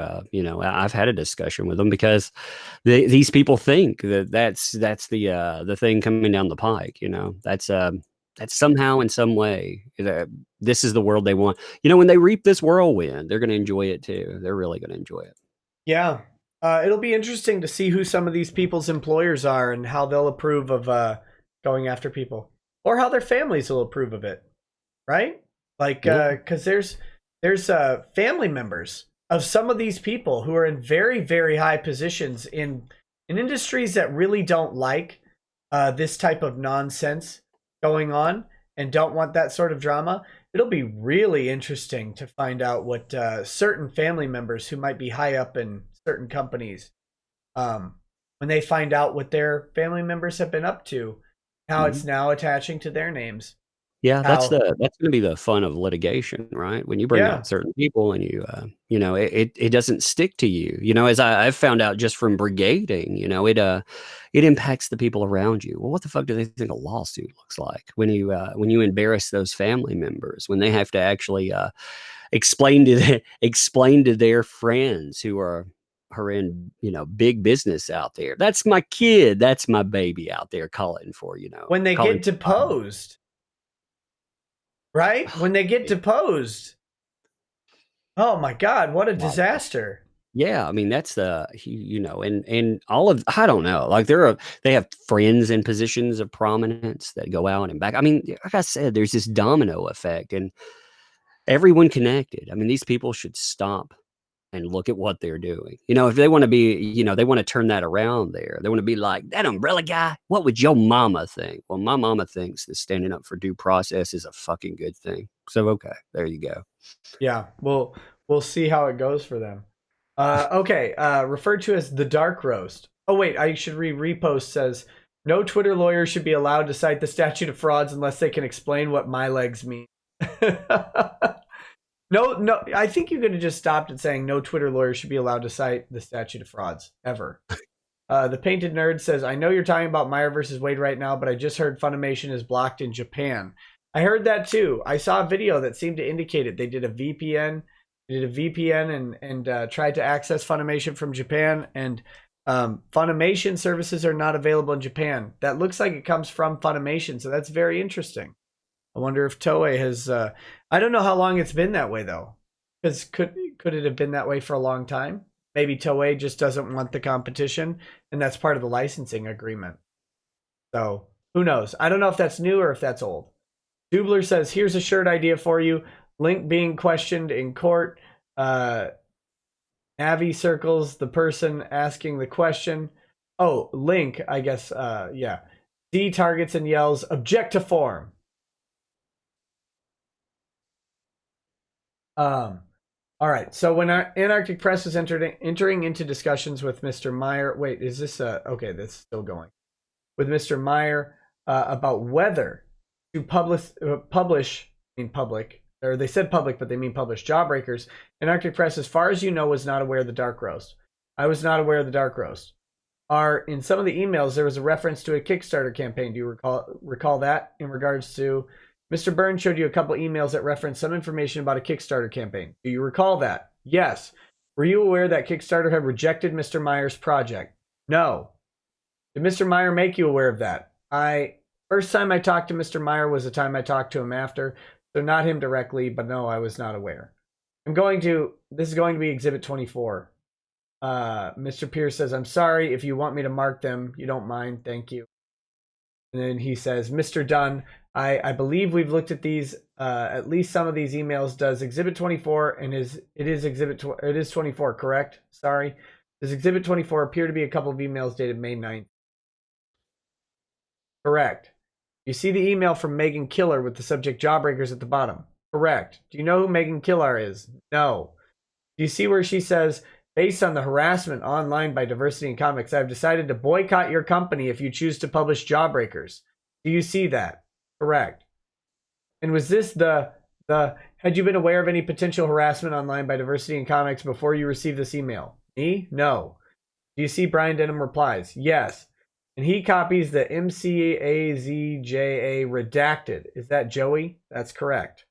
I've had a discussion with them because these people think that that's the thing coming down the pike. That's somehow in some way that this is the world they want. When they reap this whirlwind, they're going to enjoy it too. They're really going to enjoy it. yeah, it'll be interesting to see who some of these people's employers are and how they'll approve of going after people, or how their families will approve of it. Right? Like, Yeah. because there's family members of some of these people who are in very very high positions in industries that really don't like this type of nonsense going on and don't want that sort of drama. It'll be really interesting to find out what certain family members who might be high up in certain companies, um, when they find out what their family members have been up to, how it's Mhm. now attaching to their names. Yeah, How, that's gonna be the fun of litigation, right? When you bring yeah, out certain people and it doesn't stick to you. As I've found out just from brigading, it impacts the people around you. Well, what the fuck do they think a lawsuit looks like when you embarrass those family members, when they have to actually explain to their friends who are in big business out there. That's my kid. That's my baby out there calling for when they calling. get deposed, right? When they get deposed. Oh my God, what a disaster. Yeah, I mean that's and all of I don't know. Like they have friends in positions of prominence that go out and back. I mean, like I said, there's this domino effect and everyone connected. I mean, these people should stop and look at what they're doing. If they want to be, they want to turn that around there. They want to be like that umbrella guy. What would your mama think? Well, my mama thinks that standing up for due process is a fucking good thing. So okay, there you go. Yeah, we'll see how it goes for them. Okay, referred to as the dark roast. Oh wait, I should repost says no Twitter lawyer should be allowed to cite the statute of frauds unless they can explain what my legs mean. No, I think you could have just stopped at saying no Twitter lawyer should be allowed to cite the statute of frauds ever. The Painted Nerd says, I know you're talking about Meyer versus Waid right now, but I just heard Funimation is blocked in Japan. I heard that too. I saw a video that seemed to indicate it. They did a VPN. And tried to access Funimation from Japan, and Funimation services are not available in Japan. That looks like it comes from Funimation, so that's very interesting. I wonder if Toei has. I don't know how long it's been that way though, because could it have been that way for a long time? Maybe Toei just doesn't want the competition, and that's part of the licensing agreement. So who knows? I don't know if that's new or if that's old. Dubler says, "Here's a shirt idea for you. Link being questioned in court. Uh, Navi circles the person asking the question. Oh, Link, I guess. Yeah. D targets and yells, object to form. All right. So when our Antarctic Press was entering into discussions with Mr. Meyer, wait, is this okay? That's still going with Mr. Meyer about whether to publish. I mean public, or they said public, but they mean publish Jawbreakers. Antarctic Press, as far as you know, was not aware of the dark roast. I was not aware of the dark roast. In some of the emails there was a reference to a Kickstarter campaign. Do you recall that in regards to? Mr. Burns showed you a couple emails that reference some information about a Kickstarter campaign. Do you recall that? Yes. Were you aware that Kickstarter had rejected Mr. Meyer's project? No. Did Mr. Meyer make you aware of that? First time I talked to Mr. Meyer was the time I talked to him after, so not him directly, but no, I was not aware. This is going to be Exhibit 24. Mr. Pierce says, I'm sorry if you want me to mark them. You don't mind. Thank you. And then he says, Mr. Dunn, I believe we've looked at these, at least some of these emails. Does Exhibit 24 and it is 24, correct? Sorry. Does Exhibit 24 appear to be a couple of emails dated May 9th? Correct. You see the email from Megan Killer with the subject Jawbreakers at the bottom? Correct. Do you know who Megan Killer is? No. Do you see where she says, based on the harassment online by Diversity in Comics, I've decided to boycott your company if you choose to publish Jawbreakers? Do you see that? Correct. And was this had you been aware of any potential harassment online by Diversity in Comics before you received this email? Me? No. Do you see Brian Denham replies? Yes. And he copies the MCAZJA redacted. Is that Joey? That's correct.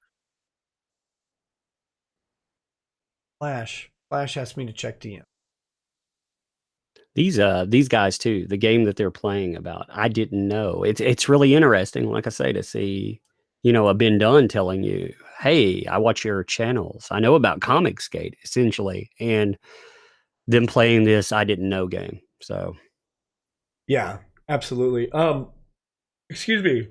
Flash asked me to check DM. These guys too, the game that they're playing about, I didn't know. It's really interesting, like I say, to see, a Ben Dunn telling you, hey, I watch your channels. I know about Comicsgate, essentially, and them playing this I didn't know game. So yeah, absolutely. Excuse me.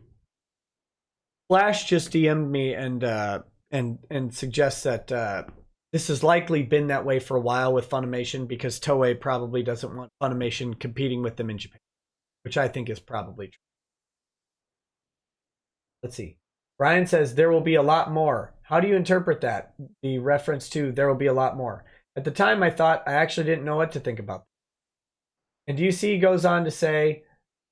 Flash just DM'd me and suggests that this has likely been that way for a while with Funimation because Toei probably doesn't want Funimation competing with them in Japan, which I think is probably true. Let's see. Brian says there will be a lot more. How do you interpret that? The reference to there will be a lot more. At the time, I thought I actually didn't know what to think about. And do you see he goes on to say,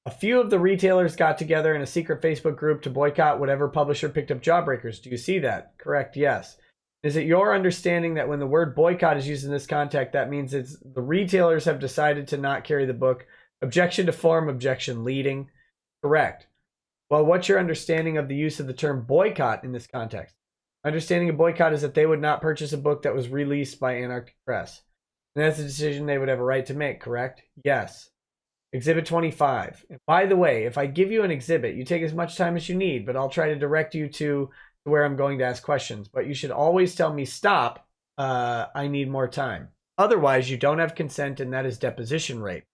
a few of the retailers got together in a secret Facebook group to boycott whatever publisher picked up Jawbreakers. Do you see that? Correct, yes. Is it your understanding that when the word boycott is used in this context, that means it's the retailers have decided to not carry the book? Objection to form, objection leading. Correct. Well, what's your understanding of the use of the term boycott in this context? My understanding of boycott is that they would not purchase a book that was released by Anarchic Press. And that's a decision they would have a right to make, correct? Yes. Exhibit 25. And by the way, if I give you an exhibit, you take as much time as you need, but I'll try to direct you to where I'm going to ask questions. But you should always tell me, stop, I need more time. Otherwise, you don't have consent, and that is deposition rape.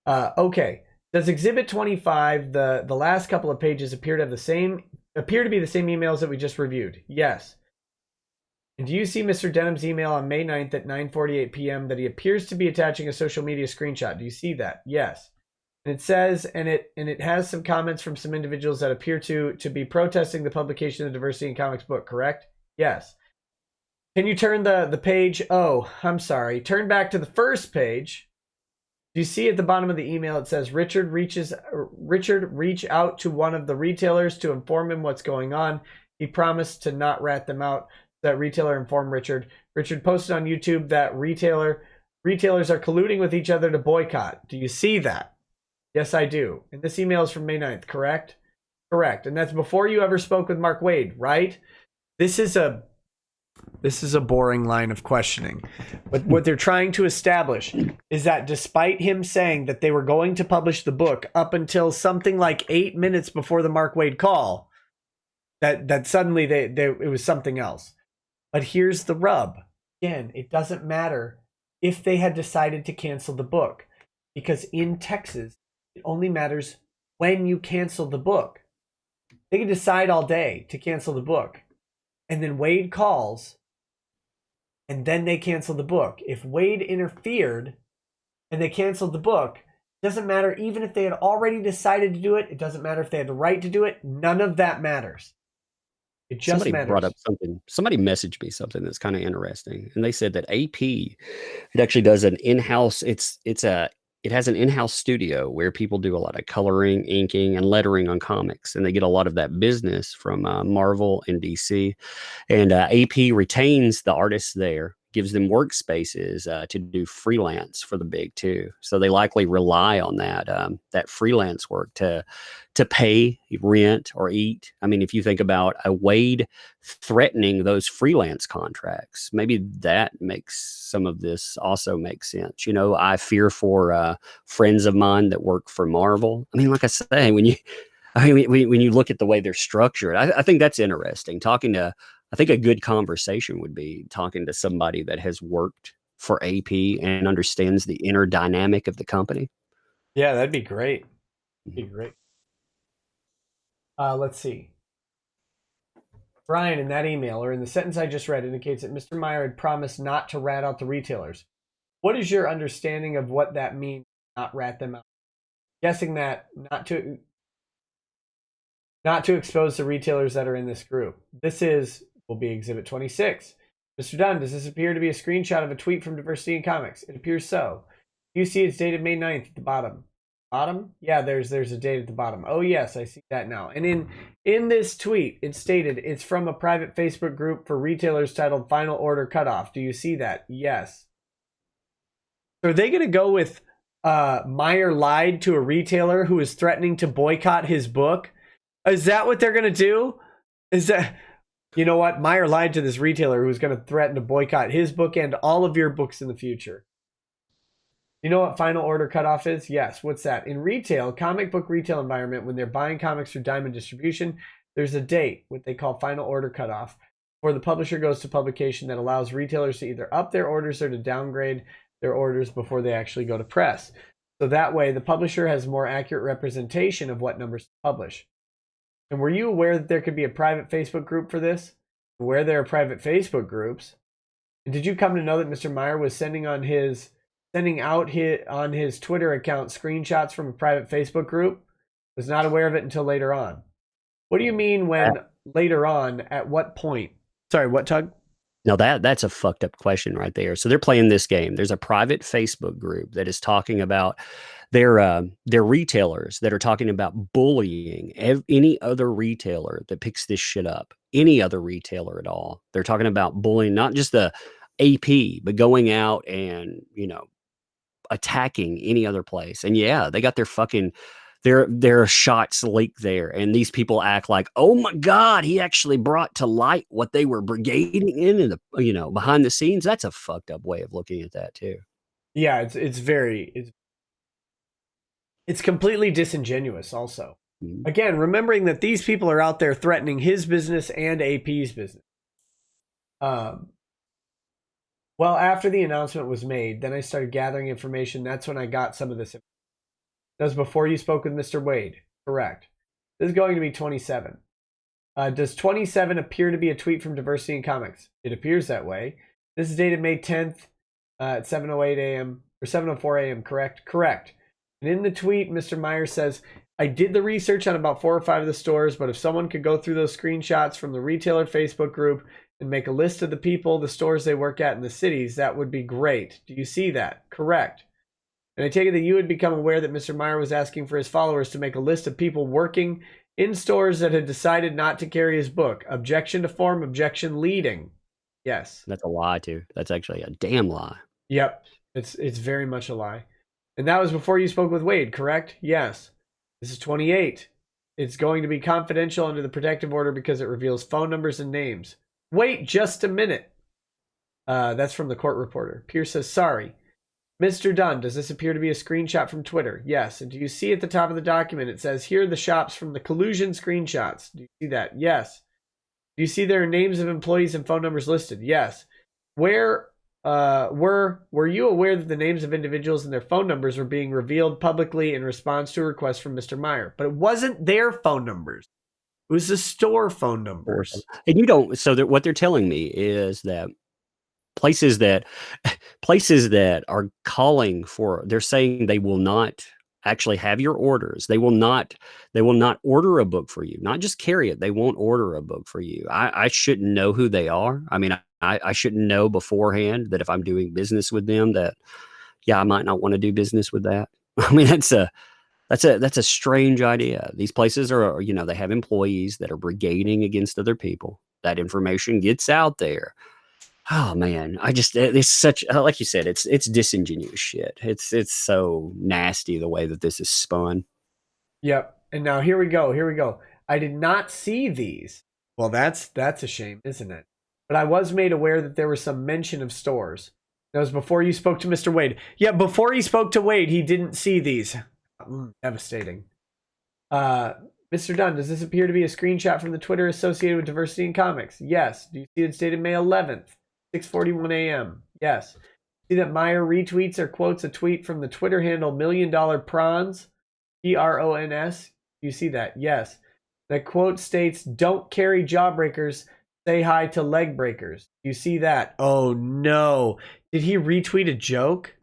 Okay. Does Exhibit 25, the last couple of pages, appear to be the same emails that we just reviewed? Yes. And do you see Mr. Denham's email on May 9th at 9:48 p.m. that he appears to be attaching a social media screenshot? Do you see that? Yes. And it says, and it has some comments from some individuals that appear to be protesting the publication of the Diversity in Comics book, correct? Yes. Can you turn the page? Oh, I'm sorry. Turn back to the first page. Do you see at the bottom of the email it says Richard reach out to one of the retailers to inform him what's going on. He promised to not rat them out. That retailer informed Richard. Richard posted on YouTube that retailers are colluding with each other to boycott. Do you see that? Yes, I do. And this email is from May 9th, correct? Correct. And that's before you ever spoke with Mark Waid, right? This is a boring line of questioning. But what they're trying to establish is that despite him saying that they were going to publish the book up until something like 8 minutes before the Mark Waid call, that suddenly it was something else. But here's the rub. Again, it doesn't matter if they had decided to cancel the book, because in Texas, it only matters when you cancel the book. They can decide all day to cancel the book. And then Waid calls, and then they cancel the book. If Waid interfered and they canceled the book, it doesn't matter even if they had already decided to do it. It doesn't matter if they had the right to do it. None of that matters. It just somebody matters. brought up something. Somebody messaged me something that's kind of interesting, and they said that AP, it actually does an in-house. It has an in-house studio where people do a lot of coloring, inking, and lettering on comics, and they get a lot of that business from Marvel and DC. And AP retains the artists there, gives them workspaces to do freelance for the big two. So they likely rely on that freelance work to pay rent or eat. I mean, if you think about a Waid threatening those freelance contracts, maybe that makes some of this also make sense. I fear for friends of mine that work for Marvel. I mean, like I say, when you look at the way they're structured, I think that's interesting. I think a good conversation would be talking to somebody that has worked for AP and understands the inner dynamic of the company. Yeah, that'd be great. That'd be great. Let's see. Brian, in that email, or in the sentence I just read, indicates that Mr. Meyer had promised not to rat out the retailers. What is your understanding of what that means, not rat them out? Guessing that not to not to expose the retailers that are in this group. Will be Exhibit 26. Mr. Dunn, does this appear to be a screenshot of a tweet from Diversity in Comics? It appears so. You see it's dated May 9th at the bottom. Bottom? Yeah, there's a date at the bottom. Oh yes, I see that now. And in this tweet, it stated it's from a private Facebook group for retailers titled Final Order Cutoff. Do you see that? Yes. So are they going to go with Meyer lied to a retailer who is threatening to boycott his book? Is that what they're going to do? Is that, you know what? Meyer lied to this retailer who's going to threaten to boycott his book and all of your books in the future. You know what final order cutoff is? Yes. What's that? In retail, comic book retail environment, when they're buying comics through Diamond Distribution, there's a date, what they call final order cutoff, before the publisher goes to publication that allows retailers to either up their orders or to downgrade their orders before they actually go to press. So that way, the publisher has more accurate representation of what numbers to publish. And were you aware that there could be a private Facebook group for this? Where there are private Facebook groups? And did you come to know that Mr. Meyer was sending out on his Twitter account screenshots from a private Facebook group? Was not aware of it until later on. What do you mean when later on? At what point? Sorry, what, Tug? Now that's a fucked up question right there. So they're playing this game. There's a private Facebook group that is talking about their retailers that are talking about bullying any other retailer that picks this shit up. Any other retailer at all. They're talking about bullying not just the AP, but going out and, attacking any other place. And yeah, they got their fucking their shots leaked there, and these people act like, oh my god, he actually brought to light what they were brigading in the behind the scenes. That's a fucked up way of looking at that too. Yeah, it's completely disingenuous also. Mhm. Again, remembering that these people are out there threatening his business and AP's business. Well, after the announcement was made, then I started gathering information. That's when I got some of this. That was before you spoke with Mr. Waid. Correct. This is going to be 27. Does 27 appear to be a tweet from Diversity in Comics? It appears that way. This is dated May 10th at 7:08 a.m. or 7:04 a.m. Correct? Correct. And in the tweet, Mr. Meyer says, I did the research on about 4 or 5 of the stores, but if someone could go through those screenshots from the retailer Facebook group and make a list of the people, the stores they work at in the cities, that would be great. Do you see that? Correct. And I take it that you had become aware that Mr. Meyer was asking for his followers to make a list of people working in stores that had decided not to carry his book. Objection to form, objection leading. Yes. That's a lie too. That's actually a damn lie. Yep. It's very much a lie. And that was before you spoke with Waid, correct? Yes. This is 28. It's going to be confidential under the protective order because it reveals phone numbers and names. Wait just a minute. That's from the court reporter. Pierce says, sorry. Mr. Dunn, does this appear to be a screenshot from Twitter? Yes. And do you see at the top of the document, it says, here are the shops from the collusion screenshots. Do you see that? Yes. Do you see there are names of employees and phone numbers listed? Yes. Were you aware that the names of individuals and their phone numbers were being revealed publicly in response to a request from Mr. Meyer? But it wasn't their phone numbers. It was the store phone numbers. And you don't. So what they're telling me is that places that are calling for, they're saying they will not actually have your orders. They will not order a book for you. Not just carry it. They won't order a book for you. I shouldn't know who they are. I mean, I shouldn't know beforehand that if I'm doing business with them that, yeah, I might not want to do business with that. I mean, that's a strange idea. These places are, they have employees that are brigading against other people. That information gets out there. Oh man, it's such, like you said, it's disingenuous shit. It's so nasty the way that this is spun. Yep. And now here we go. I did not see these. Well, that's a shame, isn't it? But I was made aware that there was some mention of stores. That was before you spoke to Mr. Waid. Yeah, before he spoke to Waid, he didn't see these. Devastating. Mr. Dunn, does this appear to be a screenshot from the Twitter associated with Diversity in Comics? Yes. Do you see it's dated May 11th, 6:41 a.m.? Yes. See that Meyer retweets or quotes a tweet from the Twitter handle $1 Million Prawns, PRONS? Do you see that? Yes. The quote states, don't carry jawbreakers, say hi to leg breakers. Do you see that? Oh no. Did he retweet a joke?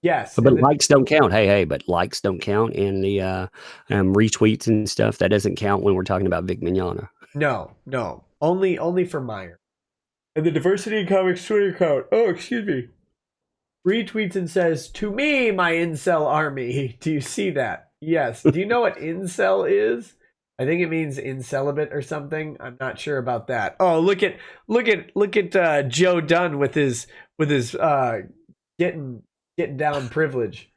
Yes. But And then, likes don't count. Hey, but likes don't count in the retweets and stuff. That doesn't count when we're talking about Vic Mignogna. no. Only for Meyer. And the Diversity in Comics Twitter account. Oh, excuse me. Retweets and says, "To me, my incel army." Do you see that? Yes. Do you know what incel is? I think it means incelibate or something. I'm not sure about that. Oh, look at Joe Dunn with his getting down privilege.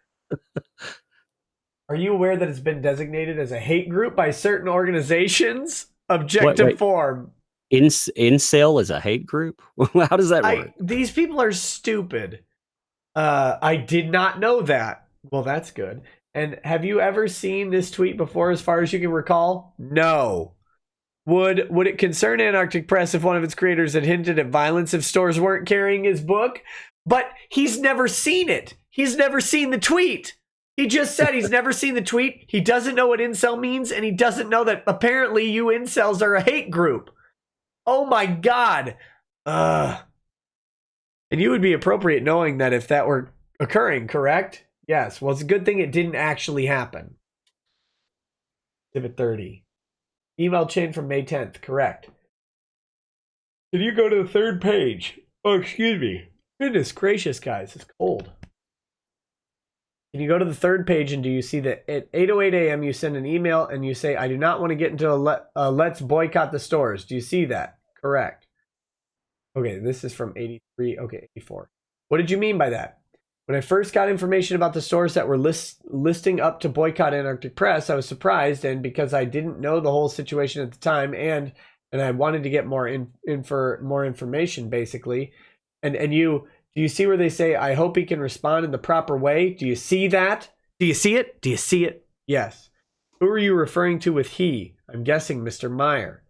Are you aware that it's been designated as a hate group by certain organizations? Objective Wait. form. Incel is a hate group? How does that work? These people are stupid. I did not know that. Well, that's good. And have you ever seen this tweet before, as far as you can recall? No. Would it concern Antarctic Press if one of its creators had hinted at violence if stores weren't carrying his book? But he's never seen it. He's never seen the tweet. He just said he's never seen the tweet. He doesn't know what incel means, and he doesn't know that apparently you incels are a hate group. Oh my God. And you would be appropriate knowing that if that were occurring, correct? Yes. Well, it's a good thing it didn't actually happen. Exhibit 30. Email chain from May 10th, correct. Did you go to the third page? Oh, excuse me. Goodness gracious, guys, it's cold. Can you go to the third page and do you see that at 8:08 a.m. you send an email and you say, "I do not want to get into a let's boycott the stores." Do you see that? Correct. Okay, this is from 83. Okay, 84. What did you mean by that? When I first got information about the stores that were listing up to boycott Antarctic Press, I was surprised, and because I didn't know the whole situation at the time, and I wanted to get more information, basically. And do you see where they say, "I hope he can respond in the proper way"? Do you see that? Do you see it? Do you see it? Yes. Who are you referring to with he? I'm guessing Mr. Meyer.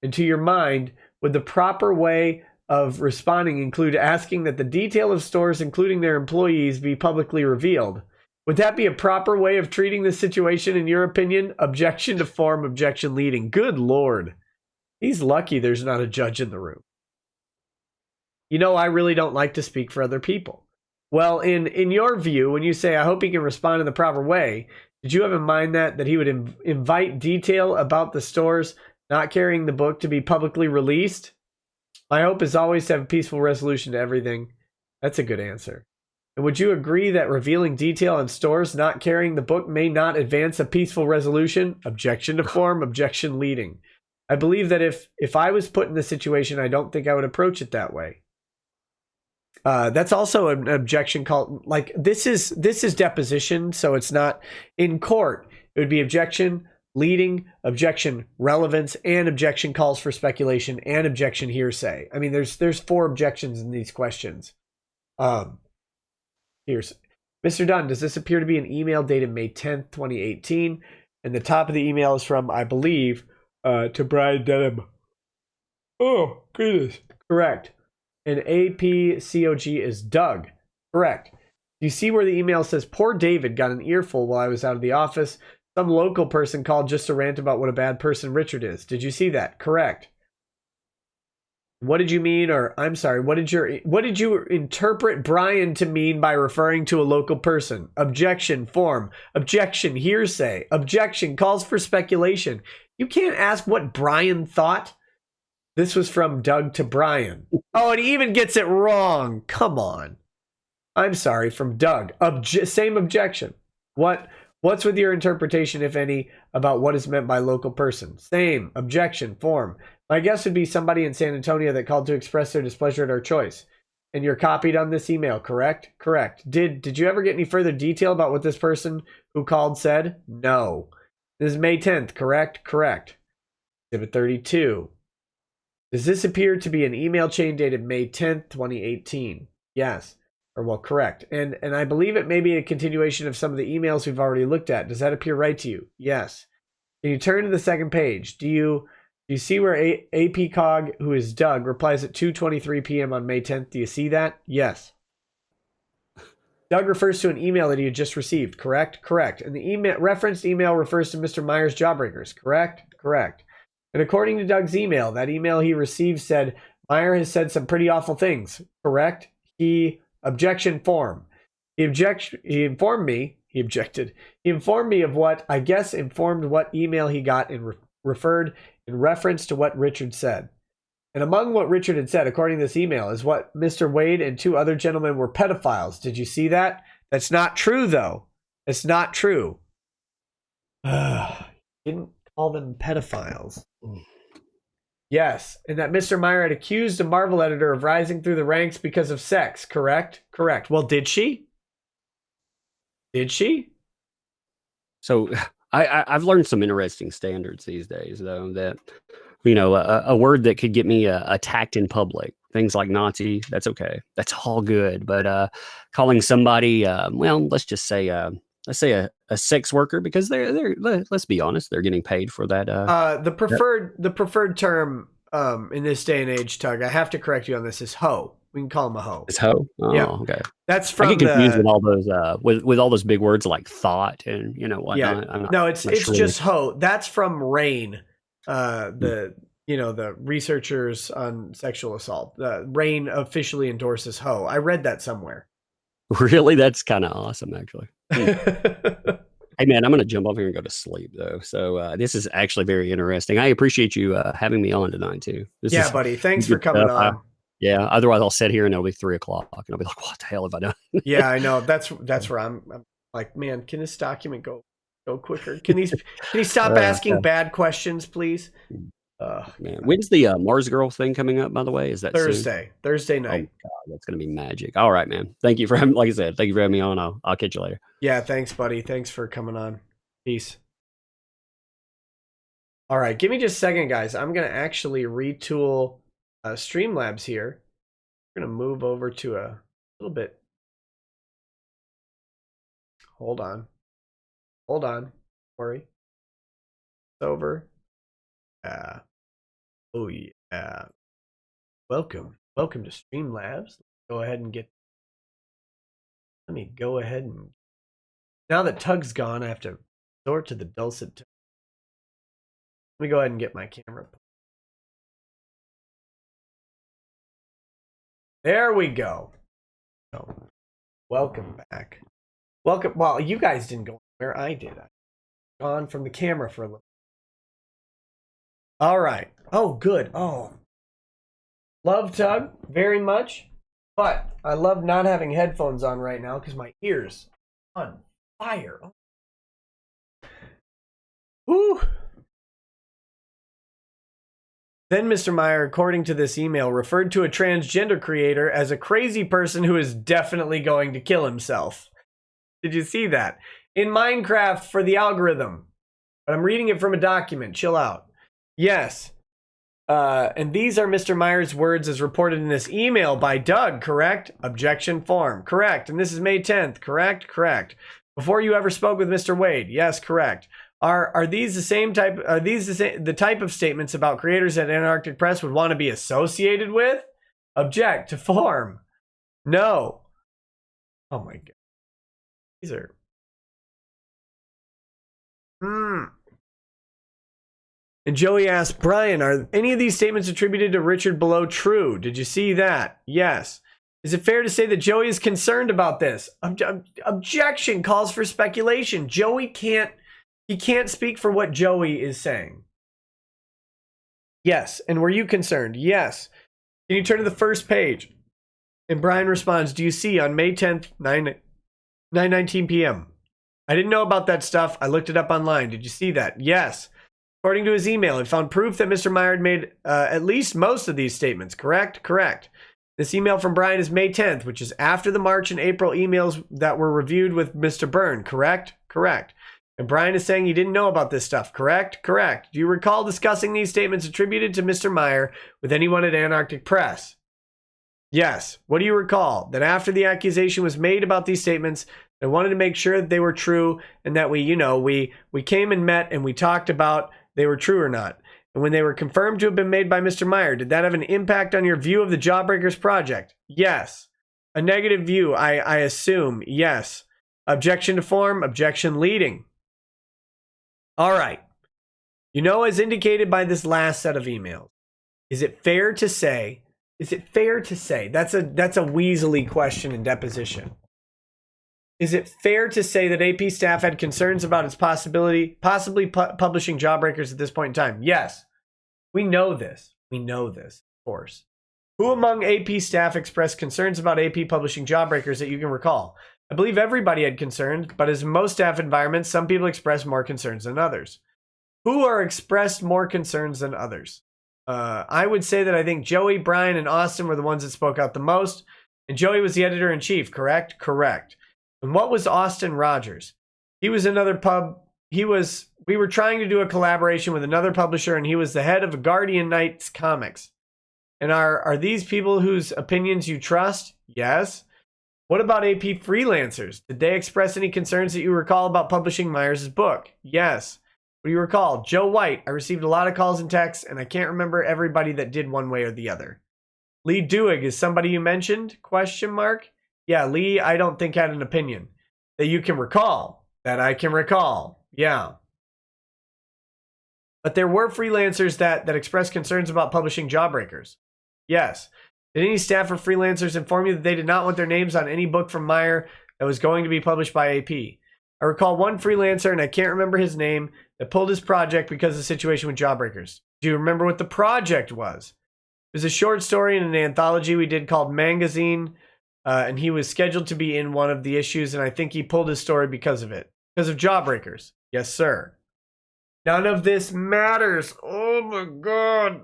And to your mind, would the proper way of responding include asking that the detail of stores, including their employees, be publicly revealed? Would that be a proper way of treating this situation, in your opinion? Objection to form, objection leading. Good Lord. He's lucky there's not a judge in the room. You know, I really don't like to speak for other people. Well, in your view, when you say, "I hope he can respond in the proper way," did you have in mind that he would invite detail about the stores not carrying the book to be publicly released? My hope is always to have a peaceful resolution to everything. That's a good answer. And would you agree that revealing detail on stores not carrying the book may not advance a peaceful resolution? Objection to form, objection leading. I believe that if I was put in this situation, I don't think I would approach it that way. That's also an objection called, like, this is deposition, so it's not in court. It would be objection leading, objection relevance, and objection calls for speculation, and objection hearsay. I mean, there's 4 objections in these questions. Here's Mr. Dunn. Does this appear to be an email dated May 10th, 2018? And the top of the email is from, I believe, to Brian Denham. Oh, goodness. Correct. And APCOG is Doug. Correct. You see where the email says, "Poor David got an earful while I was out of the office. Some local person called just to rant about what a bad person Richard is." Did you see that? Correct. What did you mean, or I'm sorry, what did you interpret Brian to mean by referring to a local person? Objection form, objection hearsay, objection calls for speculation. You can't ask what Brian thought. This was from Doug to Brian. Oh, and he even gets it wrong. Come on. I'm sorry, from Doug. Same objection. What's with your interpretation, if any, about what is meant by local person? Same objection form. My guess would be somebody in San Antonio that called to express their displeasure at our choice. And you're copied on this email, correct? Correct. Did you ever get any further detail about what this person who called said? No. This is May 10th, correct? Correct. Exhibit 32. Does this appear to be an email chain dated May 10th, 2018? Yes. Or, well, correct. And I believe it may be a continuation of some of the emails we've already looked at. Does that appear right to you? Yes. Can you turn to the second page? Do you see where APCOG, who is Doug, replies at 2:23 p.m. on May 10th? Do you see that? Yes. Doug refers to an email that he had just received, correct? Correct. And the referenced email refers to Mr. Meyer's Jawbreakers, correct? Correct. And according to Doug's email, that email he received said, Meyer has said some pretty awful things, correct? Objection form. He informed me. He objected. He informed me of what I guess informed what email he got and referred in reference to what Richard said. And among what Richard had said, according to this email, is what Mr. Waid and two other gentlemen were pedophiles. Did you see that? That's not true, though. It's not true. Didn't call them pedophiles. Yes, and that Mr. Meyer had accused a Marvel editor of rising through the ranks because of sex. Correct? Correct. Well, did she? Did she? So I've learned some interesting standards these days, though, that, a word that could get me attacked in public, things like Nazi, that's okay. That's all good. But calling somebody, let's just say, a sex worker, because they're let's be honest, they're getting paid for that. The preferred term in this day and age, Tug, I have to correct you on this, is hoe. We can call him a hoe. It's hoe. Oh, yeah. Okay. That's from I get confused with all those with all those big words like thought and whatnot. Yeah. No, it's sure. Just hoe. That's from RAIN, the researchers on sexual assault. RAIN officially endorses hoe. I read that somewhere. Really, that's kind of awesome, actually. Hey man, I'm gonna jump off here and go to sleep though. So this is actually very interesting. I appreciate you having me on tonight too. Buddy. Thanks for coming on. Yeah, otherwherotherwise I'll sit here and it'll be 3:00 and I'll be like, what the hell have I done? Yeah, I know. That's where I'm like, man, can this document go quicker? Can he stop asking bad questions, please? Man, when's the Mars Girl thing coming up, by the way? Is that Thursday? Soon? Thursday night. Oh God, that's gonna be magic. All right, man. Thank you for having, like I said, thank you for having me on. I'll catch you later. Yeah, thanks, buddy. Thanks for coming on. Peace. All right, give me just a second, guys. I'm gonna actually retool Streamlabs here. We're gonna move over to a little bit. Hold on. Don't worry. It's over. Oh yeah. Welcome to Streamlabs. Go ahead and get. Let me go ahead and. Now that Tug's gone, I have to resort to the dulcet tones. Let me go ahead and get my camera. There we go. Oh, welcome back. Welcome. Well, you guys didn't go where I did. I gone from the camera for a little. All right. Oh, good. Oh, love Tug very much, but I love not having headphones on right now because my ears are on fire. Whew. Then Mr. Meyer, according to this email, referred to a transgender creator as a crazy person who is definitely going to kill himself. Did you see that? In Minecraft for the algorithm. But I'm reading it from a document. Chill out. Yes. And these are Mr. Meyer's words as reported in this email by Doug, correct? Objection form. Correct. And this is May 10th. Correct? Correct. Before you ever spoke with Mr. Waid. Yes, correct. Are these the same type? Are these the type of statements about creators that Antarctic Press would want to be associated with? Object to form. No. Oh my God. These are. And Joey asked Brian, "Are any of these statements attributed to Richard Below true? Did you see that?" Yes. Is it fair to say that Joey is concerned about this? Objection calls for speculation. Joey can't. He can't speak for what Joey is saying. Yes. And were you concerned? Yes. Can you turn to the first page? And Brian responds, "Do you see on May 10th, 9:19 p.m. I didn't know about that stuff. I looked it up online. Did you see that?" Yes. According to his email, he found proof that Mr. Meyer had made at least most of these statements. Correct? Correct. This email from Brian is May 10th, which is after the March and April emails that were reviewed with Mr. Byrne. Correct? Correct. And Brian is saying he didn't know about this stuff. Correct? Correct. Do you recall discussing these statements attributed to Mr. Meyer with anyone at Antarctic Press? Yes. What do you recall? That after the accusation was made about these statements, I wanted to make sure that they were true and that we came and met and we talked about they were true or not. And when they were confirmed to have been made by Mr. Meyer, did that have an impact on your view of the Jawbreakers project? Yes. A negative view, I assume. Yes. Objection to form, objection leading. All right. As indicated by this last set of emails, is it fair to say, that's a Weasley question in deposition. Is it fair to say that AP staff had concerns about its possibly publishing Jawbreakers at this point in time? Yes. We know this. We know this, of course. Who among AP staff expressed concerns about AP publishing Jawbreakers that you can recall? I believe everybody had concerns, but as in most staff environments, some people express more concerns than others. Who are expressed more concerns than others? I would say that I think Joey, Brian, and Austin were the ones that spoke out the most. And Joey was the editor-in-chief, correct? Correct. And what was Austin Rogers? He was another we were trying to do a collaboration with another publisher, and he was the head of Guardian Knights Comics. And are these people whose opinions you trust? Yes. What about AP freelancers? Did they express any concerns that you recall about publishing Myers' book? Yes. What do you recall? Joe White. I received a lot of calls and texts, and I can't remember everybody that did one way or the other. Lee Duig is somebody you mentioned? Question mark. Yeah, Lee, I don't think had an opinion that you can recall. That I can recall. Yeah. But there were freelancers that expressed concerns about publishing Jawbreakers. Yes. Did any staff or freelancers inform you that they did not want their names on any book from Meyer that was going to be published by AP? I recall one freelancer, and I can't remember his name, that pulled his project because of the situation with Jawbreakers. Do you remember what the project was? It was a short story in an anthology we did called Magazine, and he was scheduled to be in one of the issues, and I think he pulled his story because of it. Because of Jawbreakers. Yes, sir. None of this matters. Oh my god.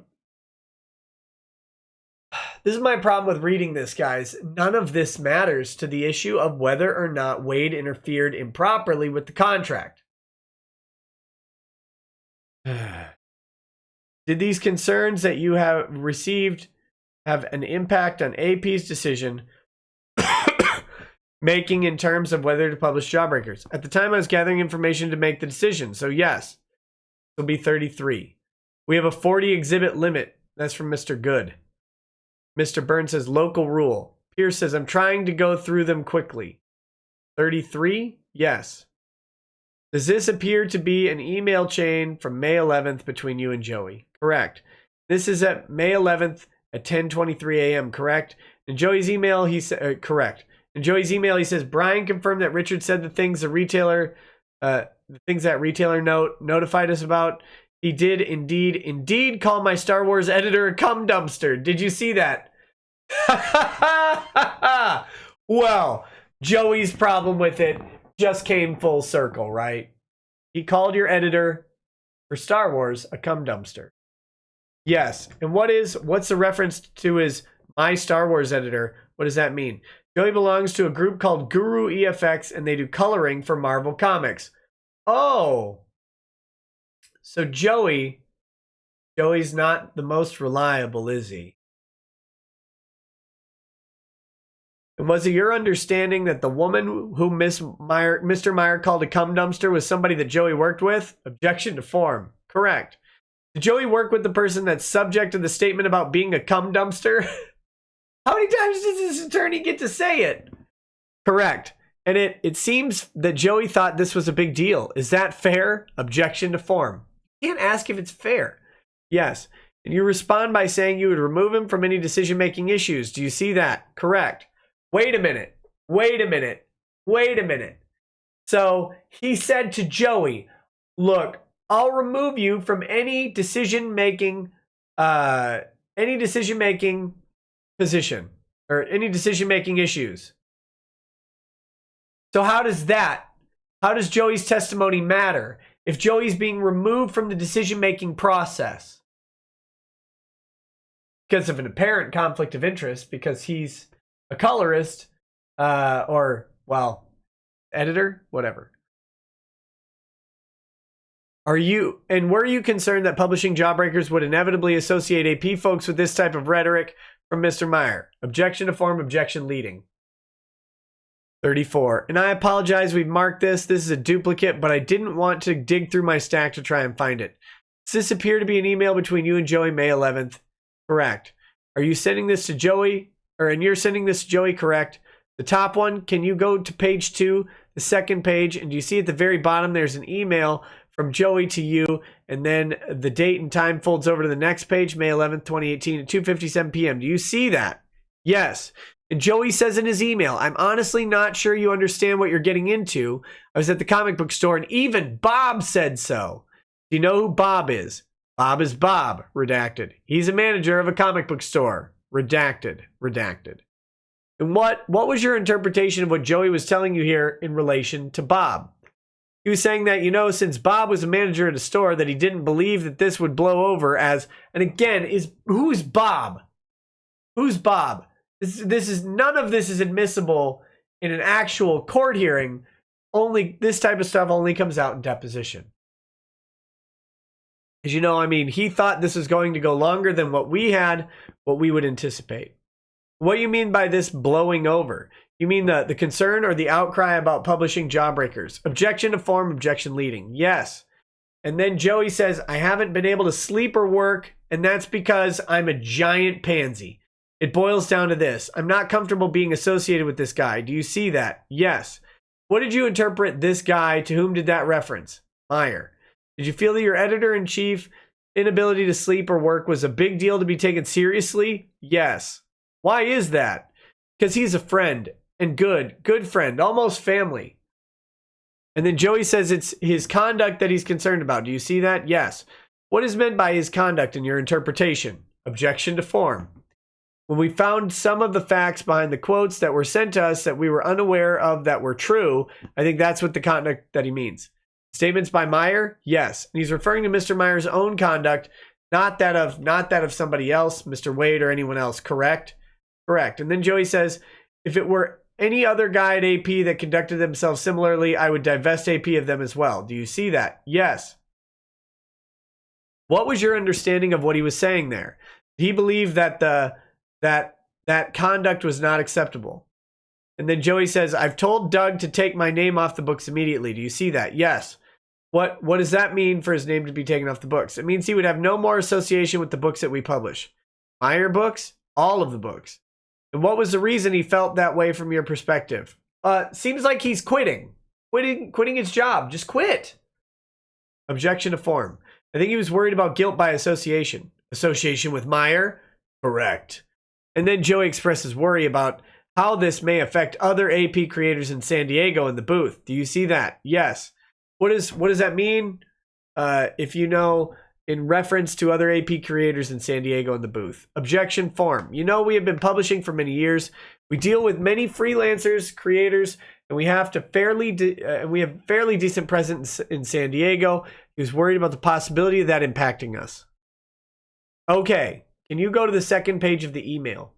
This is my problem with reading this, guys. None of this matters to the issue of whether or not Waid interfered improperly with the contract. Did these concerns that you have received have an impact on AP's decision making in terms of whether to publish Jawbreakers? At the time, I was gathering information to make the decision, so yes. It'll be 33. We have a 40 exhibit limit. That's from Mr. Good. Mr. Burns says, local rule. Pierce says, I'm trying to go through them quickly. 33? Yes. Does this appear to be an email chain from May 11th between you and Joey? Correct. This is at May 11th at 10:23 a.m., correct? In Joey's email, he said, correct. In Joey's email, he says, Brian confirmed that Richard said the things that retailer notified us about. He did indeed call my Star Wars editor a cum dumpster. Did you see that? Well, Joey's problem with it just came full circle, right? He called your editor for Star Wars a cum dumpster. Yes. And what's the reference to his my Star Wars editor? What does that mean? Joey belongs to a group called Guru EFX, and they do coloring for Marvel Comics. Oh. So Joey's not the most reliable, is he? And was it your understanding that the woman who Mr. Meyer called a cum dumpster was somebody that Joey worked with? Objection to form. Correct. Did Joey work with the person that's subject to the statement about being a cum dumpster? How many times does this attorney get to say it? Correct. And it seems that Joey thought this was a big deal. Is that fair? Objection to form. You can't ask if it's fair. Yes. And you respond by saying you would remove him from any decision-making issues. Do you see that? Correct. Wait a minute. So he said to Joey, look, I'll remove you from any decision-making position or any decision-making issues. So how does Joey's testimony matter if Joey's being removed from the decision-making process? Because of an apparent conflict of interest, because he's a colorist, editor, whatever. Were you concerned that publishing Jawbreakers would inevitably associate AP folks with this type of rhetoric from Mr. Meyer? Objection to form, objection leading. 34. And I apologize, we've marked this. This is a duplicate, but I didn't want to dig through my stack to try and find it. Does this appear to be an email between you and Joey May 11th? Correct. Are you sending this to Joey? And you're sending this to Joey, correct? The top one, can you go to page 2, the second page, and do you see at the very bottom there's an email from Joey to you, and then the date and time folds over to the next page, May 11th, 2018 at 2:57 p.m. Do you see that? Yes. And Joey says in his email, I'm honestly not sure you understand what you're getting into. I was at the comic book store and even Bob said so. Do you know who Bob is? Bob is Bob, redacted. He's a manager of a comic book store, redacted, redacted. And what was your interpretation of what Joey was telling you here in relation to Bob? He was saying that, since Bob was a manager at a store, that he didn't believe that this would blow over as, and again, who's Bob? Who's Bob? None of this is admissible in an actual court hearing. Only this type of stuff only comes out in deposition. As you know, he thought this was going to go longer than what we would anticipate. What do you mean by this blowing over? You mean the concern or the outcry about publishing Jawbreakers? Objection to form, objection leading. Yes. And then Joey says, I haven't been able to sleep or work, and that's because I'm a giant pansy. It boils down to this. I'm not comfortable being associated with this guy. Do you see that? Yes. What did you interpret this guy? To whom did that reference? Meyer. Did you feel that your editor-in-chief inability to sleep or work was a big deal to be taken seriously? Yes. Why is that? Because he's a friend, and good friend, almost family. And then Joey says it's his conduct that he's concerned about. Do you see that? Yes. What is meant by his conduct in your interpretation? Objection to form. When we found some of the facts behind the quotes that were sent to us that we were unaware of that were true, I think that's what the conduct that he means. Statements by Meyer? Yes. And he's referring to Mr. Meyer's own conduct, not that of somebody else, Mr. Waid or anyone else, correct? Correct. And then Joey says, if it were any other guy at AP that conducted themselves similarly, I would divest AP of them as well. Do you see that? Yes. What was your understanding of what he was saying there? Did he believe that that conduct was not acceptable? And then Joey says, I've told Doug to take my name off the books immediately. Do you see that? Yes. What does that mean for his name to be taken off the books? It means he would have no more association with the books that we publish. Meyer books? All of the books. And what was the reason he felt that way from your perspective? Seems like he's quitting his job. Just quit. Objection to form. I think he was worried about guilt by association. Association with Meyer? Correct. And then Joey expresses worry about how this may affect other AP creators in San Diego in the booth. Do you see that? Yes. What does that mean? If you know, in reference to other AP creators in San Diego in the booth. Objection form. We have been publishing for many years. We deal with many freelancers, creators, and we have fairly decent presence in San Diego. He was worried about the possibility of that impacting us. Okay, can you go to the second page of the email?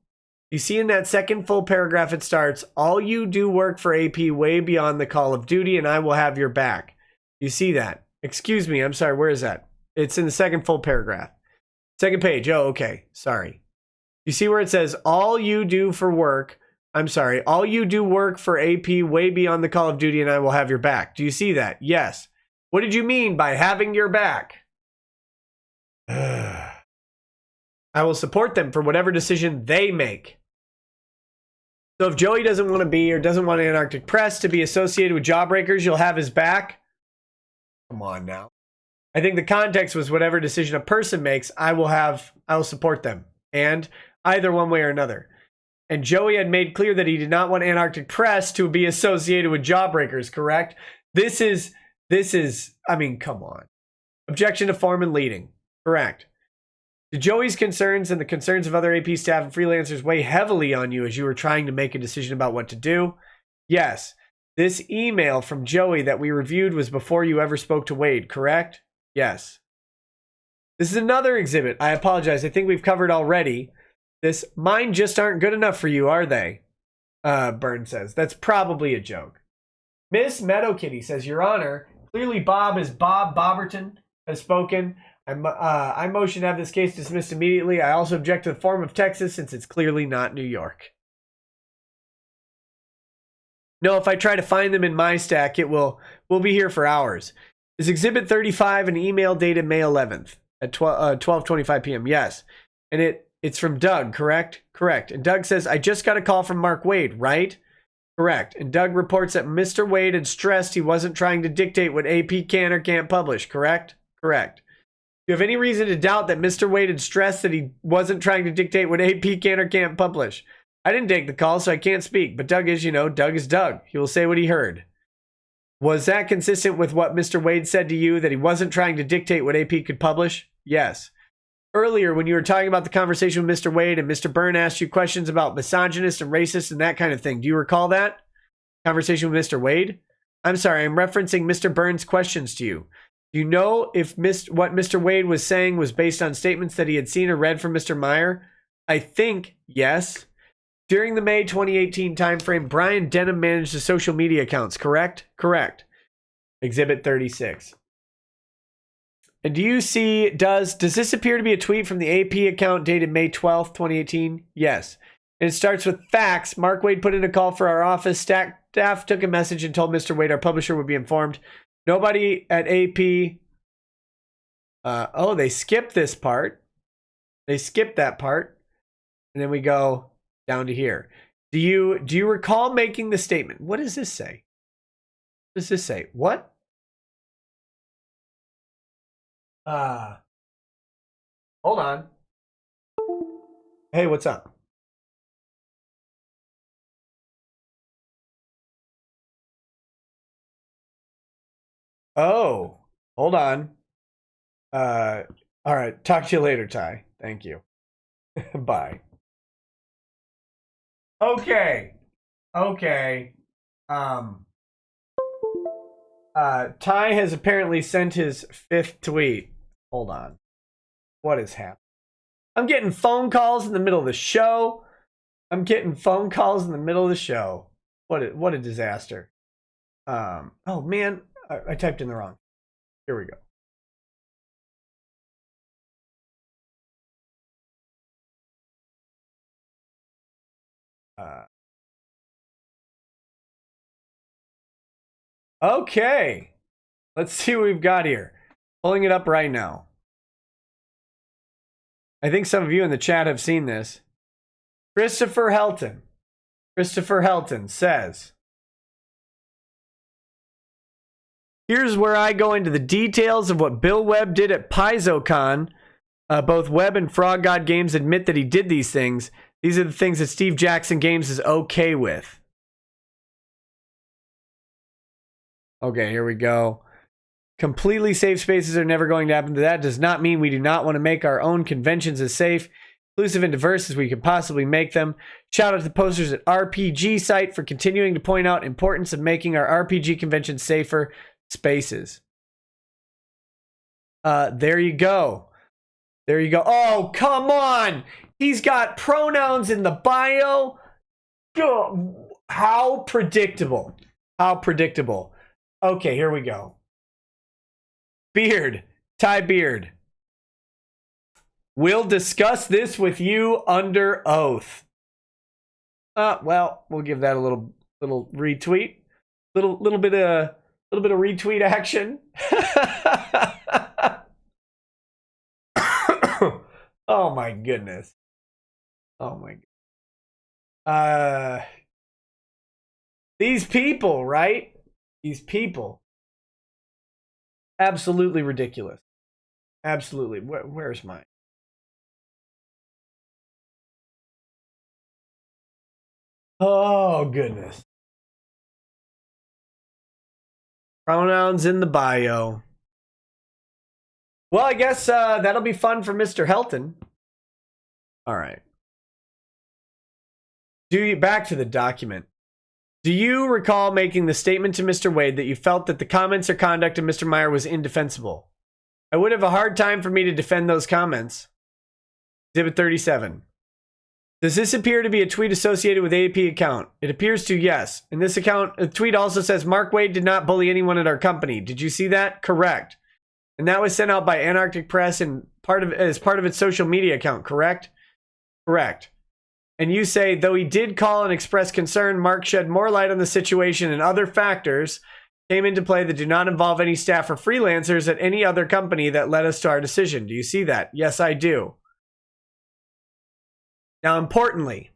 You see in that second full paragraph it starts, all you do work for AP way beyond the call of duty and I will have your back. You see that? Excuse me, I'm sorry, where is that? It's in the second full paragraph. Second page. Oh, okay. Sorry. You see where it says, all you do work for AP way beyond the call of duty and I will have your back. Do you see that? Yes. What did you mean by having your back? I will support them for whatever decision they make. So if Joey doesn't want to be or doesn't want Antarctic Press to be associated with Jawbreakers, you'll have his back? Come on now. I think the context was whatever decision a person makes, I will support them. And either one way or another. And Joey had made clear that he did not want Antarctic Press to be associated with Jawbreakers, correct? This is, come on. Objection to form and leading. Correct. Did Joey's concerns and the concerns of other AP staff and freelancers weigh heavily on you as you were trying to make a decision about what to do? Yes. This email from Joey that we reviewed was before you ever spoke to Waid, correct? Yes. This is another exhibit. I apologize. I think we've covered already. Mine just aren't good enough for you, are they? Byrne says. That's probably a joke. Miss Meadowkitty says, Your Honor, clearly Bob Bobberton has spoken. I motion to have this case dismissed immediately. I also object to the form of Texas since it's clearly not New York. No, if I try to find them in my stack, we'll be here for hours. Is Exhibit 35 an email dated May 11th at 12:25 p.m.? Yes. And it's from Doug, correct? Correct. And Doug says, I just got a call from Mark Waid, right? Correct. And Doug reports that Mr. Waid had stressed he wasn't trying to dictate what AP can or can't publish, correct? Correct. Do you have any reason to doubt that Mr. Waid had stressed that he wasn't trying to dictate what AP can or can't publish? I didn't take the call, so I can't speak. But Doug is, Doug is Doug. He will say what he heard. Was that consistent with what Mr. Waid said to you, that he wasn't trying to dictate what AP could publish? Yes. Earlier, when you were talking about the conversation with Mr. Waid and Mr. Byrne asked you questions about misogynist and racist and that kind of thing, do you recall that conversation with Mr. Waid? I'm sorry, I'm referencing Mr. Byrne's questions to you. Do you know if what Mr. Waid was saying was based on statements that he had seen or read from Mr. Meyer? I think yes. During the May 2018 timeframe, Brian Denham managed the social media accounts, correct? Correct. Exhibit 36. And do you see, does this appear to be a tweet from the AP account dated May 12th, 2018? Yes. And it starts with facts. Mark Waid put in a call for our office. Staff took a message and told Mr. Waid our publisher would be informed. Nobody at AP. They skipped this part. They skipped that part. And then we go down to here. Do you recall making the statement? What does this say? What does this say? What? Hold on. Hey, what's up? Oh, hold on. All right. Talk to you later, Ty. Thank you. Bye. Okay. Ty has apparently sent his 5th tweet. Hold on. What is happening? I'm getting phone calls in the middle of the show. What a disaster. Oh man, I typed in the wrong. Here we go. Okay. Let's see what we've got here. Pulling it up right now. I think some of you in the chat have seen this. Christopher Helton says, here's where I go into the details of what Bill Webb did at PaizoCon. Both Webb and Frog God Games admit that he did these things. These are the things that Steve Jackson Games is okay with. Okay, here we go. Completely safe spaces are never going to happen. That does not mean we do not want to make our own conventions as safe, inclusive, and diverse as we could possibly make them. Shout out to the posters at RPG Site for continuing to point out importance of making our RPG conventions safer spaces. There you go. Oh, come on. He's got pronouns in the bio. How predictable. Okay, here we go. Ty Beard. We'll discuss this with you under oath. Well, we'll give that a little retweet. Little bit of retweet action. Oh my goodness. These people, right? Absolutely ridiculous. Absolutely. Where's mine? Oh, goodness. Pronouns in the bio. Well, I guess that'll be fun for Mr. Helton. All right. Back to the document. Do you recall making the statement to Mr. Waid that you felt that the comments or conduct of Mr. Meyer was indefensible? I would have a hard time for me to defend those comments. Exhibit 37. Does this appear to be a tweet associated with AP account? It appears to, yes. In this account, a tweet also says, Mark Waid did not bully anyone at our company. Did you see that? Correct. And that was sent out by Antarctic Press and as part of its social media account, correct? Correct. And you say, though he did call and express concern, Mark shed more light on the situation and other factors came into play that do not involve any staff or freelancers at any other company that led us to our decision. Do you see that? Yes, I do. Now, importantly,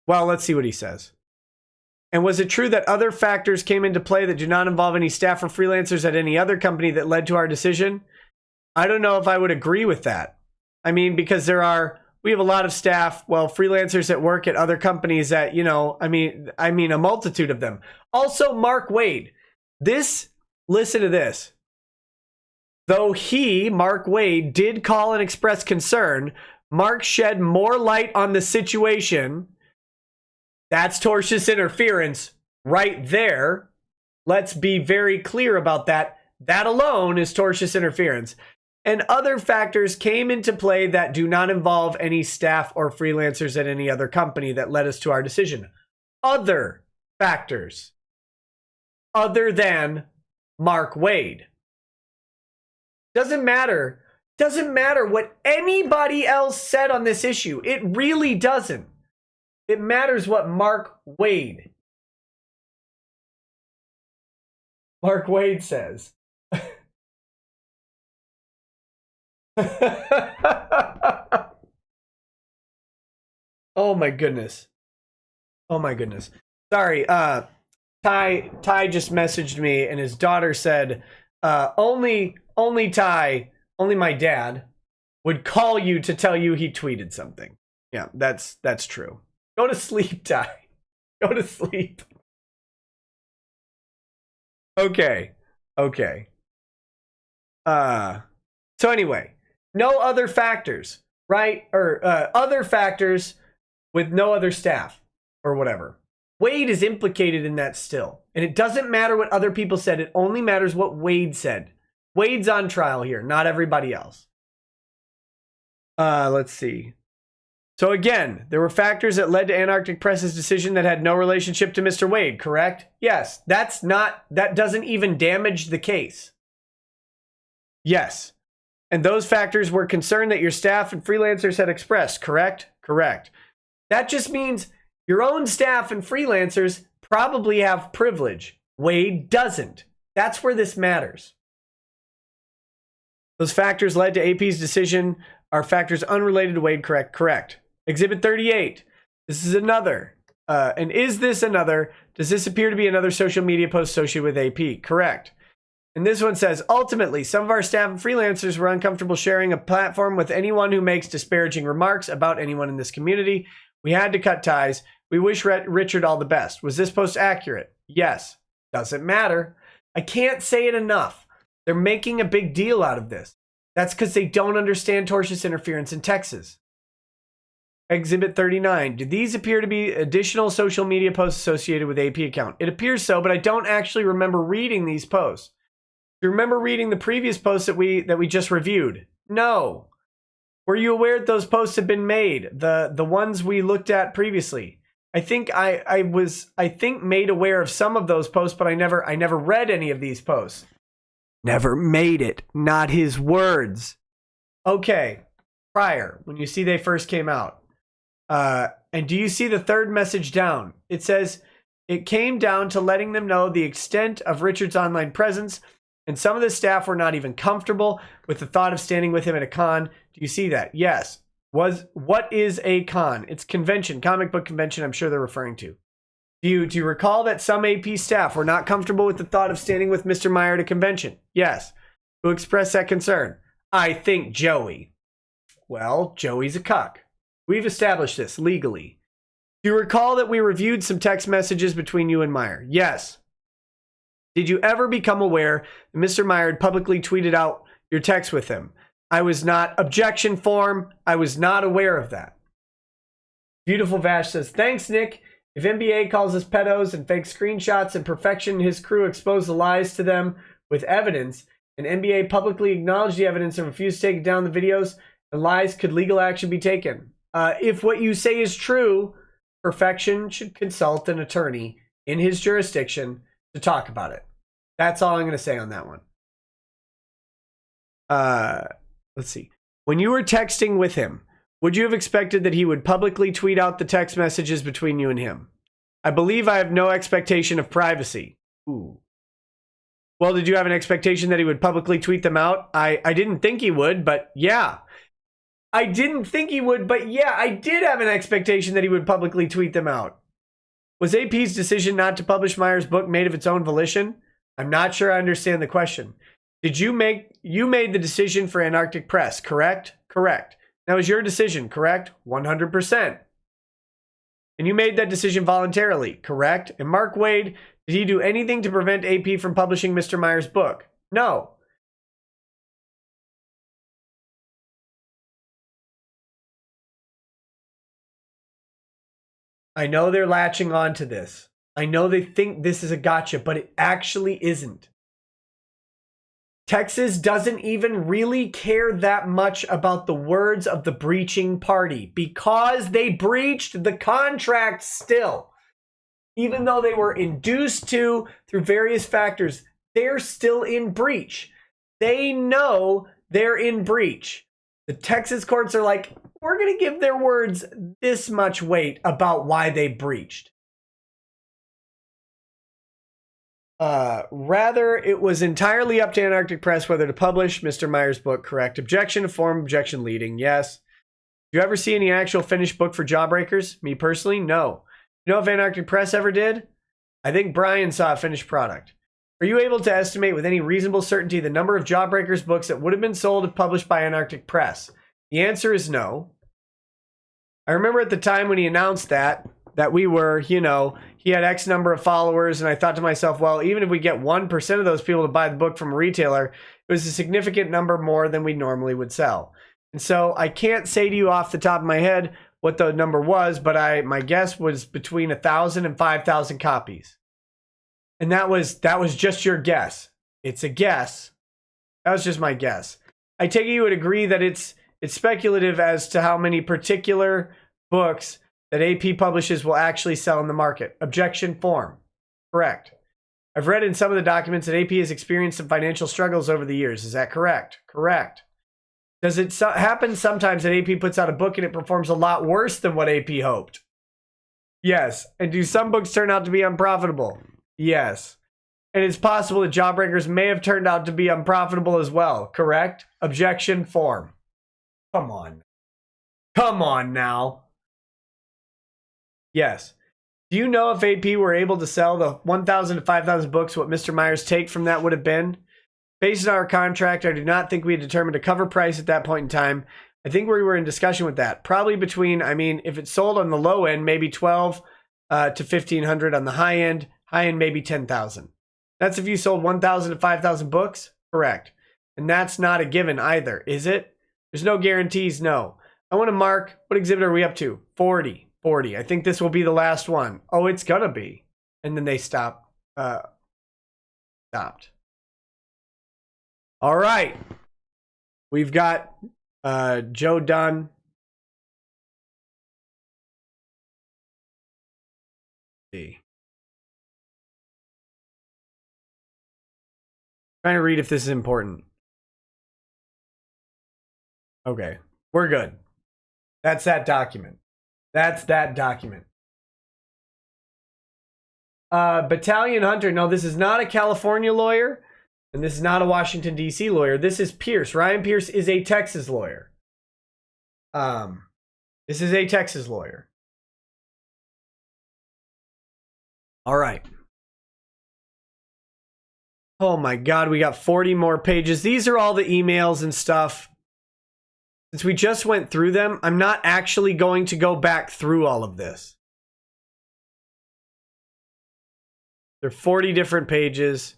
well, let's see what he says. And was it true that other factors came into play that do not involve any staff or freelancers at any other company that led to our decision? I don't know if I would agree with that. I mean, because there are we have a lot of staff, well, freelancers that work at other companies that, I mean a multitude of them. Also, Mark Waid. Listen to this. Though Mark Waid, did call and express concern, Mark shed more light on the situation. That's tortious interference right there. Let's be very clear about that. That alone is tortious interference. And other factors came into play that do not involve any staff or freelancers at any other company that led us to our decision. Other factors. Other than Mark Waid. Doesn't matter what anybody else said on this issue. It really doesn't. It matters what Mark Waid says. Oh my goodness. Sorry, Ty just messaged me and his daughter said, only my dad would call you to tell you he tweeted something. Yeah, that's true. Go to sleep, Ty. Go to sleep. Okay. So anyway, no other factors, right? Or other factors with no other staff or whatever. Waid is implicated in that still. And it doesn't matter what other people said. It only matters what Waid said. Waid's on trial here, not everybody else. Let's see. So again, there were factors that led to Antarctic Press's decision that had no relationship to Mr. Waid, correct? Yes, that doesn't even damage the case. Yes. And those factors were concern that your staff and freelancers had expressed, correct? Correct. That just means your own staff and freelancers probably have privilege. Waid doesn't. That's where this matters. Those factors led to AP's decision are factors unrelated to Waid, correct? Correct. Exhibit 38. This is another. And is this another? Does this appear to be another social media post associated with AP? Correct. And this one says, ultimately, some of our staff and freelancers were uncomfortable sharing a platform with anyone who makes disparaging remarks about anyone in this community. We had to cut ties. We wish Richard all the best. Was this post accurate? Yes. Doesn't matter. I can't say it enough. They're making a big deal out of this. That's because they don't understand tortious interference in Texas. Exhibit 39. Do these appear to be additional social media posts associated with AP account? It appears so, but I don't actually remember reading these posts. Do you remember reading the previous posts that we just reviewed? No. Were you aware that those posts have been made? The ones we looked at previously. I think I was made aware of some of those posts, but I never read any of these posts. Never made it. Not his words. Okay. Prior, when you see they first came out. And do you see the third message down? It says, it came down to letting them know the extent of Richard's online presence, and some of the staff were not even comfortable with the thought of standing with him at a con. Do you see that? Yes. What is a con? It's convention, comic book convention, I'm sure they're referring to. Do you recall that some AP staff were not comfortable with the thought of standing with Mr. Meyer at a convention? Yes. Who expressed that concern? I think Joey. Well, Joey's a cuck. We've established this legally. Do you recall that we reviewed some text messages between you and Meyer? Yes. Did you ever become aware that Mr. Meyer had publicly tweeted out your text with him? I was not. Objection form. I was not aware of that. Beautiful Vash says, thanks, Nick. If NBA calls us pedos and fake screenshots and Perfection and his crew expose the lies to them with evidence, and NBA publicly acknowledged the evidence and refused to take down the videos and lies, could legal action be taken? If what you say is true, Perfection should consult an attorney in his jurisdiction to talk about it. That's all I'm going to say on that one. Let's see. When you were texting with him, would you have expected that he would publicly tweet out the text messages between you and him? I believe I have no expectation of privacy. Ooh. Well, did you have an expectation that he would publicly tweet them out? I didn't think he would, but yeah. I didn't think he would, but yeah, I did have an expectation that he would publicly tweet them out. Was AP's decision not to publish Meyer's book made of its own volition? I'm not sure I understand the question. You made the decision for Antarctic Press, correct? Correct. That was your decision, correct? 100%. And you made that decision voluntarily, correct? And Mark Waid, did he do anything to prevent AP from publishing Mr. Meyer's book? No. I know they're latching on to this. I know they think this is a gotcha, but it actually isn't. Texas doesn't even really care that much about the words of the breaching party because they breached the contract still. Even though they were induced to through various factors, they're still in breach. They know they're in breach. The Texas courts are like, we're going to give their words this much weight about why they breached. Rather, it was entirely up to Antarctic Press whether to publish Mr. Meyer's book, correct? Objection to form, objection leading, yes. Do you ever see any actual finished book for Jawbreakers? Me personally, no. You know if Antarctic Press ever did? I think Brian saw a finished product. Are you able to estimate with any reasonable certainty the number of Jawbreakers books that would have been sold if published by Antarctic Press? The answer is no. I remember at the time when he announced that we were, you know, he had X number of followers, and I thought to myself, well, even if we get 1% of those people to buy the book from a retailer, it was a significant number more than we normally would sell. And so I can't say to you off the top of my head what the number was, but my guess was between 1,000 and 5,000 copies. And that was just your guess. It's a guess. That was just my guess. I take it you would agree that it's speculative as to how many particular books that AP publishes will actually sell in the market. Objection form. Correct. I've read in some of the documents that AP has experienced some financial struggles over the years. Is that correct? Correct. Does it happen sometimes that AP puts out a book and it performs a lot worse than what AP hoped? Yes. And do some books turn out to be unprofitable? Yes. And it's possible that Jawbreakers may have turned out to be unprofitable as well. Correct? Objection form. Come on. Come on now. Yes. Do you know if AP were able to sell the 1,000 to 5,000 books, what Mr. Meyer's take from that would have been? Based on our contract, I do not think we had determined a cover price at that point in time. I think we were in discussion with that. Probably between, I mean, if it's sold on the low end, maybe 12 to 1,500 on the high end maybe 10,000. That's if you sold 1,000 to 5,000 books? Correct. And that's not a given either, is it? There's no guarantees, no. I want to mark, what exhibit are we up to? 40. I think this will be the last one. Oh, it's gonna be. And then they stopped. All right. We've got Joe done. Let's see. Trying to read if this is important. Okay, we're good. That's that document. That's that document. Battalion Hunter. No, this is not a California lawyer. And this is not a Washington, D.C. lawyer. This is Pierce. Ryan Pierce is a Texas lawyer. This is a Texas lawyer. All right. Oh my God, we got 40 more pages. These are all the emails and stuff. Since we just went through them, I'm not actually going to go back through all of this. There are 40 different pages.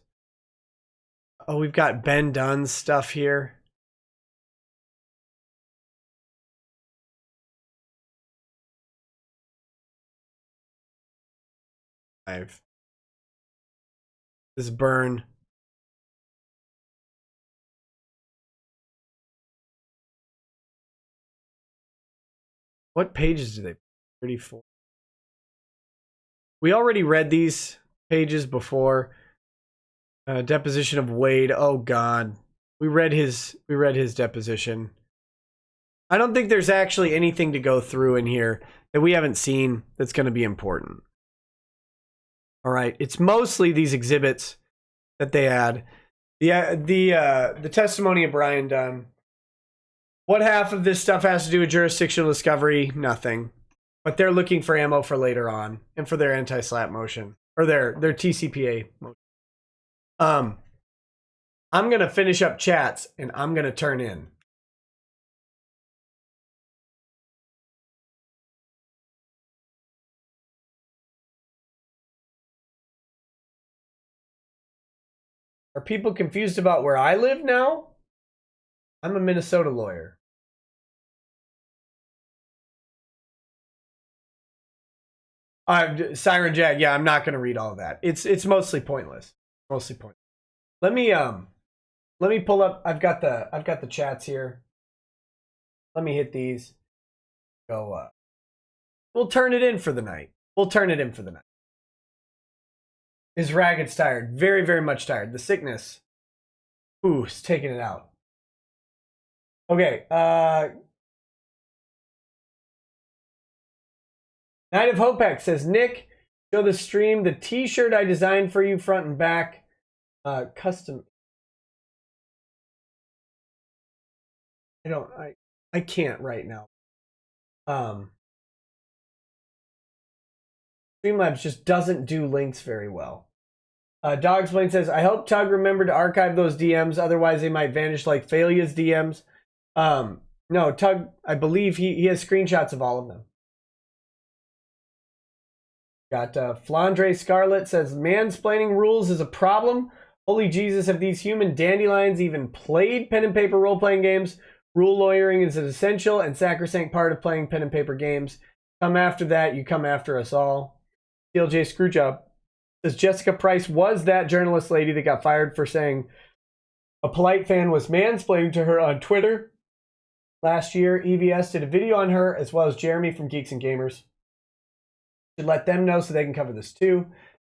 Oh, we've got Ben Dunn's stuff here. This is Burn. What pages do they? 34. We already read these pages before. Deposition of Waid. Oh God, we read his deposition. I don't think there's actually anything to go through in here that we haven't seen that's going to be important. All right, it's mostly these exhibits that they add. The testimony of Brian Dunn. What half of this stuff has to do with jurisdictional discovery? Nothing. But they're looking for ammo for later on and for their anti-slap motion or their TCPA motion. I'm going to finish up chats and I'm going to turn in. Are people confused about where I live now? I'm a Minnesota lawyer. Siren Jag, yeah, I'm not going to read all of that. It's mostly pointless. Mostly pointless. Let me pull up. I've got the chats here. Let me hit these. Go. We'll turn it in for the night. Is Ragged's tired? Very, very much tired. The sickness. Ooh, is taking it out. Okay. Night of Hopex says, Nick, show the stream the t-shirt I designed for you front and back. Custom. I can't right now. Streamlabs just doesn't do links very well. Dogsplain says, I hope Tug remembered to archive those DMs, otherwise they might vanish like Phalia's DMs. No, Tug, I believe he has screenshots of all of them. Got Flandre Scarlet says, mansplaining rules is a problem. Holy Jesus, have these human dandelions even played pen and paper role-playing games? Rule lawyering is an essential and sacrosanct part of playing pen and paper games. Come after that, you come after us all. CLJ Screwjob says, Jessica Price was that journalist lady that got fired for saying a polite fan was mansplaining to her on Twitter. Last year, EVS did a video on her, as well as Jeremy from Geeks and Gamers. Should let them know so they can cover this too.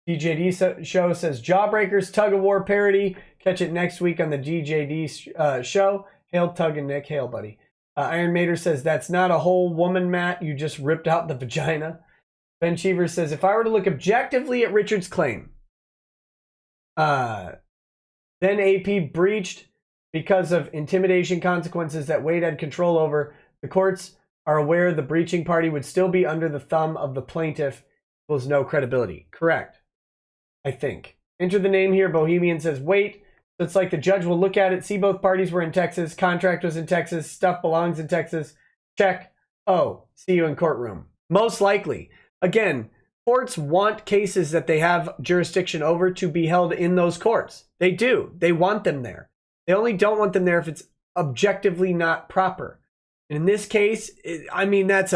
DJD show says, Jawbreakers Tug of War parody. Catch it next week on the DJD show. Hail Tug and Nick. Hail, buddy. Iron Mater says, that's not a whole woman, Matt. You just ripped out the vagina. Ben Cheever says, if I were to look objectively at Richard's claim, then AP breached because of intimidation consequences that Waid had control over. The courts are aware the breaching party would still be under the thumb of the plaintiff. Equals no credibility. Correct. I think. Enter the name here. Bohemian says, wait. So it's like the judge will look at it, see both parties were in Texas, contract was in Texas, stuff belongs in Texas. Check. Oh, see you in courtroom. Most likely. Again, courts want cases that they have jurisdiction over to be held in those courts. They do. They want them there. They only don't want them there if it's objectively not proper. And in this case, I mean, it's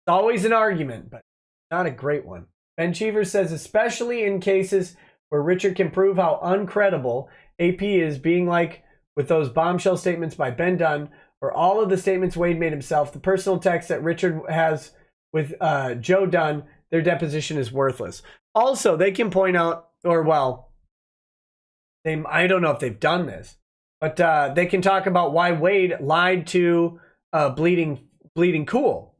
always an argument, but not a great one. Ben Cheever says, especially in cases where Richard can prove how uncredible AP is, being like with those bombshell statements by Ben Dunn, or all of the statements Waid made himself, the personal text that Richard has with Joe Dunn, their deposition is worthless. Also, they can point out, or well, I don't know if they've done this, but they can talk about why Waid lied to Bleeding Cool.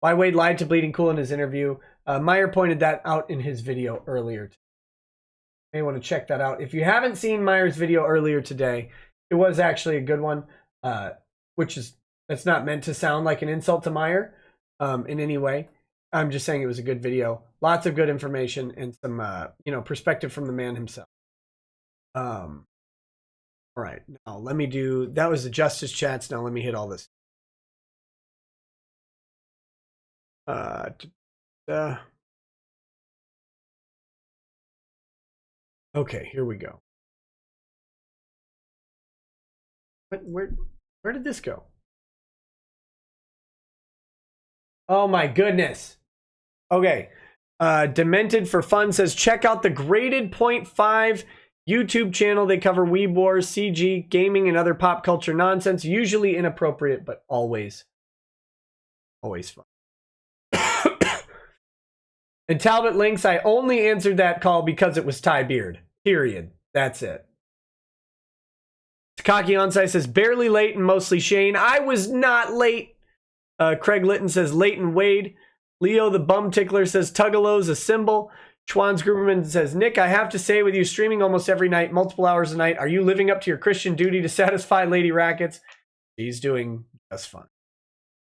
Why Waid lied to Bleeding Cool in his interview. Meyer pointed that out in his video earlier. You may want to check that out. If you haven't seen Meyer's video earlier today, it was actually a good one, that's not meant to sound like an insult to Meyer in any way. I'm just saying it was a good video. Lots of good information and some, perspective from the man himself. All right, now let me do, that was the Justice Chats. Now let me hit all this. Okay, here we go. Where did this go? Oh my goodness. Okay. Demented for Fun says, check out the Graded 0.5 YouTube channel. They cover Weeb Wars, CG, gaming, and other pop culture nonsense. Usually inappropriate, but always fun. And Talbot links, I only answered that call because it was Ty Beard. Period. That's it. Takaki Onsai says, barely late and mostly Shane. I was not late. Craig Litton says, Leighton Wade. Leo the Bum Tickler says, Tugalo's a symbol. Schwann's Gruberman says, Nick, I have to say, with you streaming almost every night, multiple hours a night, are you living up to your Christian duty to satisfy Lady Rackets? She's doing just fine.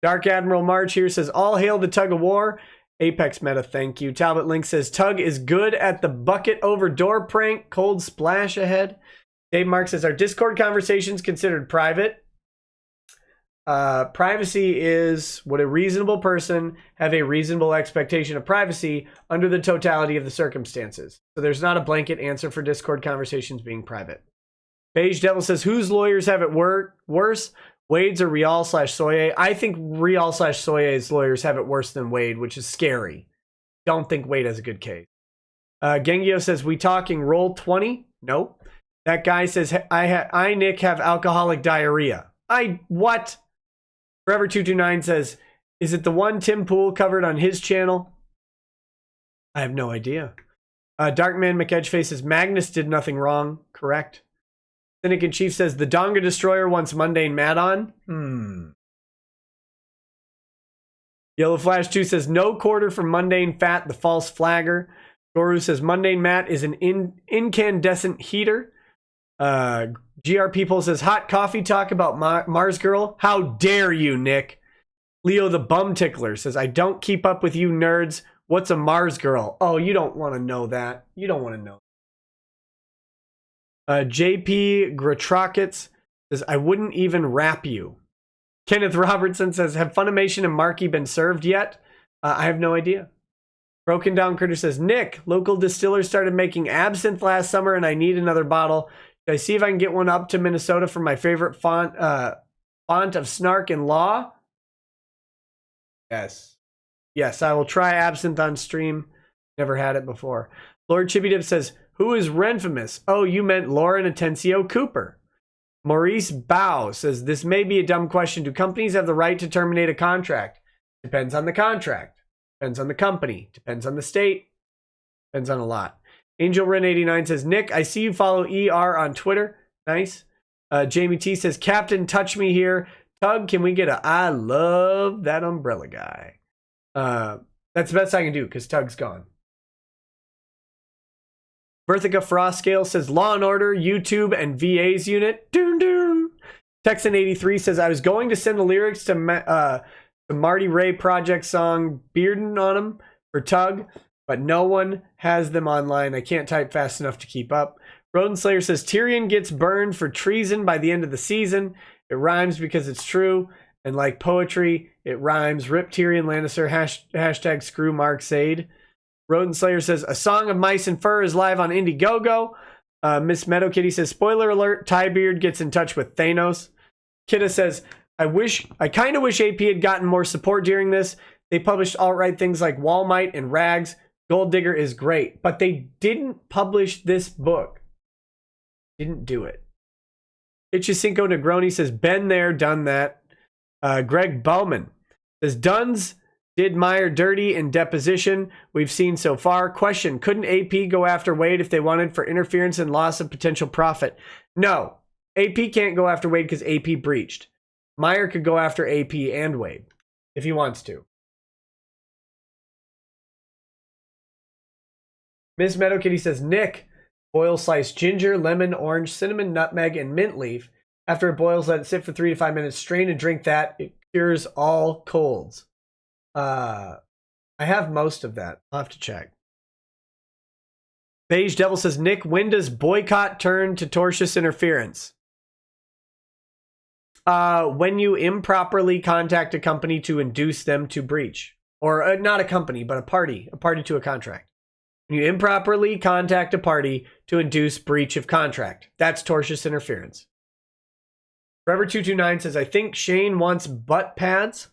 Dark Admiral March here says, all hail the Tug of War. Apex Meta, thank you. Talbot Link says, Tug is good at the bucket over door prank. Cold splash ahead. Dave Mark says, are Discord conversations considered private? Privacy is, would a reasonable person have a reasonable expectation of privacy under the totality of the circumstances? So there's not a blanket answer for Discord conversations being private. Beige Devil says, whose lawyers have it worse? Wade's or Rial/Soye? I think Rial/Soye's lawyers have it worse than Waid, which is scary. Don't think Waid has a good case. Gengio says, we talking roll 20? Nope. That guy says, I Nick, have alcoholic diarrhea. What? Forever229 says, is it the one Tim Pool covered on his channel? I have no idea. Darkman McEdgeface says, Magnus did nothing wrong. Correct. Cynic in Chief says, the Donga Destroyer wants Mundane Matt on. Yellow Flash 2 says, no quarter for Mundane Fat, the false flagger. Goru says, Mundane Matt is an incandescent heater. GR People says, hot coffee talk about Mars Girl. How dare you, Nick? Leo the Bum Tickler says, I don't keep up with you nerds. What's a Mars Girl? Oh, you don't want to know that. You don't want to know. JP Gratrockets says, I wouldn't even rap you. Kenneth Robertson says, have Funimation and Marky been served yet? I have no idea. Broken Down Critter says, Nick, local distillers started making absinthe last summer and I need another bottle. Should I see if I can get one up to Minnesota for my favorite font of snark and law? Yes. Yes, I will try absinthe on stream. Never had it before. Lord Chippy Dip says, who is Renfamous? Oh, you meant Lauren Atencio Cooper. Maurice Bow says, this may be a dumb question. Do companies have the right to terminate a contract? Depends on the contract. Depends on the company. Depends on the state. Depends on a lot. Angel Ren 89 says, Nick, I see you follow ER on Twitter. Nice. Jamie T says, Captain, touch me here. Tug, can we get a I love that umbrella guy? That's the best I can do because Tug's gone. Berthica Frostscale says, Law and Order, YouTube, and VA's unit. Doon doon. Texan 83 says, I was going to send the lyrics to the Marty Ray Project song Bearden on them for Tug, but no one has them online. I can't type fast enough to keep up. Rodent Slayer says, Tyrion gets burned for treason by the end of the season. It rhymes because it's true. And like poetry, it rhymes. Rip Tyrion Lannister, hashtag screw Mark Sade. Rodent Slayer says, a song of mice and fur is live on Indiegogo. Miss Meadow Kitty says, spoiler alert, Tybeard gets in touch with Thanos. Kidda says, I kind of wish AP had gotten more support during this. They published alt-right things like Walmite and Rags. Gold Digger is great, but they didn't publish this book. Didn't do it. Ichicinco Negroni says, been there, done that. Greg Bowman says, Duns did Meyer dirty in deposition we've seen so far. Question, couldn't AP go after Waid if they wanted for interference and loss of potential profit? No. AP can't go after Waid because AP breached. Meyer could go after AP and Waid if he wants to. Miss Meadow Kitty says, Nick, boil sliced ginger, lemon, orange, cinnamon, nutmeg, and mint leaf. After it boils, let it sit for 3 to 5 minutes. Strain and drink that. It cures all colds. I have most of that. I'll have to check. Beige Devil says, Nick, when does boycott turn to tortious interference? When you improperly contact a company to induce them to breach. Or not a company, but a party to a contract. When you improperly contact a party to induce breach of contract. That's tortious interference. Forever229 says, I think Shane wants butt pads.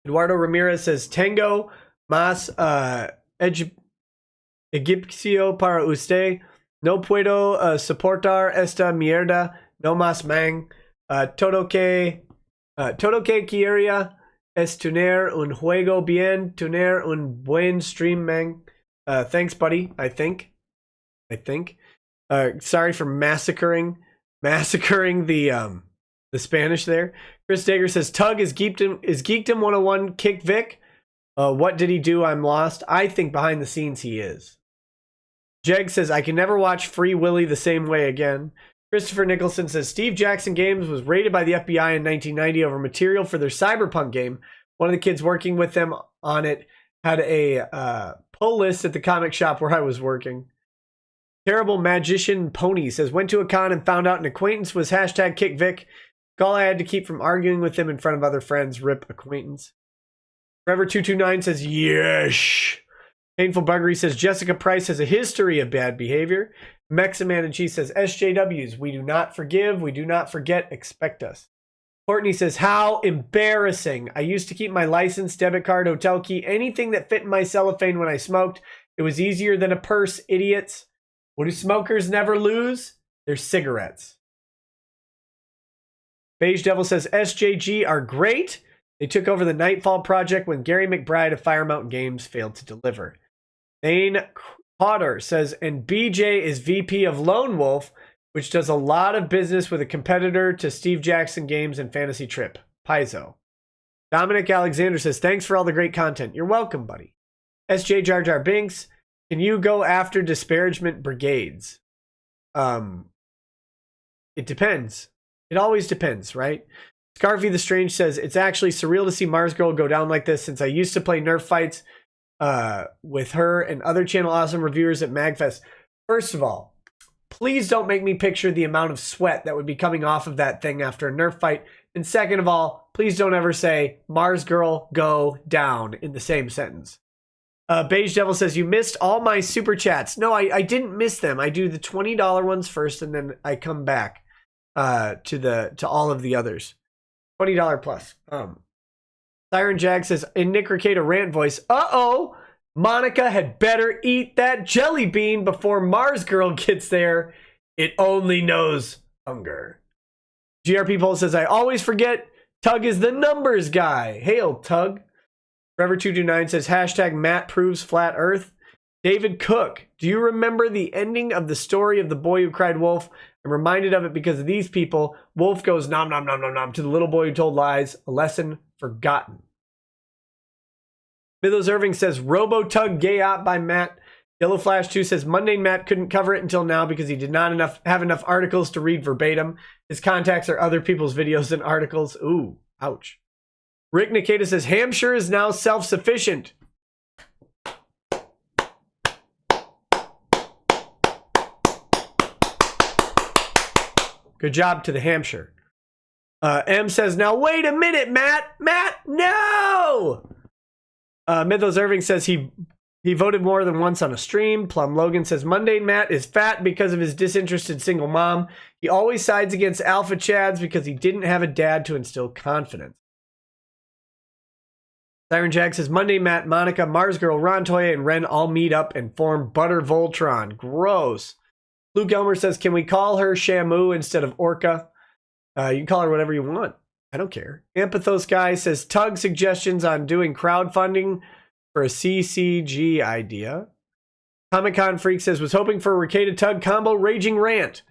Eduardo Ramirez says, Tengo más egipcio para usted. No puedo soportar esta mierda. No más mang. Todo que quería es tener un juego bien. Tener un buen stream, mang. Thanks, buddy. I think. Sorry for massacring the Spanish there. Chris Dager says, Tug is Geekdom 101 kick Vic. What did he do? I'm lost. I think behind the scenes he is. Jeg says, I can never watch Free Willy the same way again. Christopher Nicholson says, Steve Jackson Games was raided by the FBI in 1990 over material for their Cyberpunk game. One of the kids working with them on it had a pull list at the comic shop where I was working. Terrible Magician Pony says, went to a con and found out an acquaintance was hashtag kick Vic. All I had to keep from arguing with him in front of other friends. Rip acquaintance. Forever229 says, yes. Painful Buggery says, Jessica Price has a history of bad behavior. Meximan and Cheese says, SJWs, we do not forgive, we do not forget, expect us. Courtney says, how embarrassing. I used to keep my license, debit card, hotel key, anything that fit in my cellophane when I smoked. It was easier than a purse, idiots. What do smokers never lose? Their cigarettes. Beige Devil says, SJG are great. They took over the Nightfall project when Gary McBride of Fire Mountain Games failed to deliver. Thane Potter says, and BJ is VP of Lone Wolf, which does a lot of business with a competitor to Steve Jackson Games and Fantasy Trip. Paizo. Dominic Alexander says, thanks for all the great content. You're welcome, buddy. SJ Jar Jar Binks, can you go after disparagement brigades? It depends. It always depends, right? Scarfy the Strange says, it's actually surreal to see Mars Girl go down like this since I used to play Nerf fights with her and other channel awesome reviewers at MagFest. First of all, please don't make me picture the amount of sweat that would be coming off of that thing after a Nerf fight. And second of all, please don't ever say Mars Girl go down in the same sentence. Beige Devil says, you missed all my super chats. No, I didn't miss them. I do the $20 ones first and then I come back to all of the others. $20 plus. Siren Jag says, in Nick Rekieta rant voice, uh-oh, Monica had better eat that jelly bean before Mars Girl gets there. It only knows hunger. GRP Poll says, I always forget Tug is the numbers guy. Hail, Tug. Forever229 says, hashtag Matt proves flat earth. David Cook, do you remember the ending of the story of the boy who cried wolf? I'm reminded of it because of these people. Wolf goes nom nom nom nom nom to the little boy who told lies. A lesson forgotten. Mythos Irving says, Robo-Tug gay op by Matt. Yellow Flash 2 says, Mundane Matt couldn't cover it until now because he did not have enough articles to read verbatim. His contacts are other people's videos and articles. Ooh, ouch. Rick Nikita says, Hampshire is now self-sufficient. Good job to the Hampshire. M says, now wait a minute, Matt. Matt, no! Mythos Irving says he voted more than once on a stream. Plum Logan says, Mundane Matt is fat because of his disinterested single mom. He always sides against alpha chads because he didn't have a dad to instill confidence. Siren Jag says, Mundane Matt, Monica, Mars Girl, Rontoya, and Ren all meet up and form Butter Voltron. Gross. Luke Elmer says, can we call her Shamu instead of Orca? You can call her whatever you want. I don't care. Ampathos Guy says, Tug suggestions on doing crowdfunding for a CCG idea. Comic-Con Freak says, was hoping for a Rekieta Tug combo raging rant.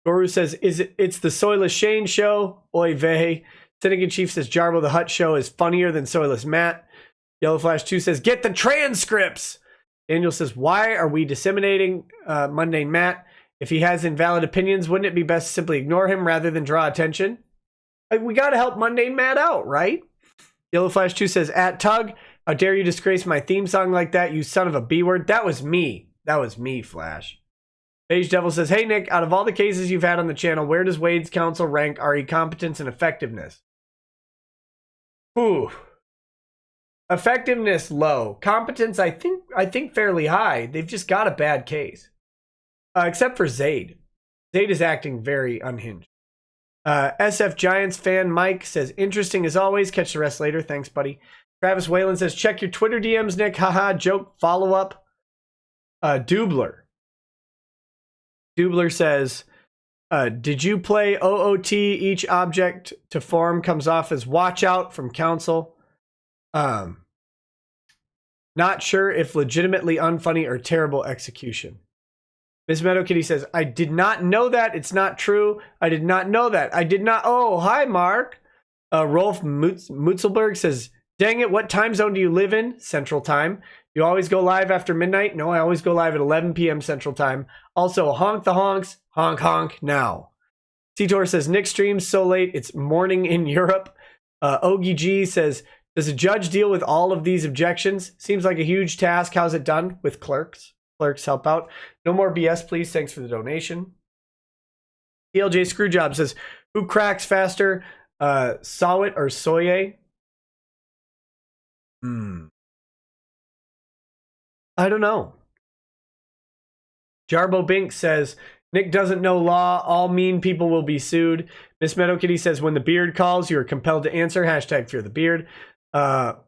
Goru says, it's the Soyless Shane show. Oy vey. Syndicate Chief says, Jarbo the Hutt show is funnier than Soyless Matt. Yellow Flash 2 says, get the transcripts. Daniel says, why are we disseminating Mundane Matt? If he has invalid opinions, wouldn't it be best to simply ignore him rather than draw attention? We got to help Mundane Matt out, right? Yellow Flash 2 says, at Tug, how dare you disgrace my theme song like that, you son of a B-word. That was me. That was me, Flash. Beige Devil says, hey, Nick, out of all the cases you've had on the channel, where does Wade's counsel rank RE competence and effectiveness? Ooh. Effectiveness, low. Competence, I think fairly high. They've just got a bad case. Except for Zaid. Zaid is acting very unhinged. SF Giants fan Mike says, interesting as always. Catch the rest later. Thanks, buddy. Travis Whalen says, check your Twitter DMs, Nick. Haha, joke follow-up. Dubler says, did you play OOT? Each object to form comes off as watch out from council. Not sure if legitimately unfunny or terrible execution. Miss Meadow Kitty says, I did not know that. It's not true. I did not know that. I did not. Oh, hi, Mark. Rolf Mutzelberg says, dang it, what time zone do you live in? Central Time. You always go live after midnight? No, I always go live at 11 p.m. Central Time. Also, honk the honks. Honk, honk now. Titor says, Nick streams so late, it's morning in Europe. Ogie G says, does a judge deal with all of these objections? Seems like a huge task. How's it done? With clerks. Clerks help out. No more BS, please. Thanks for the donation. TLJ Screwjob says, Who cracks faster? Sawit or Soye? I don't know. Jarbo Bink says, Nick doesn't know law. All mean people will be sued. Miss Meadow Kitty says, when the beard calls, you are compelled to answer. Hashtag fear the beard. Altira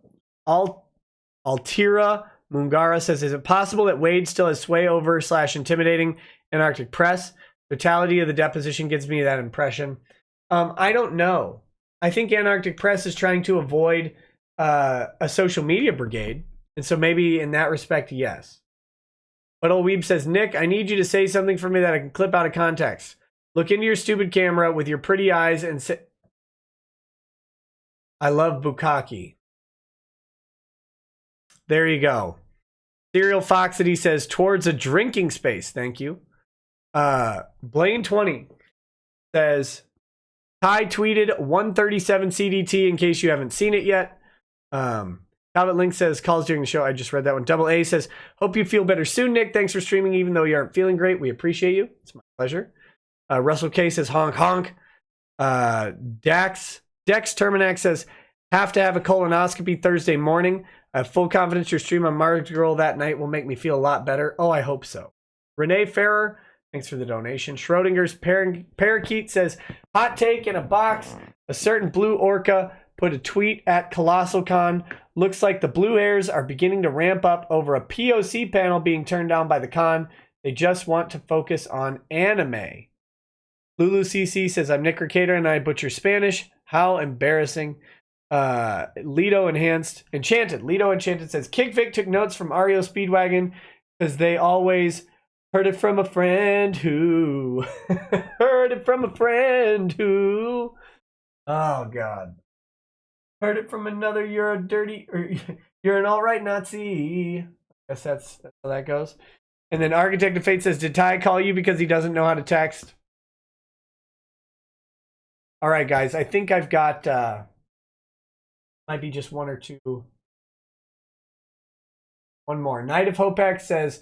Mungara says, is it possible that Waid still has sway over / intimidating Antarctic press? Totality of the deposition gives me that impression. I don't know. I think Antarctic press is trying to avoid a social media brigade. And so maybe in that respect, yes. But old Weeb says, Nick, I need you to say something for me that I can clip out of context. Look into your stupid camera with your pretty eyes and say, I love Bukkake. There you go. Serial Foxity says, towards a drinking space. Thank you. Blaine20 says, Ty tweeted 137 CDT in case you haven't seen it yet. Calvin Link says, calls during the show. I just read that one. Double A says, hope you feel better soon, Nick. Thanks for streaming even though you aren't feeling great. We appreciate you. It's my pleasure. Russell K says, honk, honk. Dex Terminax says, have to have a colonoscopy Thursday morning. I have full confidence your stream on Mardi Gras that night will make me feel a lot better. Oh, I hope so. Renee Ferrer, thanks for the donation. Schrodinger's Parakeet says, hot take in a box. A certain blue orca put a tweet at ColossalCon. Looks like the blue hairs are beginning to ramp up over a POC panel being turned down by the con. They just want to focus on anime. Lulu CC says, I'm Nick Rekieta and I butcher Spanish. How embarrassing. Lido Enchanted says, Kickvic took notes from Ario Speedwagon because they always heard it from a friend who heard it from a friend who. Oh, God. Heard it from another, you're an alt-right Nazi. I guess that's how that goes. And then Architect of Fate says, did Ty call you because he doesn't know how to text? All right, guys. I think I've got, might be just one or two. One more. Night of Hopex says,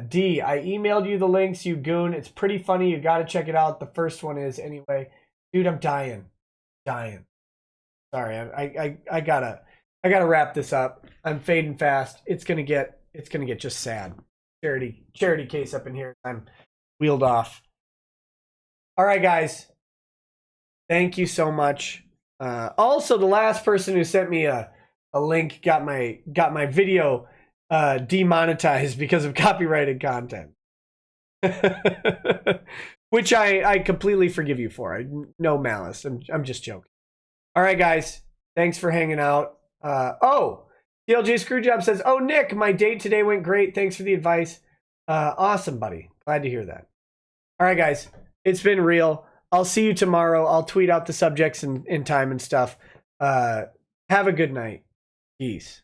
D, I emailed you the links, you goon. It's pretty funny. You got to check it out. The first one is anyway. Dude, I'm dying. Sorry, I gotta wrap this up. I'm fading fast. It's gonna get just sad. Charity case up in here. I'm wheeled off. All right, guys. Thank you so much. Also, the last person who sent me a link got my video demonetized because of copyrighted content. Which I completely forgive you for. No malice. I'm just joking. All right, guys. Thanks for hanging out. TLJ Screwjob says, oh, Nick, my date today went great. Thanks for the advice. Awesome, buddy. Glad to hear that. All right, guys. It's been real. I'll see you tomorrow. I'll tweet out the subjects in time and stuff. Have a good night. Peace.